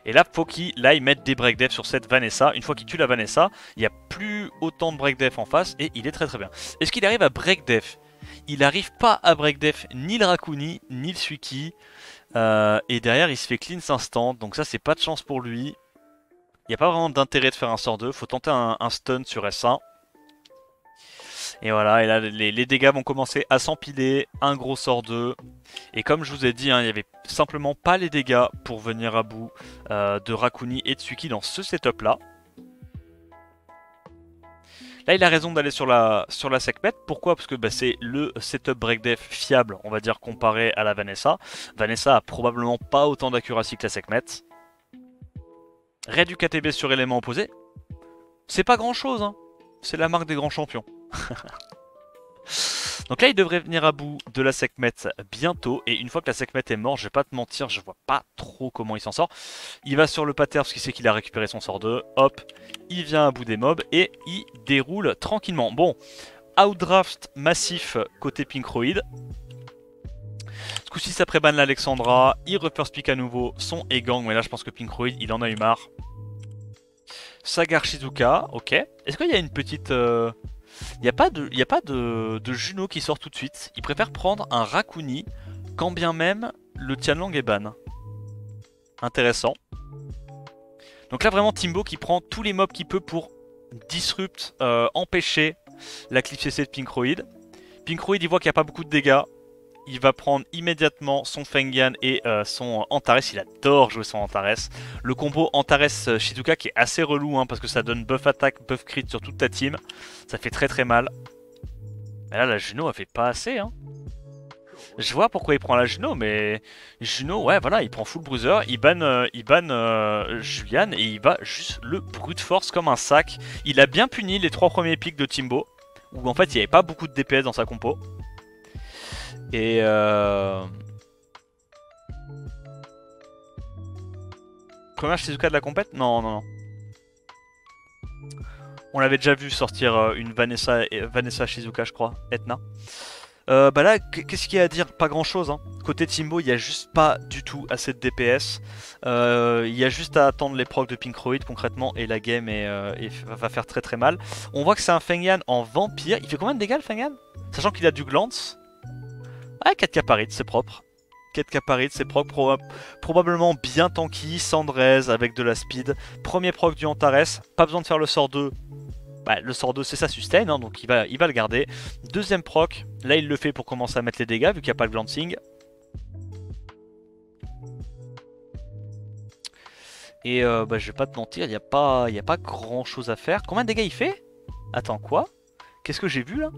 Et là, faut qu'il aille mettre des breakdef sur cette Vanessa. Une fois qu'il tue la Vanessa, il n'y a plus autant de breakdef en face et il est très bien. Est-ce qu'il arrive à breakdef? Il n'arrive pas à breakdef ni le Rakuni, ni le Suiki. Et derrière il se fait cleanse instant, donc ça c'est pas de chance pour lui. Il n'y a pas vraiment d'intérêt de faire un sort 2, faut tenter un stun sur S1. Et voilà, et là les dégâts vont commencer à s'empiler, un gros sort 2. Et comme je vous ai dit, hein, il n'y avait simplement pas les dégâts pour venir à bout de Rakuni et de Suiki dans ce setup là. Là, il a raison d'aller sur la Sekhmet. Pourquoi? Parce que c'est le setup breakdef fiable, on va dire, comparé à la Vanessa. Vanessa a probablement pas autant d'accuracy que la Sekhmet. Raid du KTB sur élément opposé. C'est pas grand chose, hein. C'est la marque des grands champions. Donc là, il devrait venir à bout de la Sekhmet bientôt. Et une fois que la Sekhmet est morte, je vais pas te mentir, je vois pas trop comment il s'en sort. Il va sur le Pater parce qu'il sait qu'il a récupéré son sort 2. Hop, il vient à bout des mobs et il déroule tranquillement. Bon, outdraft massif côté Pinkroid. Ce coup-ci, ça prébanne l'Alexandra. Il refirst pick à nouveau son Egang. Mais là, je pense que Pinkroid, il en a eu marre. Sagar Shizuka, ok. Est-ce qu'il y a une petite... Il n'y a pas de Juno qui sort tout de suite. Il préfère prendre un Rakuni, quand bien même le Tianlang est ban. Intéressant. Donc là vraiment Timbo qui prend tous les mobs qu'il peut pour disrupt, empêcher la clip CC de Pinkroid. Pinkroid il voit qu'il n'y a pas beaucoup de dégâts. Il va prendre immédiatement son Fengyan et son Antares. Il adore jouer son Antares. Le combo Antares-Shizuka qui est assez relou hein, parce que ça donne buff attaque, buff crit sur toute ta team. Ça fait très mal. Mais là la Juno elle fait pas assez. Hein. Je vois pourquoi il prend la Juno, mais Juno, ouais voilà, il prend full bruiser, il banne Julian et il va juste le brute force comme un sac. Il a bien puni les 3 premiers pics de Timbo, où en fait il n'y avait pas beaucoup de DPS dans sa compo. Et première Shizuka de la compète? Non. On l'avait déjà vu sortir une Vanessa Shizuka, je crois, Etna. Là, qu'est-ce qu'il y a à dire? Pas grand chose. Hein. Côté Timbo, il n'y a juste pas du tout assez de DPS. Il y a juste à attendre les procs de Pinkroid concrètement et la game va faire très mal. On voit que c'est un Fengyan en vampire. Il fait combien de dégâts le Fengyan? Sachant qu'il a du glance. Ah, 4k par hit, c'est propre. 4k par hit, c'est propre. Probablement bien tanky, sans raise avec de la speed. Premier proc du Antares. Pas besoin de faire le sort 2. Le sort 2 c'est sa sustain, hein, donc il va le garder. Deuxième proc, là il le fait pour commencer à mettre les dégâts vu qu'il n'y a pas le glancing. Et je vais pas te mentir, il n'y a pas grand chose à faire. Combien de dégâts il fait? Attends, quoi? Qu'est-ce que j'ai vu là?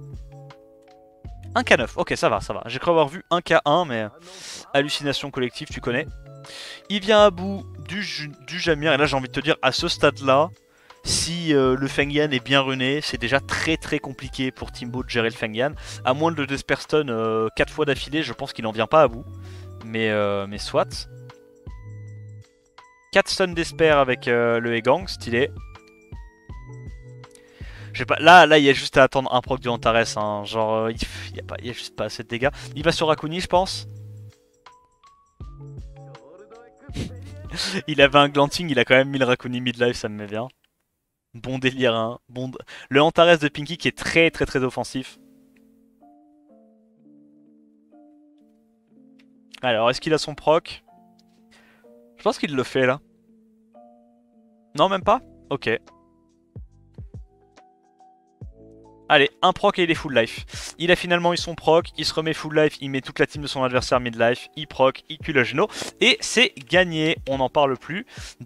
Un K9, ok ça va, ça va. J'ai cru avoir vu un K1 mais hallucination collective tu connais. Il vient à bout du Jamir et là j'ai envie de te dire à ce stade là, si le Fengyan est bien runé, c'est déjà très compliqué pour Timbo de gérer le Fengyan. À moins de le Desperstone 4 fois d'affilée, je pense qu'il en vient pas à bout. Mais soit. 4 stun d'Esper avec le Egang, stylé. Je sais pas, là il y a juste à attendre un proc du Antares, hein. Genre il y a juste pas assez de dégâts. Il va sur Rakuni je pense. Il avait un Glanting, il a quand même mis le Rakuni mid-life, ça me met bien. Bon délire, hein. Le Antares de Pinky qui est très offensif. Alors, est-ce qu'il a son proc? Je pense qu'il le fait là. Non, même pas? Ok. Allez, un proc et il est full life. Il a finalement eu son proc, il se remet full life, il met toute la team de son adversaire mid-life, il proc, il tue la Geno, et c'est gagné, on n'en parle plus.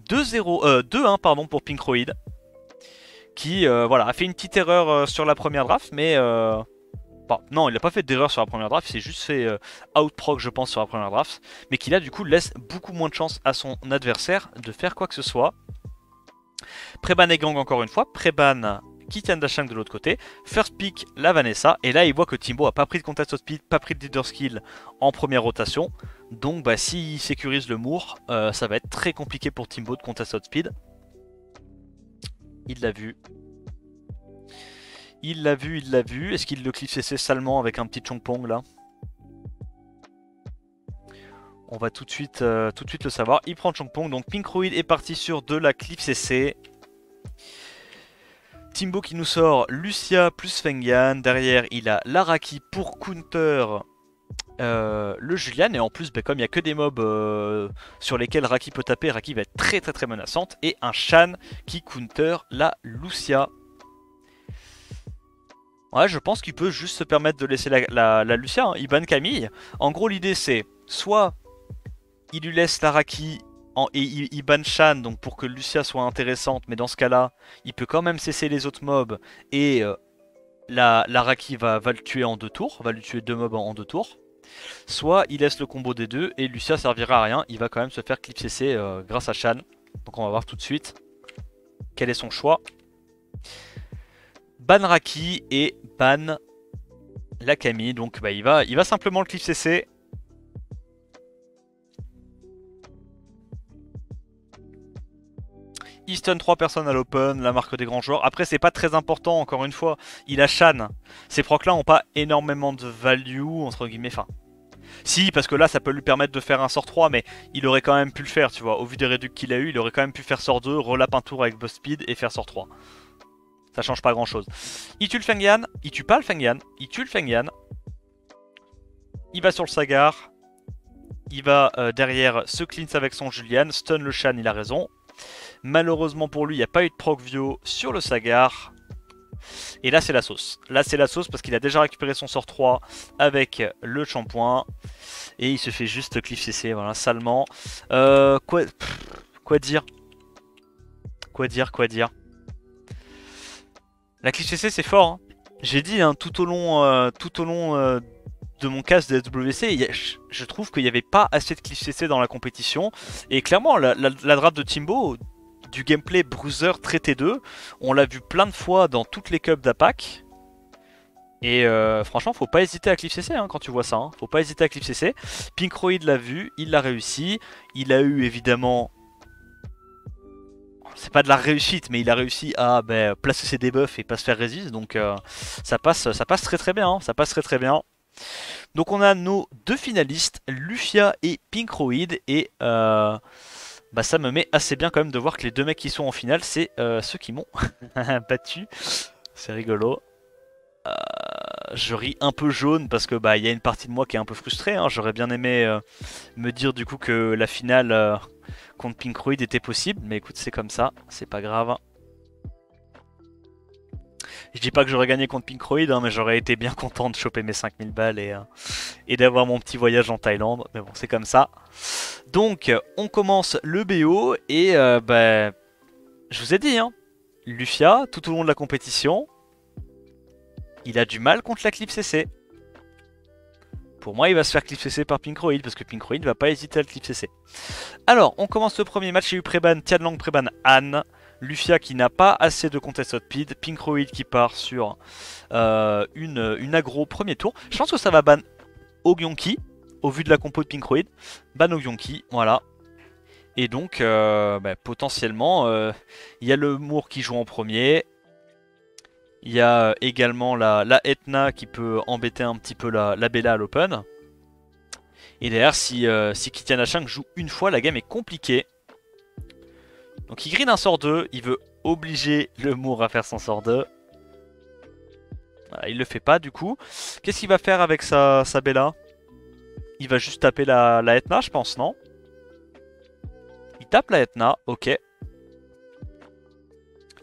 2-1 pardon pour Pinkroid, qui voilà, a fait une petite erreur sur la première draft, mais... Bon, non, il n'a pas fait d'erreur sur la première draft, il s'est juste fait out-proc je pense sur la première draft, mais qui là du coup laisse beaucoup moins de chance à son adversaire de faire quoi que ce soit. Préban et Gang encore une fois, Préban... Kitian Dashang de l'autre côté, first pick la Vanessa, et là il voit que Timbo a pas pris de contest speed, pas pris de leader skill en première rotation, donc bah s'il sécurise le Moor, ça va être très compliqué pour Timbo de contest speed. Il l'a vu. Il l'a vu, est-ce qu'il le cliff CC salement avec un petit Chongpong là? On va tout de suite le savoir, il prend Chongpong, donc Pinkroid est parti sur de la cliff CC. Timbo qui nous sort Lucia plus Fengyan. Derrière, il a l'Araki pour counter le Julian. Et en plus, bah, comme il n'y a que des mobs sur lesquels Raki peut taper, Raki va être très menaçante. Et un Shan qui counter la Lucia. Ouais, je pense qu'il peut juste se permettre de laisser la Lucia. Hein. Il banne Camille. En gros, l'idée c'est soit il lui laisse l'Araki... Et il ban Shan donc pour que Lucia soit intéressante, mais dans ce cas là il peut quand même cesser les autres mobs et la Raki va le tuer en 2 tours, va lui tuer 2 mobs en 2 tours. Soit il laisse le combo des deux et Lucia servira à rien, il va quand même se faire clip CC grâce à Shan. Donc on va voir tout de suite quel est son choix. Ban Raki et ban la Camille, donc bah, il va simplement le clip CC. Il stun 3 personnes à l'open, la marque des grands joueurs. Après, c'est pas très important, encore une fois. Il a Shan. Ces procs là ont pas énormément de value, entre guillemets. Enfin, si, parce que là, ça peut lui permettre de faire un sort 3, mais il aurait quand même pu le faire, tu vois. Au vu des réducs qu'il a eu, il aurait quand même pu faire sort 2, relap un tour avec Boss Speed et faire sort 3. Ça change pas grand chose. Il tue le Fengyan. Il tue pas le Fengyan. Il tue le Fengyan. Il va sur le Sagar. Il va derrière se cleanse avec son Julian. Stun le Shan, il a raison. Malheureusement pour lui, il n'y a pas eu de proc Vio sur le Sagar. Et là, c'est la sauce. Là, c'est la sauce parce qu'il a déjà récupéré son sort 3 avec le shampoing. Et il se fait juste cliff CC, voilà, salement. Quoi dire? Quoi dire? La cliff CC, c'est fort. Hein. J'ai dit hein, tout au long de mon cast de SWC, je trouve qu'il n'y avait pas assez de cliff CC dans la compétition. Et clairement, la draft de Timbo... du gameplay Bruiser traité 2. On l'a vu plein de fois dans toutes les cups d'APAC. Et franchement, faut pas hésiter à cliff CC hein, quand tu vois ça. Hein. Faut pas hésiter à cliff CC. Pinkroid l'a vu, il l'a réussi. Il a eu évidemment... C'est pas de la réussite, mais il a réussi à placer ses debuffs et pas se faire resist. Donc ça passe très bien. Hein. Ça passe très bien. Donc on a nos deux finalistes, Lufia et Pinkroid. Et... bah ça me met assez bien quand même de voir que les deux mecs qui sont en finale, c'est ceux qui m'ont battu. C'est rigolo. Je ris un peu jaune parce que bah il y a une partie de moi qui est un peu frustrée. Hein. J'aurais bien aimé me dire du coup que la finale contre Pinkroid était possible. Mais écoute, c'est comme ça, c'est pas grave. Je dis pas que j'aurais gagné contre Pinkroid, hein, mais j'aurais été bien content de choper mes 5000 balles et d'avoir mon petit voyage en Thaïlande. Mais bon, c'est comme ça. Donc, on commence le BO et je vous ai dit, hein, Lufia, tout au long de la compétition, il a du mal contre la clip CC. Pour moi, il va se faire cliff CC par Pinkroid parce que Pinkroid va pas hésiter à le cliff CC. Alors, on commence le premier match. Il y a eu Préban, Tianlang, Préban, Han. Lufia qui n'a pas assez de contest speed. Pinkroid qui part sur une aggro premier tour. Je pense que ça va ban Ogyonki au vu de la compo de Pinkroid. Ban Ogyonki, voilà. Et donc, potentiellement, il y a le Moore qui joue en premier. Il y a également la Etna qui peut embêter un petit peu la Bella à l'open. Et derrière, si Kitian Hachang joue une fois, la game est compliquée. Donc il grille un sort 2, il veut obliger le Moore à faire son sort 2. Voilà, il le fait pas du coup. Qu'est-ce qu'il va faire avec sa Bella? Il va juste taper la Etna, je pense, non? Il tape la Etna, ok.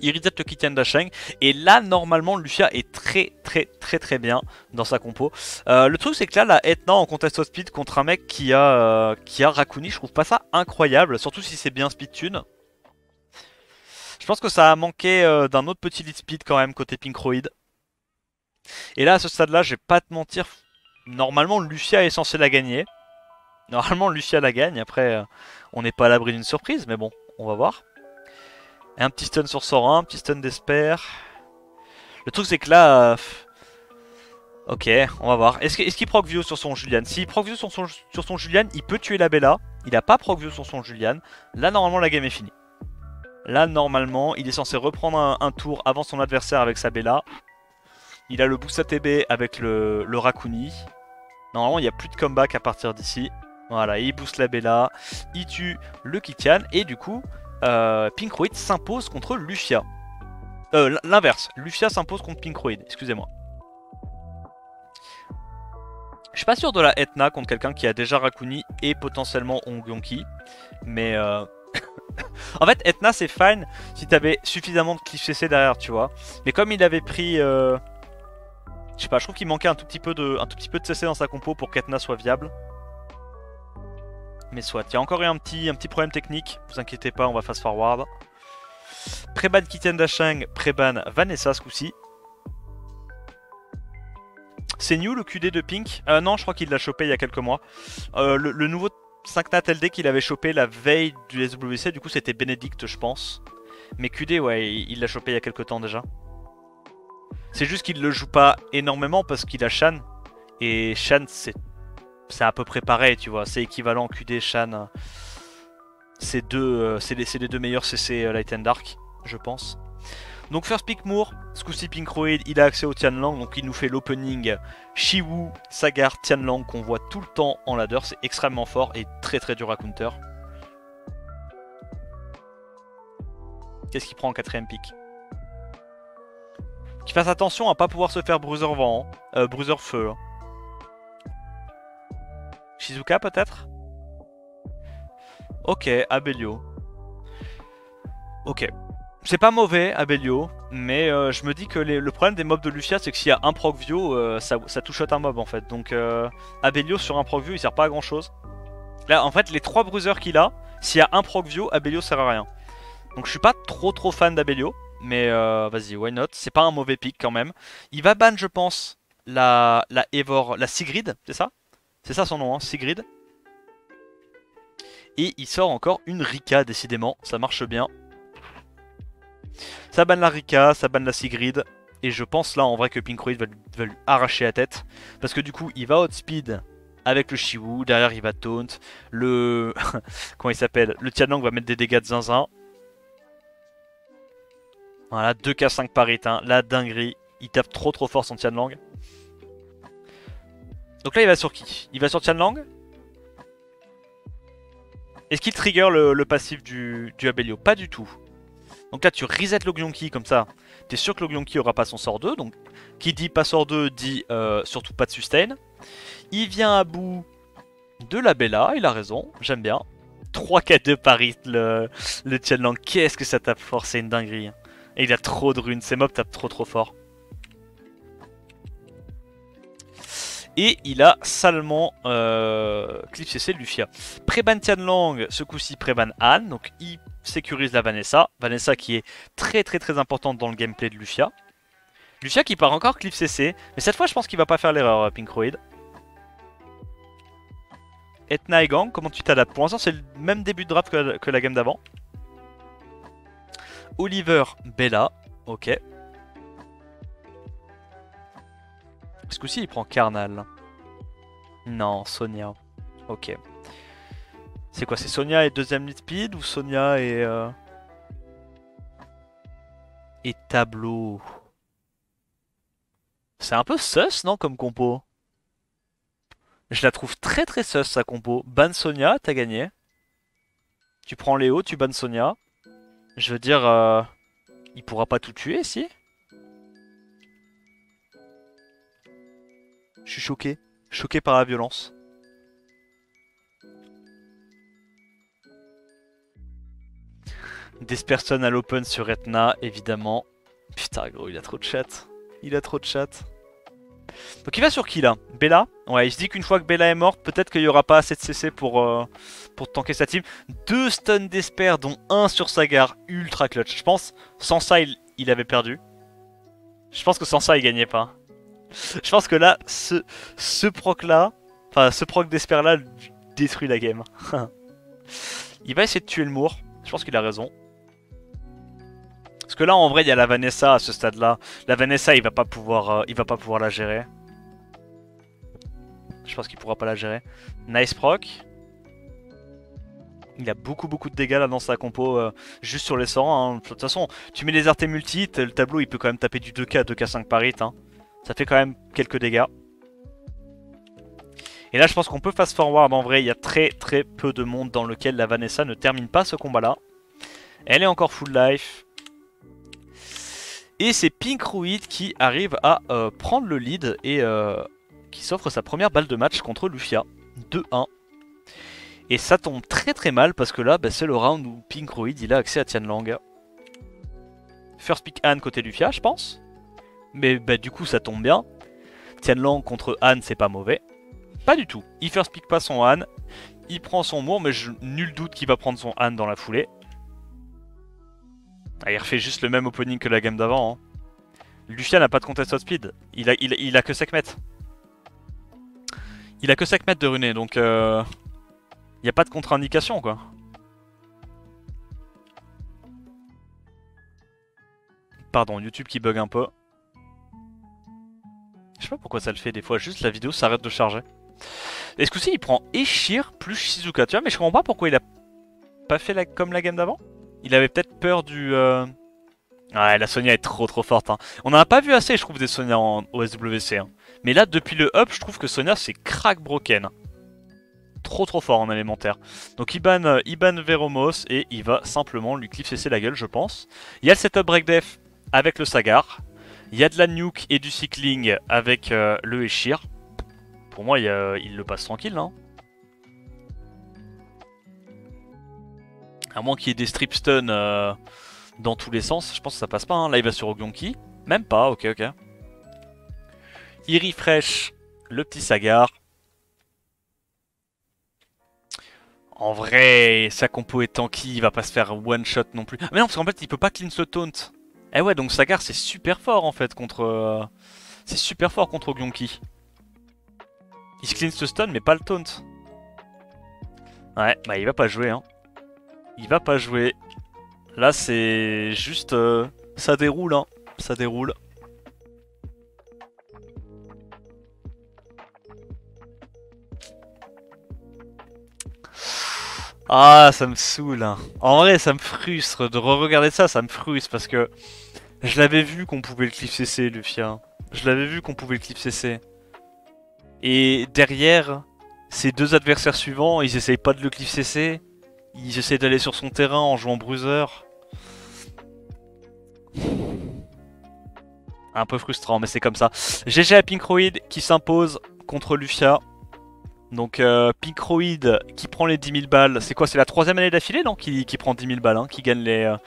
Il reset le Kitian Dasheng. Et là, normalement, Lufia est très bien dans sa compo. Le truc, c'est que là, la Etna en contest speed contre un mec qui a Rakuni, je trouve pas ça incroyable. Surtout si c'est bien speed tune. Je pense que ça a manqué d'un autre petit lead speed quand même côté Pinkroid. Et là, à ce stade-là, je vais pas te mentir. Normalement, Lufia est censé la gagner. Normalement, Lufia la gagne. Après, on n'est pas à l'abri d'une surprise. Mais bon, on va voir. Et un petit stun sur Sorin, un petit stun d'Esper. Le truc c'est que là... ok, on va voir. Est-ce qu'il proc view sur son Julian? S'il proc view sur son Julian, il peut tuer la Bella. Il a pas proc view sur son Julian. Là, normalement, la game est finie. Là, normalement, il est censé reprendre un tour avant son adversaire avec sa Bella. Il a le boost ATB avec le Rakuni. Normalement, il n'y a plus de comeback à partir d'ici. Voilà, il booste la Bella. Il tue le Kitian. Et du coup... Pinkroid s'impose contre Lufia. L'inverse, Lufia s'impose contre Pinkroid, excusez-moi. Je suis pas sûr de la Etna contre quelqu'un qui a déjà Rakuni et potentiellement Ogyonki. Mais en fait, Etna c'est fine si t'avais suffisamment de cliff CC derrière, tu vois. Mais comme il avait pris... je sais pas, je trouve qu'il manquait un tout petit peu de CC dans sa compo pour qu'Etna soit viable. Mais soit, il y a encore eu un petit problème technique, vous inquiétez pas, on va fast forward. Préban Kitian Dasheng, Préban Vanessa ce coup-ci. C'est new le QD de Pink? Non, je crois qu'il l'a chopé il y a quelques mois. Le nouveau 5 nat LD qu'il avait chopé la veille du SWC, du coup c'était Benedict je pense. Mais QD, ouais, il l'a chopé il y a quelques temps déjà. C'est juste qu'il le joue pas énormément parce qu'il a Shan. Et Shan c'est à peu près pareil, tu vois, c'est équivalent QD, Shan. C'est les deux meilleurs CC Light and Dark, je pense. Donc first pick Moore, ce coup-ci Pinkroid, il a accès au Tianlang, donc il nous fait l'opening Shiwu, Sagar, Tianlang qu'on voit tout le temps en ladder, c'est extrêmement fort et très dur à counter. Qu'est-ce qu'il prend en quatrième pick? Qu'il fasse attention à pas pouvoir se faire bruiser vent, bruiser feu. Hein. Shizuka peut-être? Ok, Abelio. Ok. C'est pas mauvais, Abelio, mais je me dis que le problème des mobs de Lufia, c'est que s'il y a un proc view, ça two-shot un mob en fait. Donc Abelio sur un proc view, il sert pas à grand chose. Là, en fait, les 3 bruisers qu'il a, s'il y a un proc view, Abelio sert à rien. Donc je suis pas trop fan d'Abelio, mais vas-y, why not? C'est pas un mauvais pick quand même. Il va ban, je pense, la Sigrid, c'est ça? C'est ça son nom, hein, Sigrid. Et il sort encore une Rika, décidément, ça marche bien. Ça banne la Rika, ça banne la Sigrid. Et je pense là en vrai que Pinkroid va lui arracher la tête. Parce que du coup il va outspeed avec le Shiwu. Derrière il va taunt. Le... comment il s'appelle? Le Tianlang va mettre des dégâts de zinzin. Voilà, 2k5 par hit, hein. La dinguerie. Il tape trop fort son Tianlang. Donc là il va sur qui? Il va sur Tianlang. Est-ce qu'il trigger le passif du Abelio? Pas du tout. Donc là tu reset l'Ogyonki comme ça. T'es sûr que l'Ogyonki aura pas son sort 2. Donc qui dit pas sort 2 dit surtout pas de sustain. Il vient à bout de la Bella, il a raison, j'aime bien. 3k2 par hit le Tianlang. Qu'est-ce que ça tape fort, c'est une dinguerie. Et il a trop de runes, ces mobs tapent trop fort. Et il a salement cliff CC Lufia. Préban Tianlang, ce coup-ci Préban Han. Donc il sécurise la Vanessa. Vanessa qui est très importante dans le gameplay de Lufia. Lufia qui part encore cliff CC. Mais cette fois je pense qu'il va pas faire l'erreur Pinkroid. Etna et Gang, comment tu t'adaptes? Pour l'instant, c'est le même début de draft que la game d'avant. Oliver, Bella, ok. Ce coup-ci, il prend Carnal. Non, Sonia. Ok. C'est quoi? C'est Sonia et deuxième lead speed ou Sonia et tableau? C'est un peu sus, non, comme compo? Je la trouve très très sus, sa compo. Ban Sonia, t'as gagné. Tu prends Léo, tu ban Sonia. Je veux dire, il pourra pas tout tuer, si? Je suis choqué. Choqué par la violence. Desperson à l'open sur Etna, évidemment. Putain, gros, il a trop de chat. Il a trop de chat. Donc il va sur qui là? Bella? Ouais, il se dit qu'une fois que Bella est morte, peut-être qu'il n'y aura pas assez de CC pour tanker sa team. 2 stuns d'Esper, dont un sur Sagar, ultra clutch. Je pense, sans ça, il avait perdu. Je pense que sans ça, il gagnait pas. Je pense que là, ce proc là, enfin ce proc d'Esper là, détruit la game. Il va essayer de tuer le Moor. Je pense qu'il a raison. Parce que là, en vrai, il y a la Vanessa à ce stade-là. La Vanessa, il va pas pouvoir la gérer. Je pense qu'il pourra pas la gérer. Nice proc. Il a beaucoup de dégâts là dans sa compo, juste sur les sorts. Hein. De toute façon, tu mets les artés multi, le tableau il peut quand même taper du 2K, 2K5 par hit. Hein. Ça fait quand même quelques dégâts. Et là, je pense qu'on peut fast forward. En vrai, il y a très peu de monde dans lequel la Vanessa ne termine pas ce combat-là. Elle est encore full life. Et c'est Pink Ruid qui arrive à prendre le lead et qui s'offre sa première balle de match contre Lufia. 2-1. Et ça tombe très mal parce que là, bah, c'est le round où Pink Ruid il a accès à Tianlang. First pick Han côté Lufia, je pense. Mais bah, du coup, ça tombe bien. Tianlang contre Han, c'est pas mauvais. Pas du tout. Il first pick pas son Han. Il prend son Moor, mais nul doute qu'il va prendre son Han dans la foulée. Ah, il refait juste le même opening que la game d'avant. Hein. Lufia n'a pas de contest speed. Il a que 5 mètres. Il a que 5 mètres de runé, donc il n'y a pas de contre-indication quoi. Pardon, YouTube qui bug un peu. Je sais pas pourquoi ça le fait des fois, juste la vidéo s'arrête de charger. Et ce coup-ci il prend Eshir plus Shizuka, tu vois, mais je comprends pas pourquoi il a pas fait comme la game d'avant. Il avait peut-être peur du... Ouais, la Sonia est trop forte. Hein. On en a pas vu assez, je trouve, des Sonia en OSWC. Hein. Mais là, depuis le up, je trouve que Sonia, c'est crack broken. Trop fort en élémentaire. Donc il ban Veromos et il va simplement lui cliff CC la gueule, je pense. Il y a le setup break def avec le Sagar. Il y a de la nuke et du cycling avec le Eshir. Pour moi, il le passe tranquille, hein. À moins qu'il y ait des strip stun dans tous les sens, je pense que ça passe pas. Hein. Là, il va sur Ogyonki. Même pas, ok. Il refresh le petit Sagar. En vrai, sa compo est tanky, il va pas se faire one shot non plus. Ah, mais non, parce qu'en fait, il peut pas cleanse le taunt. Eh ouais, donc Sagar, c'est super fort en fait contre. C'est super fort contre Ogyonki. Il se cleanse le stun, mais pas le taunt. Ouais, bah il va pas jouer, hein. Il va pas jouer. Là, c'est juste... ça déroule, hein. Ça déroule. Ah, ça me saoule. Hein. En vrai, ça me frustre. De re-regarder ça, ça me frustre. Parce que je l'avais vu qu'on pouvait le cliff CC, Lufia. Je l'avais vu qu'on pouvait le cliff CC. Et derrière, ces deux adversaires suivants, ils essayent pas de le cliff CC. Ils essayent d'aller sur son terrain en jouant bruiser. Un peu frustrant, mais c'est comme ça. GG à Pink Ruid qui s'impose contre Lufia. Donc Pink Ruid qui prend les 10 000 balles. C'est quoi? C'est la 3ème année d'affilée, non, qui prend 10 000 balles, hein, qui gagne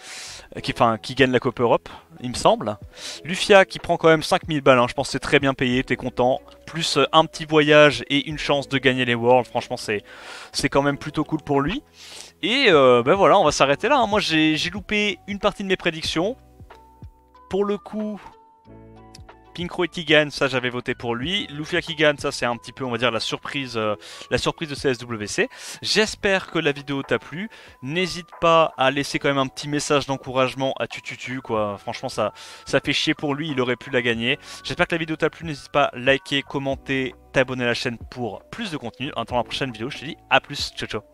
qui gagne la Coupe Europe, il me semble. Lufia qui prend quand même 5 000 balles, hein. Je pense que c'est très bien payé, t'es content. Plus un petit voyage et une chance de gagner les Worlds. Franchement, c'est quand même plutôt cool pour lui. Et ben voilà, on va s'arrêter là. Hein. Moi, j'ai loupé une partie de mes prédictions. Pour le coup, Pinkro qui gagne, ça j'avais voté pour lui. Lufia qui gagne, ça c'est un petit peu on va dire la surprise de CSWC. J'espère que la vidéo t'a plu. N'hésite pas à laisser quand même un petit message d'encouragement à Tututu quoi. Franchement ça fait chier pour lui, il aurait pu la gagner. J'espère que la vidéo t'a plu, n'hésite pas à liker, commenter, t'abonner à la chaîne pour plus de contenu. En attendant la prochaine vidéo, je te dis à plus, ciao ciao.